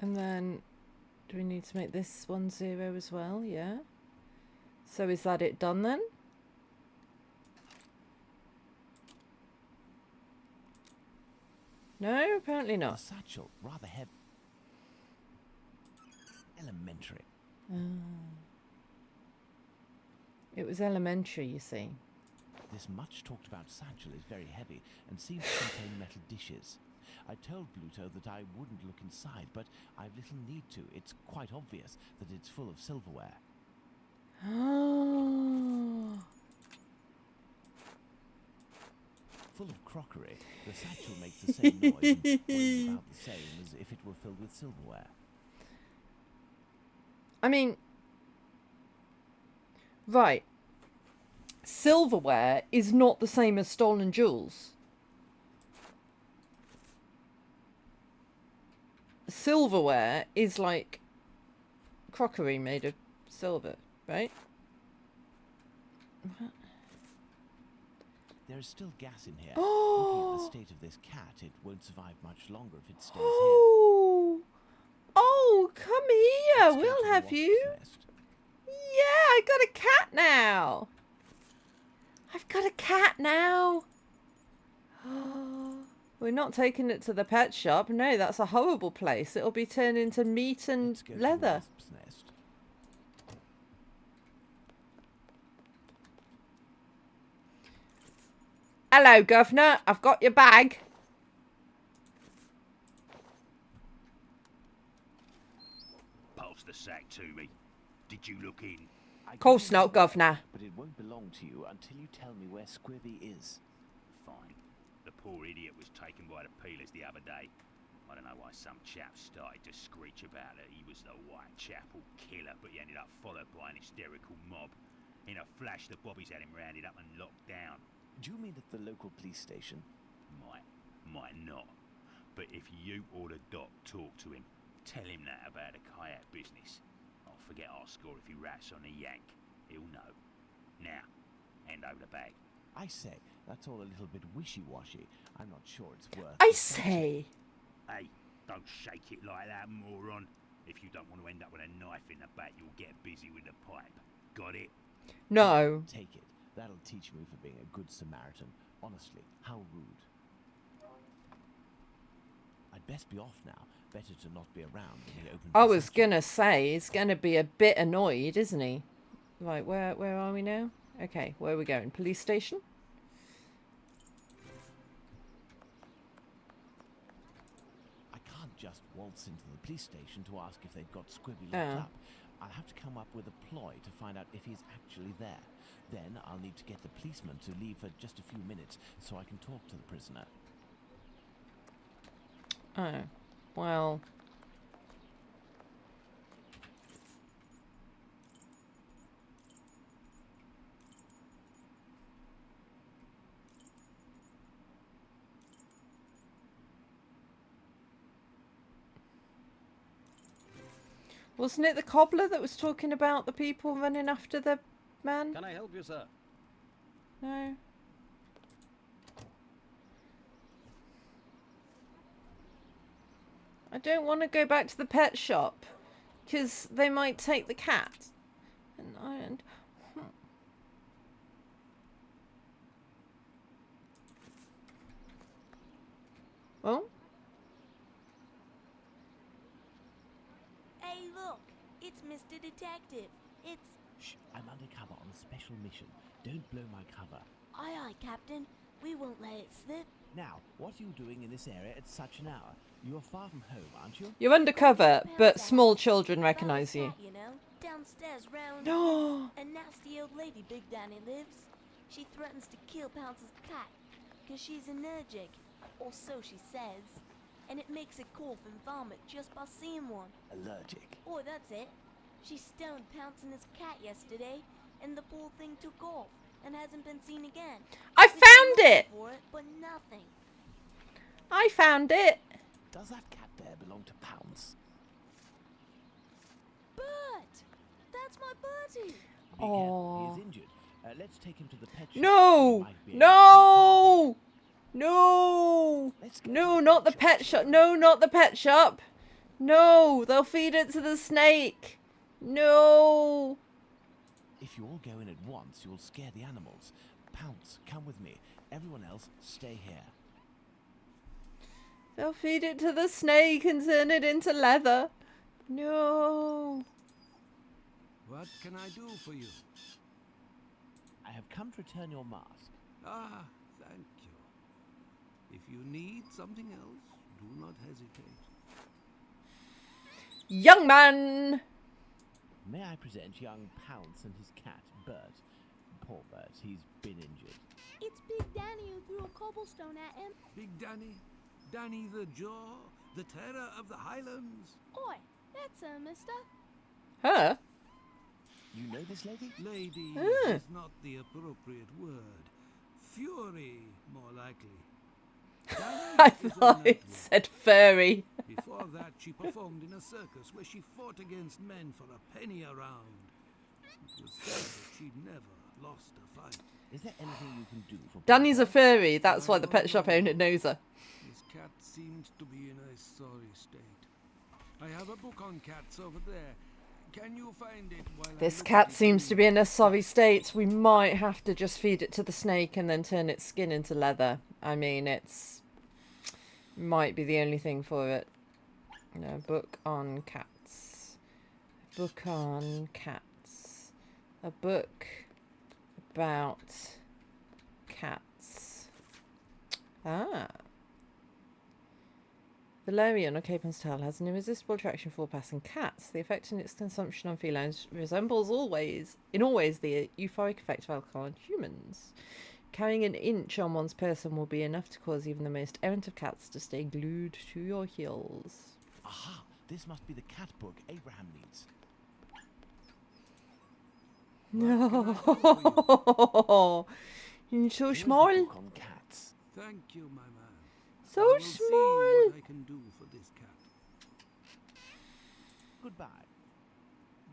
And then, do we need to make this 1 0 as well? Yeah. So is that it done then? No, apparently not. The satchel, rather heavy. Elementary. It was elementary, you see. This much talked about satchel is very heavy and seems to contain metal dishes. I told Bluto that I wouldn't look inside, but I've little need to. It's quite obvious that it's full of silverware. Full of crockery, the satchel makes the same noise and weighs about the same as if it were filled with silverware. I mean, right. Silverware is not the same as stolen jewels. Silverware is like crockery made of silver, right? There is still gas in here. Looking at the state of this cat, it won't survive much longer if it stays here. Oh, come here. We'll have you. Yeah, I got a cat now. I've got a cat now. We're not taking it to the pet shop. No, that's a horrible place. It'll be turned into meat and leather. Hello, Governor. I've got your bag. sack to me. Did you look in? Of course not, governor. But it won't belong to you until you tell me where Squibby is. Fine. The poor idiot was taken by the peelers the other day. I don't know why some chap started to screech about it. He was the Whitechapel killer, but he ended up followed by an hysterical mob. In a flash, the bobbies had him rounded up and locked down. Do you mean at the local police station? Might not. But if you or the doc talk to him, tell him that about the kayak business. I'll forget our score if he rats on the yank. He'll know. Now, hand over the bag. I say, that's all a little bit wishy-washy. I'm not sure it's worth... I say... Hey, don't shake it like that, moron. If you don't want to end up with a knife in the back, you'll get busy with the pipe. Got it? No. Take it. That'll teach me for being a good Samaritan. Honestly, how rude. I'd best be off now. Better to not be around when he opens. I was gonna say, he's gonna be a bit annoyed, isn't he? Right, where are we now? Okay, where are we going? Police station? I can't just waltz into the police station to ask if they've got Squibby locked up. I'll have to come up with a ploy to find out if he's actually there. Then I'll need to get the policeman to leave for just a few minutes so I can talk to the prisoner. Oh, well... Wasn't it the cobbler that was talking about the people running after the man? Can I help you, sir? No. I don't want to go back to the pet shop because they might take the cat. And well. Hey, look! It's Mr. Detective. It's... Shh, I'm undercover on a special mission. Don't blow my cover. Aye, aye, Captain. We won't let it slip. Now, what are you doing in this area at such an hour? You're far from home, aren't you? You're undercover, but small children recognize you. You know, downstairs round a nasty old lady Big Danny lives. She threatens to kill Pounce's cat because she's allergic, or so she says. And it makes it cough and vomit just by seeing one. Allergic? Oh, that's it. She stoned Pounce and his cat yesterday, and the poor thing took off and hasn't been seen again. I found it! For it, but nothing. I found it! Does that cat there belong to Pounce? Bert! That's my Bertie! Oh. He is injured. Let's take him to the pet shop. No! No! No! No, not the pet shop. No, not the pet shop. No, they'll feed it to the snake. No. If you all go in at once, you'll scare the animals. Pounce, come with me. Everyone else, stay here. They'll feed it to the snake and turn it into leather. No. What can I do for you? I have come to return your mask. Ah, thank you. If you need something else, do not hesitate. Young man! May I present young Pounce and his cat, Bert? Poor Bert, he's been injured. It's Big Danny who threw a cobblestone at him. Big Danny? Danny the Jaw? The terror of the Highlands? Oi, that's her, mister. Her? You know this lady? Lady is not the appropriate word. Fury, more likely. I thought it said furry. Before that, she performed in a circus where she fought against men for a penny a round. It was said that she'd never lost a fight. Is there anything you can do for... Danny's a furry, that's why the pet shop owner knows her. This cat seems to be in a sorry state. I have a book on cats over there. Can you find it while This cat seems to be in a sorry state. We might have to just feed it to the snake and then turn its skin into leather. I mean, it's... might be the only thing for it. No, book on cats. Book on cats. A book about cats. Ah. Valerian, or Capon's tail, has an irresistible attraction for passing cats. The effect in its consumption on felines resembles in all ways the euphoric effect of alcohol on humans. Carrying an inch on one's person will be enough to cause even the most errant of cats to stay glued to your heels. Aha! This must be the cat book Abraham needs. No, you're so small. On cats. Thank you, my man. So I will small. see what I can do for this cat. Goodbye.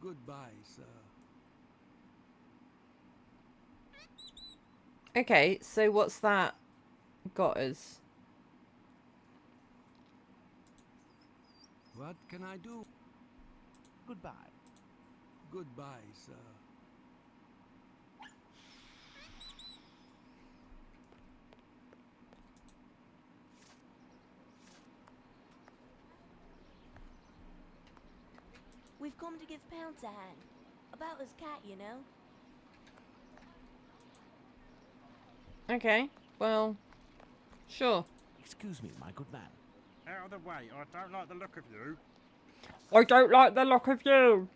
Goodbye, sir. Okay, so what's that got us? What can I do? Goodbye. Goodbye, sir. We've come to give Pounce a hand. About his cat, you know. Okay, well, sure. Excuse me, my good man. Out of the way, I don't like the look of you. I don't like the look of you.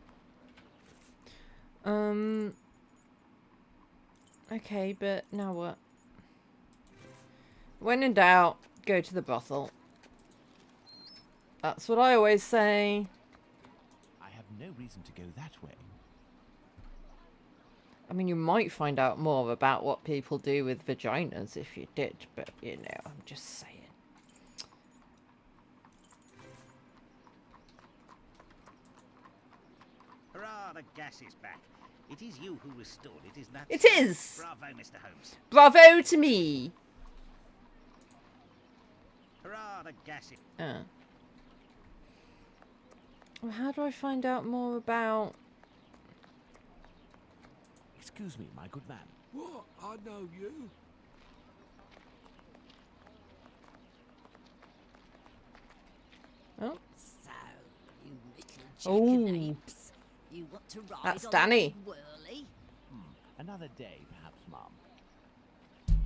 Okay, but now what? When in doubt, go to the brothel. That's what I always say. I have no reason to go that way. I mean, you might find out more about what people do with vaginas if you did, but, you know, I'm just saying. Hurrah, the gas is back. It is you who restored it, isn't that? It is! Bravo, Mr. Holmes. Bravo to me! Hurrah, the gas is... Well, how do I find out more about... Excuse me, my good man. What? I know you. Oh. So, you little jackanapes. You want to ride That's on Danny. the whirly? Another day, perhaps, Mum.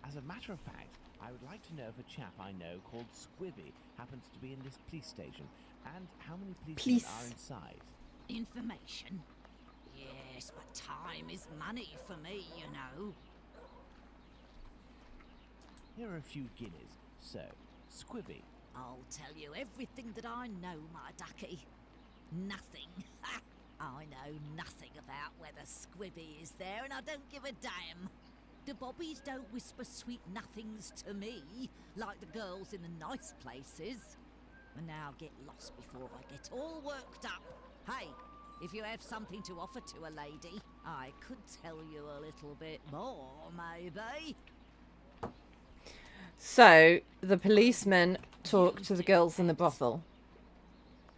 As a matter of fact, I would like to know if a chap I know called Squibby happens to be in this police station, and how many policemen are inside. Information? Yes, but time is money for me, you know. Here are a few guineas. So, Squibby. I'll tell you everything that I know, my ducky. Nothing. I know nothing about whether Squibby is there, and I don't give a damn. The bobbies don't whisper sweet nothings to me, like the girls in the nice places. And now get lost before I get all worked up. Hey, if you have something to offer to a lady, I could tell you a little bit more, maybe. So, the policemen talk to the girls in the brothel.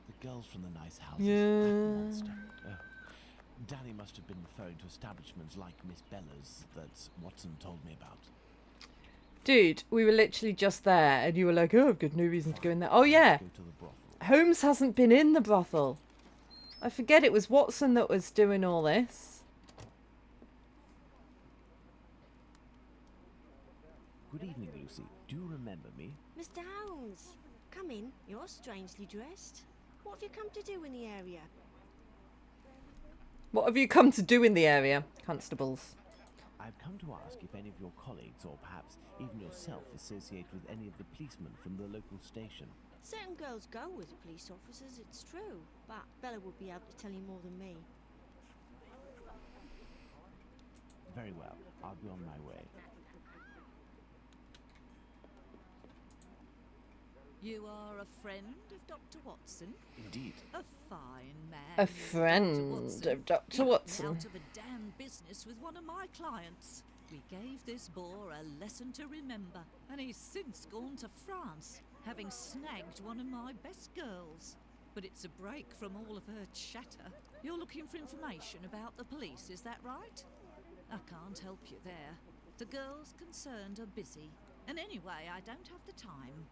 The girls from the nice houses. Yeah. That monster. Oh. Danny must have been referring to establishments like Miss Bella's that Watson told me about. Dude, we were literally just there, and you were like, oh, I've got no reason to go in there. Oh, yeah. Go to the brothel. Holmes hasn't been in the brothel. I forget it was Watson that was doing all this. Good evening, Lucy. Do you remember me? Mr. Holmes, come in. You're strangely dressed. What have you come to do in the area? What have you come to do in the area, constables? I've come to ask if any of your colleagues, or perhaps even yourself, associate with any of the policemen from the local station. Certain girls go with the police officers, it's true, but Bella would be able to tell you more than me. Very well. I'll be on my way. You are a friend of Dr. Watson? Indeed. A fine man. A friend of Dr. Watson. Out of a damn business with one of my clients. We gave this boar a lesson to remember, and he's since gone to France, having snagged one of my best girls. But it's a break from all of her chatter. You're looking for information about the police, is that right? I can't help you there. The girls concerned are busy, and anyway, I don't have the time.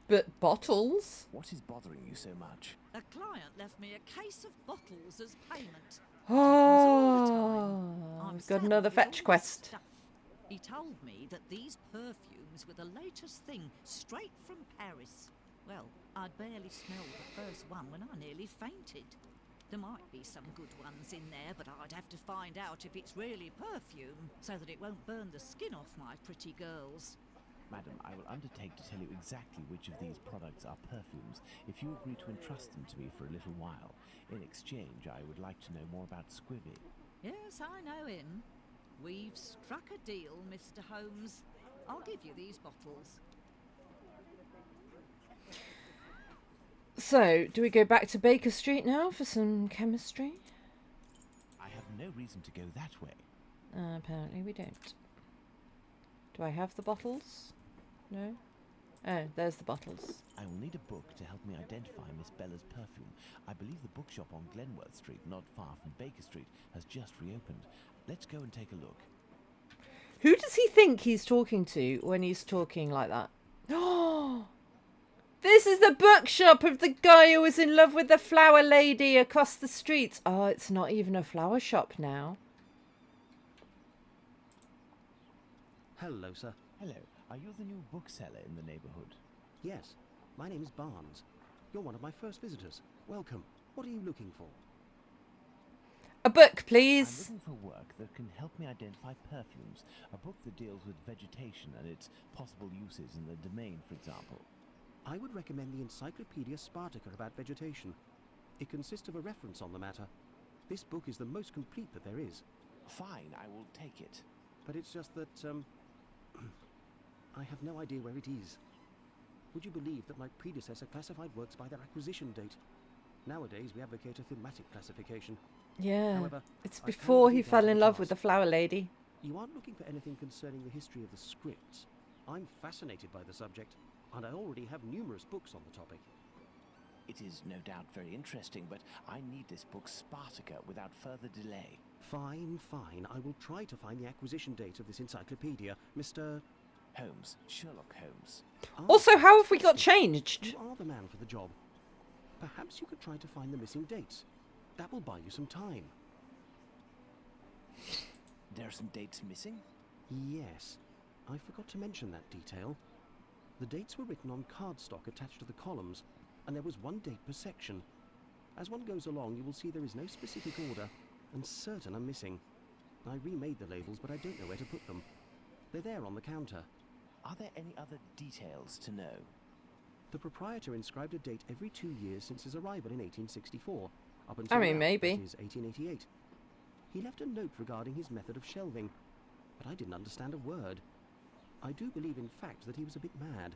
But bottles? What is bothering you so much? A client left me a case of bottles as payment. Oh, I've got another fetch quest. He told me that these perfumes were the latest thing, straight from Paris. Well, I'd barely smelled the first one when I nearly fainted. There might be some good ones in there, but I'd have to find out if it's really perfume, so that it won't burn the skin off my pretty girls. Madam, I will undertake to tell you exactly which of these products are perfumes if you agree to entrust them to me for a little while. In exchange, I would like to know more about Squibby. Yes, I know him. We've struck a deal, Mr. Holmes. I'll give you these bottles. So, do we go back to Baker Street now for some chemistry? I have no reason to go that way. Apparently we don't. Do I have the bottles? No? Oh, there's the bottles. I will need a book to help me identify Miss Bella's perfume. I believe the bookshop on Glenworth Street, not far from Baker Street, has just reopened. Let's go and take a look. Who does he think he's talking to when he's talking like that? Oh! This is the bookshop of the guy who was in love with the flower lady across the street. Oh, it's not even a flower shop now. Hello, sir. Hello. Are you the new bookseller in the neighborhood? Yes. My name is Barnes. You're one of my first visitors. Welcome. What are you looking for? A book, please. I'm looking for work that can help me identify perfumes. A book that deals with vegetation and its possible uses in the domain, for example. I would recommend the Encyclopedia Spartica about vegetation. It consists of a reference on the matter. This book is the most complete that there is. Fine, I will take it. But it's just that, I have no idea where it is. Would you believe that my predecessor classified works by their acquisition date? Nowadays, we advocate a thematic classification. Yeah, However, it's I before found he details fell of in the love with the task. flower lady. You aren't looking for anything concerning the history of the scripts. I'm fascinated by the subject, and I already have numerous books on the topic. It is no doubt very interesting, but I need this book Spartica without further delay. Fine, fine. I will try to find the acquisition date of this encyclopedia, Mr. Holmes, Sherlock Holmes. Also, how have we got changed? You are the man for the job. Perhaps you could try to find the missing dates. That will buy you some time. There are some dates missing? Yes. I forgot to mention that detail. The dates were written on cardstock attached to the columns, and there was one date per section. As one goes along, you will see there is no specific order, and certain are missing. I remade the labels, but I don't know where to put them. They're there on the counter. Are there any other details to know? The proprietor inscribed a date every 2 years since his arrival in 1864, up until I mean, now, maybe. that is 1888. He left a note regarding his method of shelving, but I didn't understand a word. I do believe, in fact, that he was a bit mad.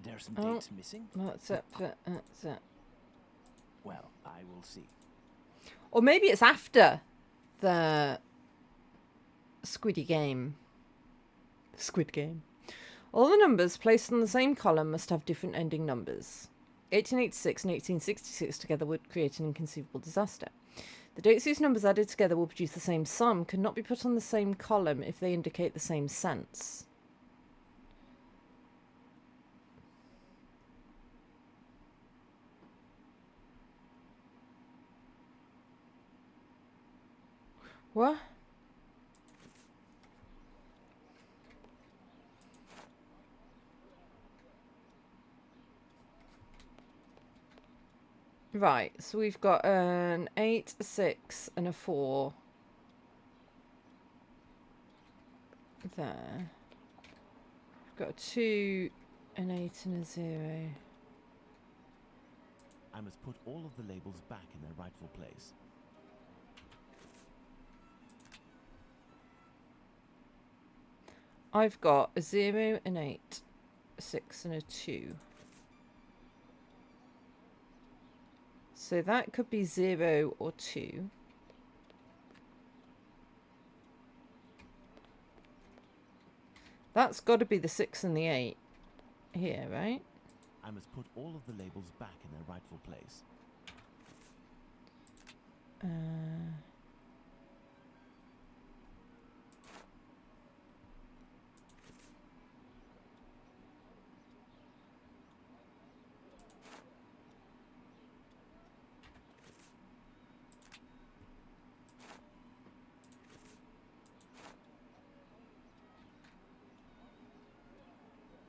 There are some dates missing? That's it. That's it. Well, I will see. Or maybe it's after the Squid Game. All the numbers placed on the same column must have different ending numbers. 1886 and 1866 together would create an inconceivable disaster. The dates whose numbers added together will produce the same sum could not be put on the same column if they indicate the same sense. What? Right, so we've got an 8, a 6, and a 4. There. We've got a 2, an 8, and a 0. I must put all of the labels back in their rightful place. I've got a 0, an 8, a 6, and a 2. So that could be 0 or 2. That's got to be the 6 and the 8 here, right? I must put all of the labels back in their rightful place.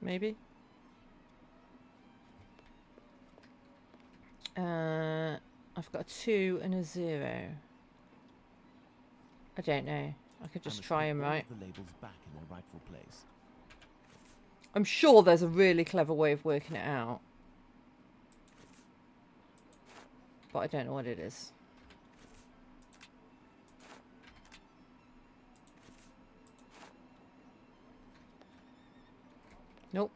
Maybe. I've got a 2 and a 0. I don't know. I could just try them, right? The labels back in their rightful place. I'm sure there's a really clever way of working it out. But I don't know what it is. Nope.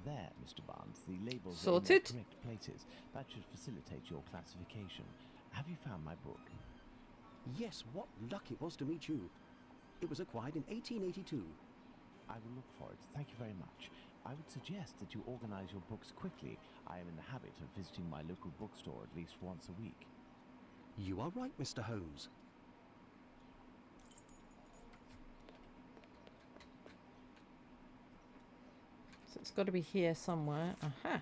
There, Mr. Barnes, the labels Sorted. are in their correct places. That should facilitate your classification. Have you found my book? Yes, what luck it was to meet you. It was acquired in 1882. I will look for it. Thank you very much. I would suggest that you organize your books quickly. I am in the habit of visiting my local bookstore at least once a week. You are right, Mr. Holmes. So it's got to be here somewhere. Aha.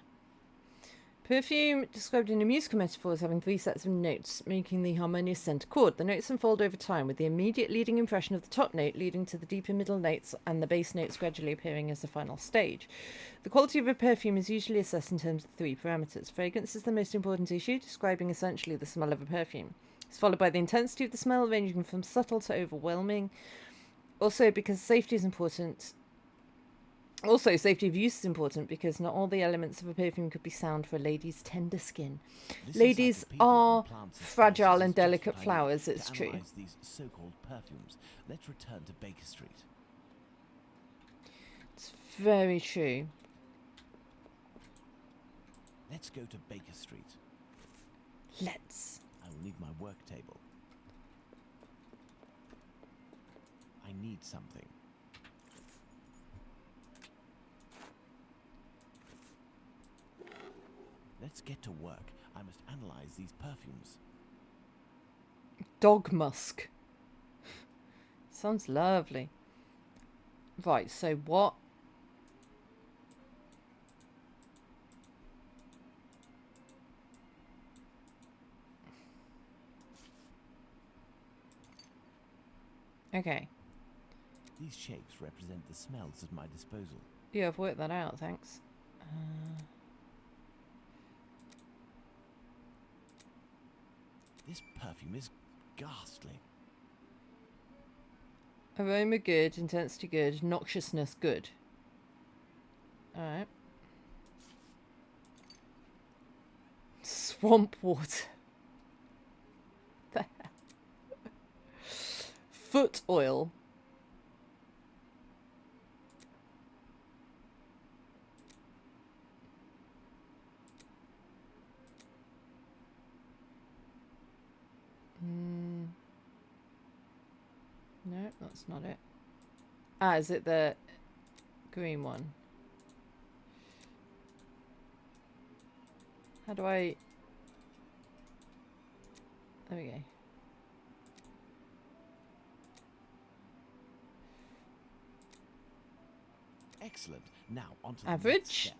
Perfume described in a musical metaphor as having 3 sets of notes, making the harmonious center chord. The notes unfold over time, with the immediate leading impression of the top note leading to the deeper middle notes and the bass notes gradually appearing as the final stage. The quality of a perfume is usually assessed in terms of 3 parameters. Fragrance is the most important issue, describing essentially the smell of a perfume. It's followed by the intensity of the smell, ranging from subtle to overwhelming. Also, because safety is important... Also, safety of use is important because not all the elements of a perfume could be sound for a lady's tender skin. Ladies are fragile and delicate flowers, it's true. These so-called perfumes. Let's return to Baker Street. It's very true. Let's go to Baker Street. Let's. I will need my work table. I need something. Let's get to work. I must analyze these perfumes. Dog musk. Sounds lovely. Right, so what? Okay. These shapes represent the smells at my disposal. Yeah, I've worked that out, thanks. This perfume is ghastly. Aroma good, intensity good, noxiousness good. Alright. Swamp water. Foot oil. No, that's not it. Ah, is it the green one? How do I... There we go. Excellent. Now on to the average. next step.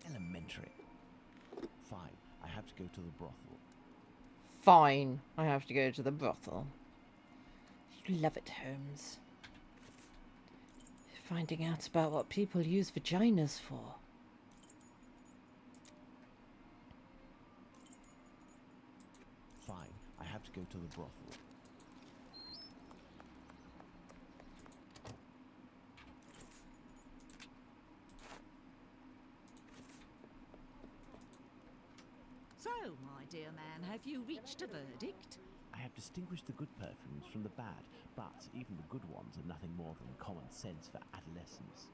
Elementary. Fine. I have to go to the brothel. Fine. I have to go to the brothel. You love it, Holmes. Finding out about what people use vaginas for. Fine. I have to go to the brothel. So, my dear man, have you reached a verdict? I have distinguished the good perfumes from the bad, but even the good ones are nothing more than common sense for adolescents.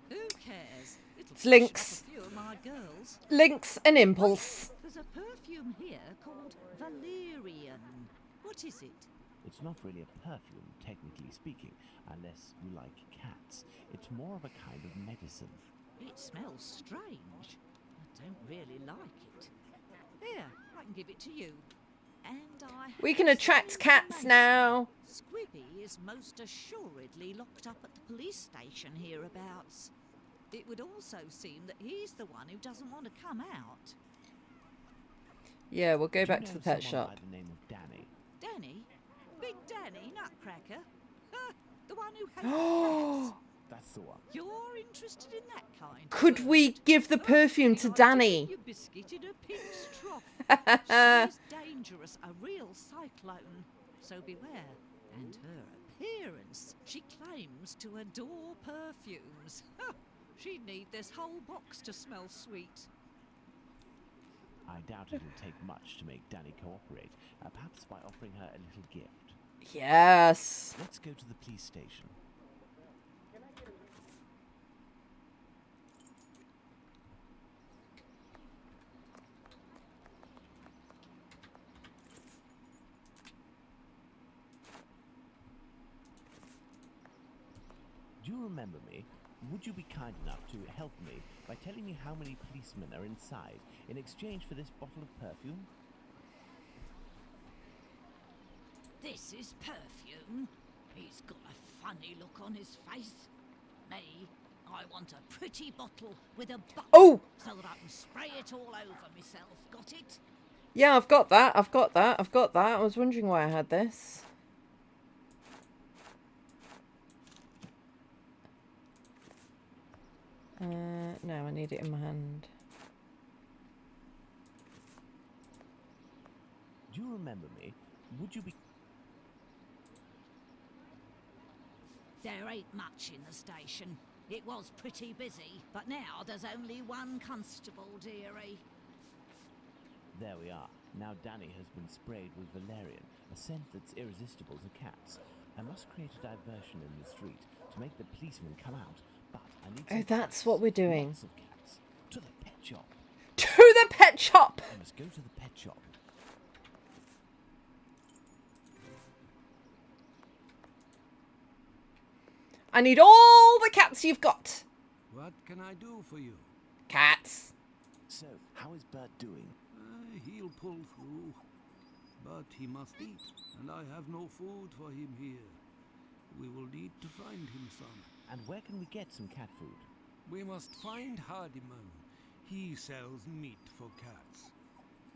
Who cares? It'll It's Lynx. freshen up a few of my girls. Lynx and Impulse. There's a perfume here called Valerian. What is it? It's not really a perfume, technically speaking, unless you like cats. It's more of a kind of medicine. It smells strange. I don't really like it. Here, I can give it to you. And I We have can attract some cats information. now. Squibby is most assuredly locked up at the police station hereabouts. It would also seem that he's the one who doesn't want to come out. Yeah, we'll go Do you back to know the pet someone shop. by the name of Danny? Danny? Big Danny Nutcracker? The one who hates cats? That's the one. You're interested in that kind? Could we give the perfume to Danny? You biscuit in a pig's trough. She's dangerous, a real cyclone. So beware. And her appearance. She claims to adore perfumes. She'd need this whole box to smell sweet. I doubt it'll take much to make Danny cooperate, perhaps by offering her a little gift. Yes. Let's go to the police station. Do you remember me? Would you be kind enough to help me by telling me how many policemen are inside in exchange for this bottle of perfume? This is perfume. He's got a funny look on his face. Me, I want a pretty bottle with a button so that I can spray it all over myself. Got it? Yeah, I've got that. I've got that. I've got that. I was wondering why I had this. No, I need it in my hand. Do you remember me? Would you be... There ain't much in the station. It was pretty busy, but now there's only one constable, dearie. There we are. Now Danny has been sprayed with valerian, a scent that's irresistible to cats. I must create a diversion in the street to make the policemen come out, but I need Oh, some that's cats. what we're doing. Lots of cats. To the pet shop. To the pet shop! I must go to the pet shop. I need all the cats you've got. What can I do for you? Cats. So, how is Bert doing? He'll pull through. But he must eat, and I have no food for him here. We will need to find him some. And where can we get some cat food? We must find Hardiman. He sells meat for cats.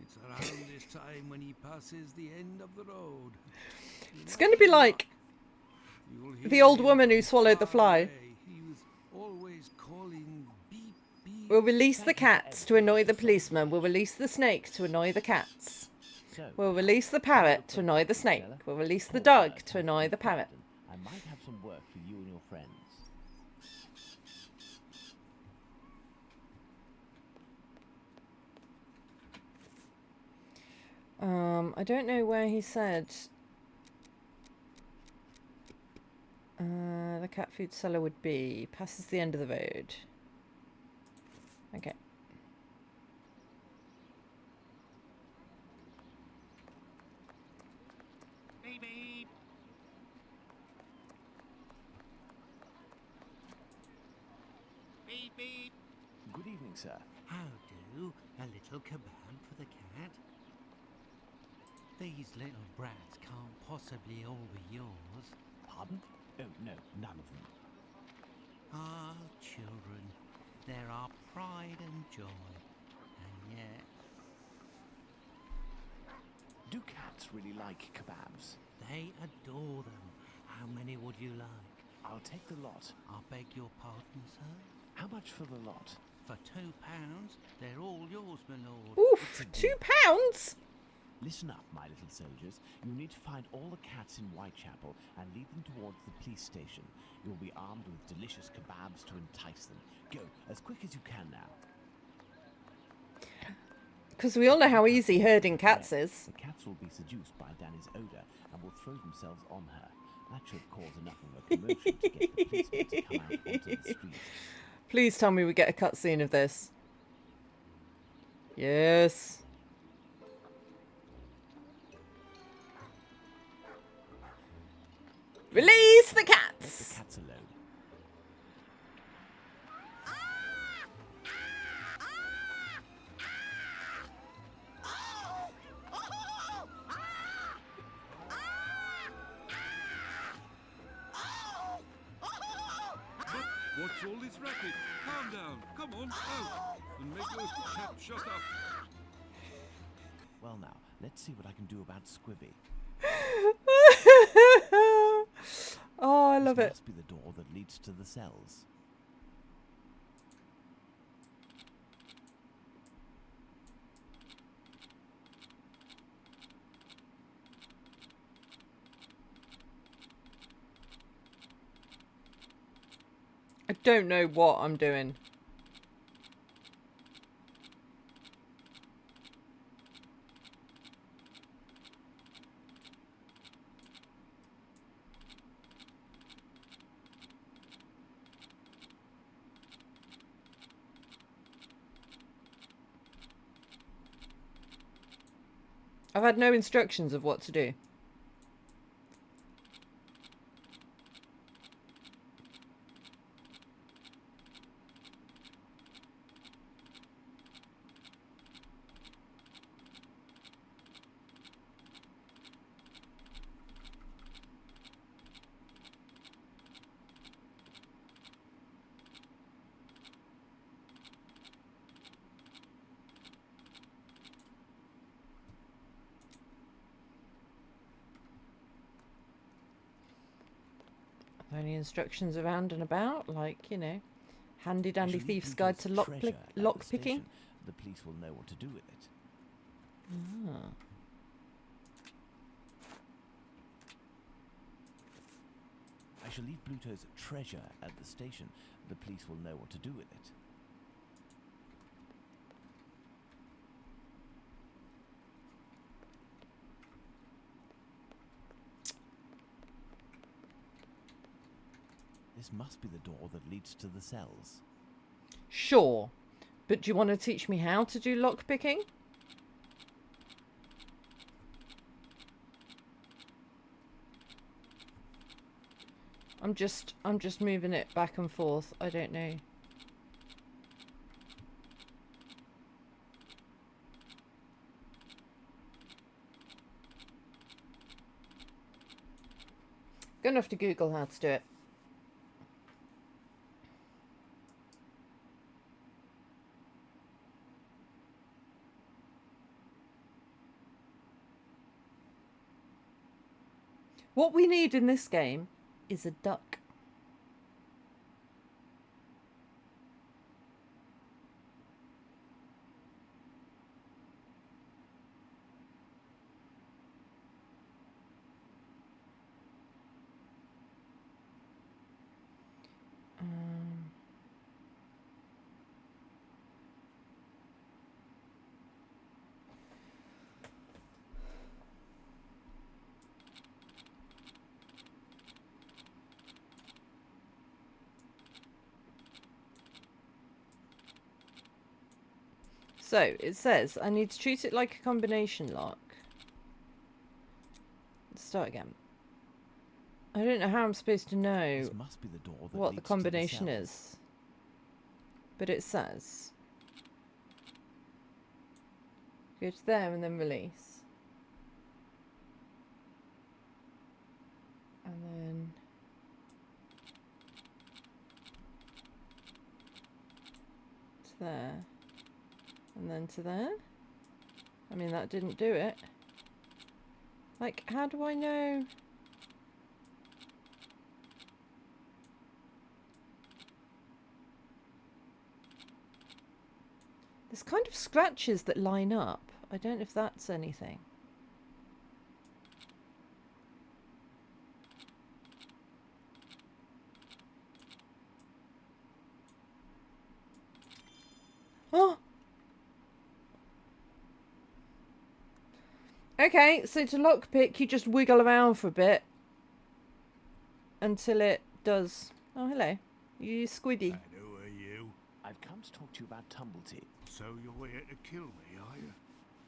It's around this time when he passes the end of the road. It's going to be like the old woman who swallowed the fly. He was always calling beep, beep. We'll release the cats to annoy the policeman. We'll release the snake to annoy the cats. We'll release the parrot to annoy the snake. We'll release the dog to annoy the parrot. I might have some work for you and your friends. I don't know where he said the cat food seller would be. Passes the end of the road. Okay. Beep, beep. Beep, beep. Good evening, sir. How do? A little kebab for the cat? These little brats can't possibly all be yours. Pardon? Oh, no, none of them. Ah, children, they're our pride and joy. And yet... Do cats really like kebabs? They adore them. How many would you like? I'll take the lot. I beg your pardon, sir? How much for the lot? For £2, they're all yours, my lord. Oof, £2? Listen up, my little soldiers. You need to find all the cats in Whitechapel and lead them towards the police station. You will be armed with delicious kebabs to entice them. Go, as quick as you can now. Because we all know how easy herding cats is. The cats will be seduced by Danny's odour and will throw themselves on her. That should cause enough of a commotion to get the policemen to come out onto the street. Please tell me we get a cutscene of this. Yes. What's all this racket? Calm down. Come on, out. And make those chaps shut up. Well now, let's see what I can do about Squibby. Oh, I love this it. Must be the door that leads to the cells. I don't know what I'm doing. I've had no instructions of what to do. Any instructions around and about, like, you know, handy dandy thief's guide to lock picking. The police will know what to do with it. Ah. I shall leave Bluto's treasure at the station. The police will know what to do with it. This must be the door that leads to the cells. Sure, but do you want to teach me how to do lock picking? I'm just moving it back and forth. I don't know. Gonna have to Google how to do it. What we need in this game is a duck. So, it says I need to treat it like a combination lock. Let's start again. I don't know how I'm supposed to know This must be the door that what the leads to combination cells. is. But it says go to there and then release. And then to there. And then to there. I mean, that didn't do it. Like, how do I know? There's kind of scratches that line up. I don't know if that's anything. Oh! Okay, so to lockpick, you just wiggle around for a bit until it does. Oh, hello. You squiddy. And who are you? I've come to talk to you about Tumblety. So you're here to kill me, are you?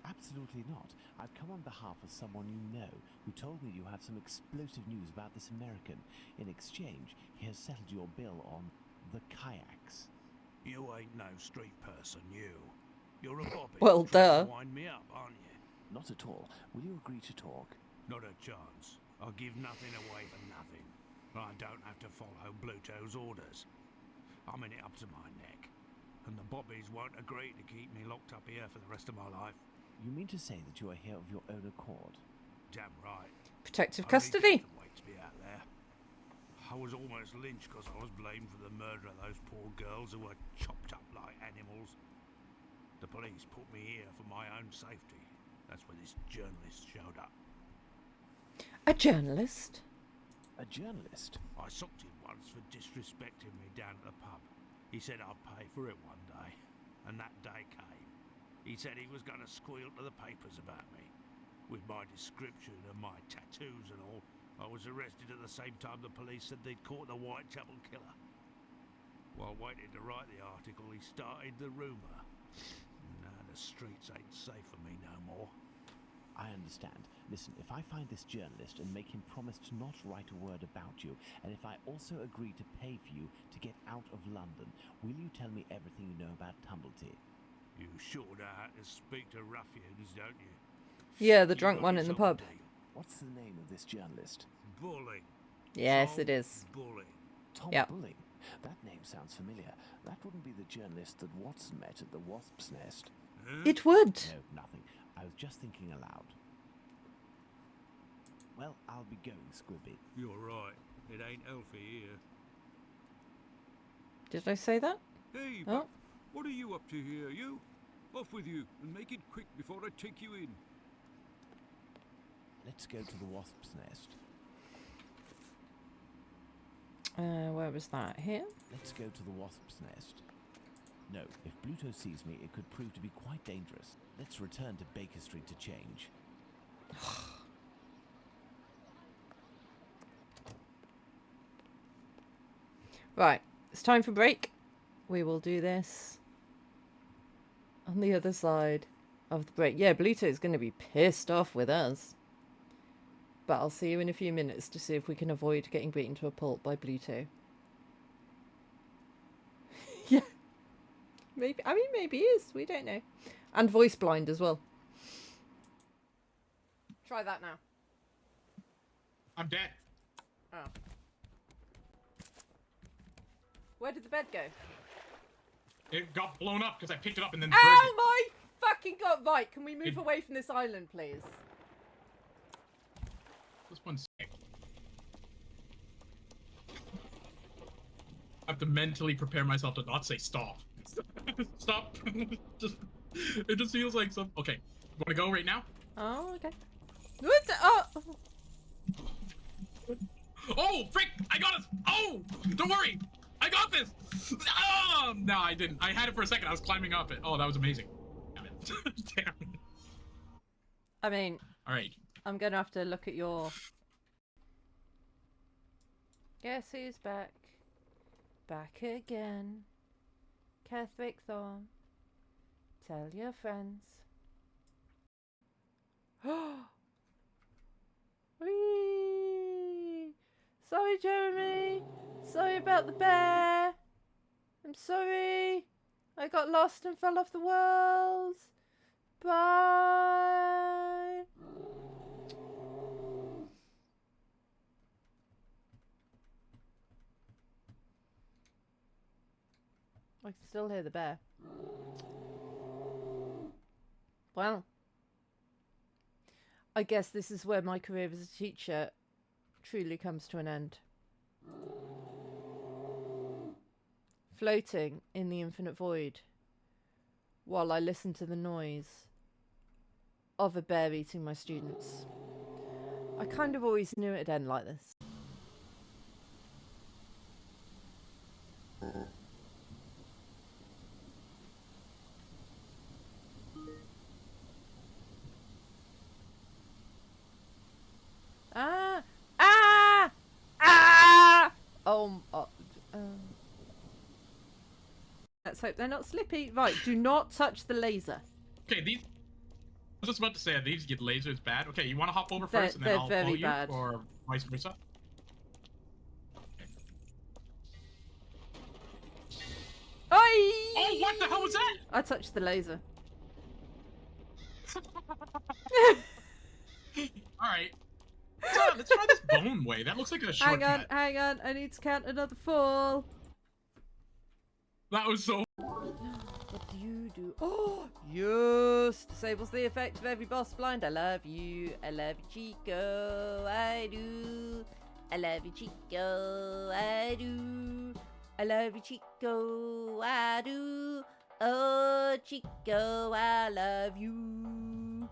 Absolutely not. I've come on behalf of someone you know who told me you have some explosive news about this American. In exchange, he has settled your bill on the kayaks. You ain't no street person, you. You're a bobby. Well, trying to duh. wind me up, aren't you? Not at all. Will you agree to talk? Not a chance. I'll give nothing away for nothing. I don't have to follow Bluto's orders. I'm in it up to my neck. And the bobbies won't agree to keep me locked up here for the rest of my life. You mean to say that you are here of your own accord? Damn right. Protective Only custody. death awaits me out there. I was almost lynched because I was blamed for the murder of those poor girls who were chopped up like animals. The police put me here for my own safety. That's when this journalist showed up. A journalist? A journalist? I socked him once for disrespecting me down at the pub. He said I'd pay for it one day, and that day came. He said he was going to squeal to the papers about me. With my description and my tattoos and all, I was arrested at the same time the police said they'd caught the Whitechapel killer. While waiting to write the article, he started the rumour. Now the streets ain't safe for me no more. I understand. Listen, if I find this journalist and make him promise to not write a word about you, and if I also agree to pay for you to get out of London, will you tell me everything you know about Tumblety? You sure know how to speak to ruffians, don't you? Yeah, the drunk one in the pub. What's the name of this journalist? Bully. Yes, Tom it is. Bully. Tom Yep. Bulling? That name sounds familiar. That wouldn't be the journalist that Watson met at the Wasp's Nest. It would. No, nothing. I was just thinking aloud. Well, I'll be going, Squibby. You're right. It ain't healthy here. Did I say that? Hey, Oh. what are you up to here, you? Off with you, and make it quick before I take you in. Let's go to the Wasp's Nest. Where was that? Here? Let's go to the Wasp's Nest. No, if Bluto sees me, it could prove to be quite dangerous. Let's return to Baker Street to change. Right, it's time for break. We will do this on the other side of the break. Yeah, Bluto's going to be pissed off with us. But I'll see you in a few minutes to see if we can avoid getting beaten to a pulp by Bluto. Yeah. Maybe, I mean, maybe he is. We don't know. And voice blind as well. Try that now. I'm dead. Oh. Where did the bed go? It got blown up because I picked it up and then Oh my fucking god! Right, can we move away from this island, please? This one's sick. I have to mentally prepare myself to not say stop. Stop. It just feels like some. Okay, you want to go right now? Oh, okay. What the, oh. Oh, frick! I got it! Oh! Don't worry! I got this! Oh! No, I didn't. I had it for a second. I was climbing up it. Oh, that was amazing. Damn it. Damn it. I mean... Alright. I'm gonna have to look at your... Guess who's back? Back again. Catherick Thorne. Tell your friends. Whee! Sorry, Jeremy. Sorry about the bear. I'm sorry. I got lost and fell off the world. Bye. I can still hear the bear. Well, I guess this is where my career as a teacher truly comes to an end. Floating in the infinite void while I listen to the noise of a bear eating my students. I kind of always knew it'd end like this. Ah! Ah! Ah! Let's hope they're not slippy. Right, do not touch the laser. Okay, these... I was just about to say, these get lasers bad. Okay, you want to hop over They're- first and then they're I'll very follow you? bad. Or vice versa? Oi! Oh, what the hell was that? I touched the laser. Alright. Let's try this bone way. That looks like a shortcut. Hang on. I need to count another fall. That was so. What do you do? Oh, yes! Disables the effect of every boss blind. I love you. I love you, Chico. I do. I love you, Chico. I do. I love you, Chico. I do. Oh, Chico, I love you.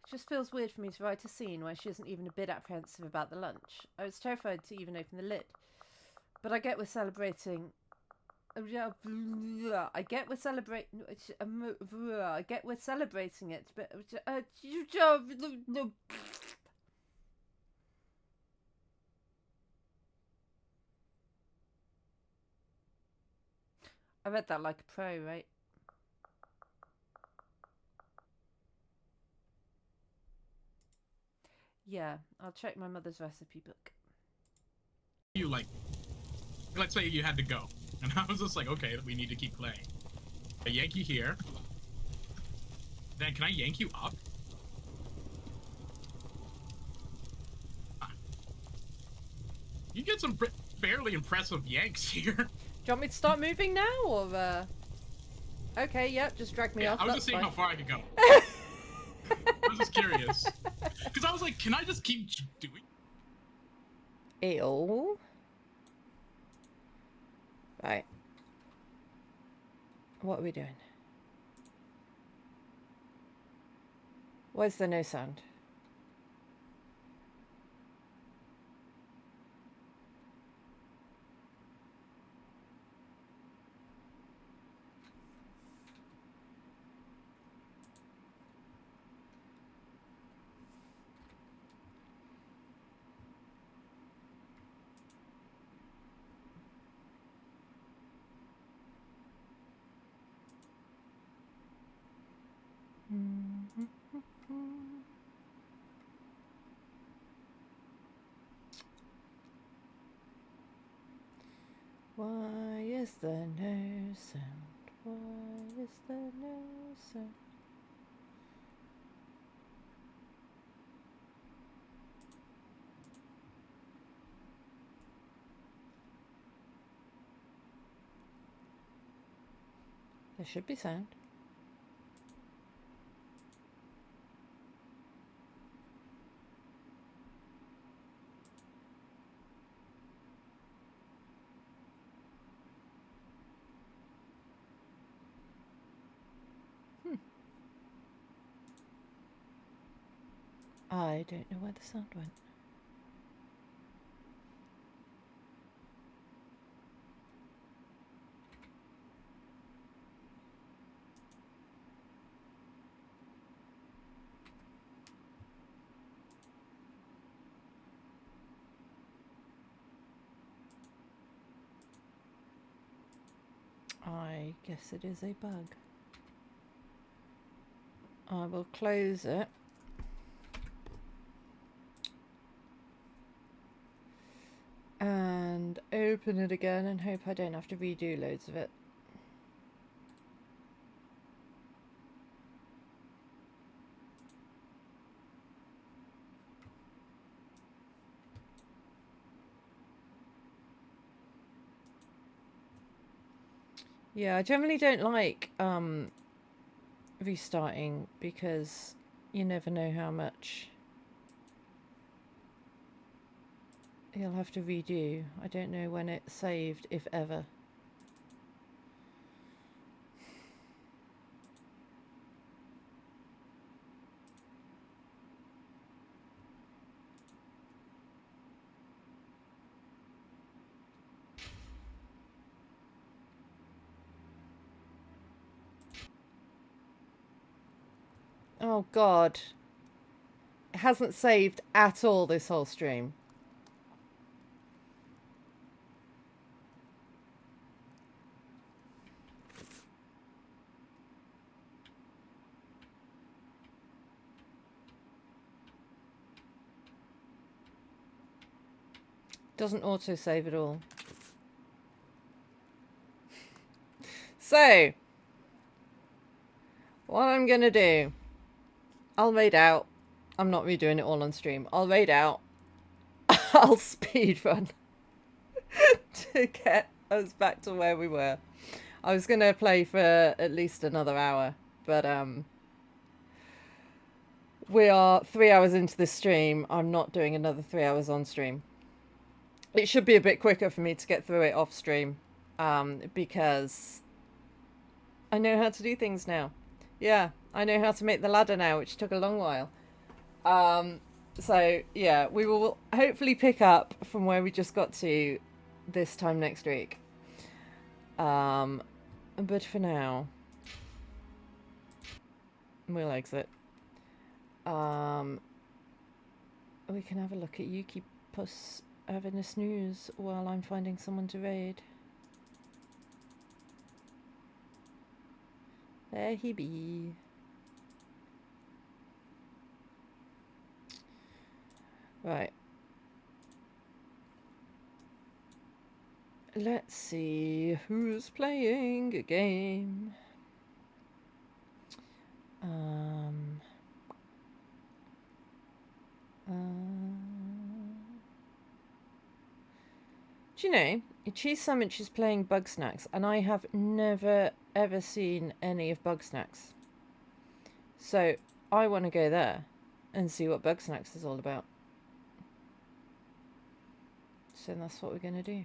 It just feels weird for me to write a scene where she isn't even a bit apprehensive about the lunch. I was terrified to even open the lid. But I get we're celebrating. I get we're celebrating. I get we're celebrating it, but I read that like a pro, right? Yeah, I'll check my mother's recipe book. You like, let's say you had to go, and I was just like, okay, we need to keep playing. I yank you here. Then can I yank you up? You get some fairly impressive yanks here. Do you want me to start moving now, or Okay, yep, just drag me off. I was just seeing how far I could go. I was just curious. Because I was like, can I just keep doing? Ew. Right. What are we doing? Where's the no sound? Why is there no sound? Why is there no sound? There should be sound. I don't know where the sound went. I guess it is a bug. I will close it. And open it again and hope I don't have to redo loads of it. Yeah, I generally don't like restarting because you never know how much you'll have to redo. I don't know when it's saved, if ever. Oh God. It hasn't saved at all this whole stream. Doesn't auto-save at all. So, what I'm gonna do, I'll raid out. I'm not redoing it all on stream. I'll raid out. I'll speedrun to get us back to where we were. I was going to play for at least another hour, but we are 3 hours into this stream. I'm not doing another 3 hours on stream. It should be a bit quicker for me to get through it off stream, because I know how to do things now. Yeah, I know how to make the ladder now, which took a long while. So yeah, we will hopefully pick up from where we just got to this time next week. But for now, we'll exit. We can have a look at Yuki Puss having a snooze while I'm finding someone to raid. There he be. Right. Let's see who's playing a game. Do you know, Cheese Sandwich is playing Bug Snacks, and I have never ever seen any of Bug Snacks. So I want to go there and see what Bug Snacks is all about. So that's what we're going to do.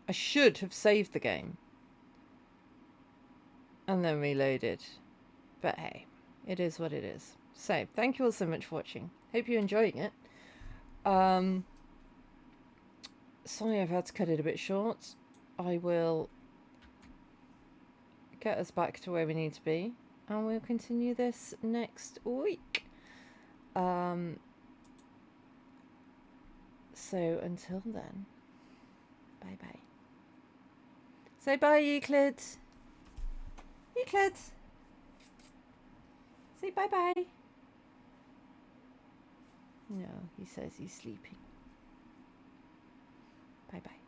I should have saved the game and then reloaded, but hey, it is what it is. So thank you all so much for watching. Hope you're enjoying it. Sorry I've had to cut it a bit short. I will get us back to where we need to be, and we'll continue this next week. So until then, bye bye. Say bye, Euclid. Euclid. Say bye bye. No, he says he's sleeping. Bye bye.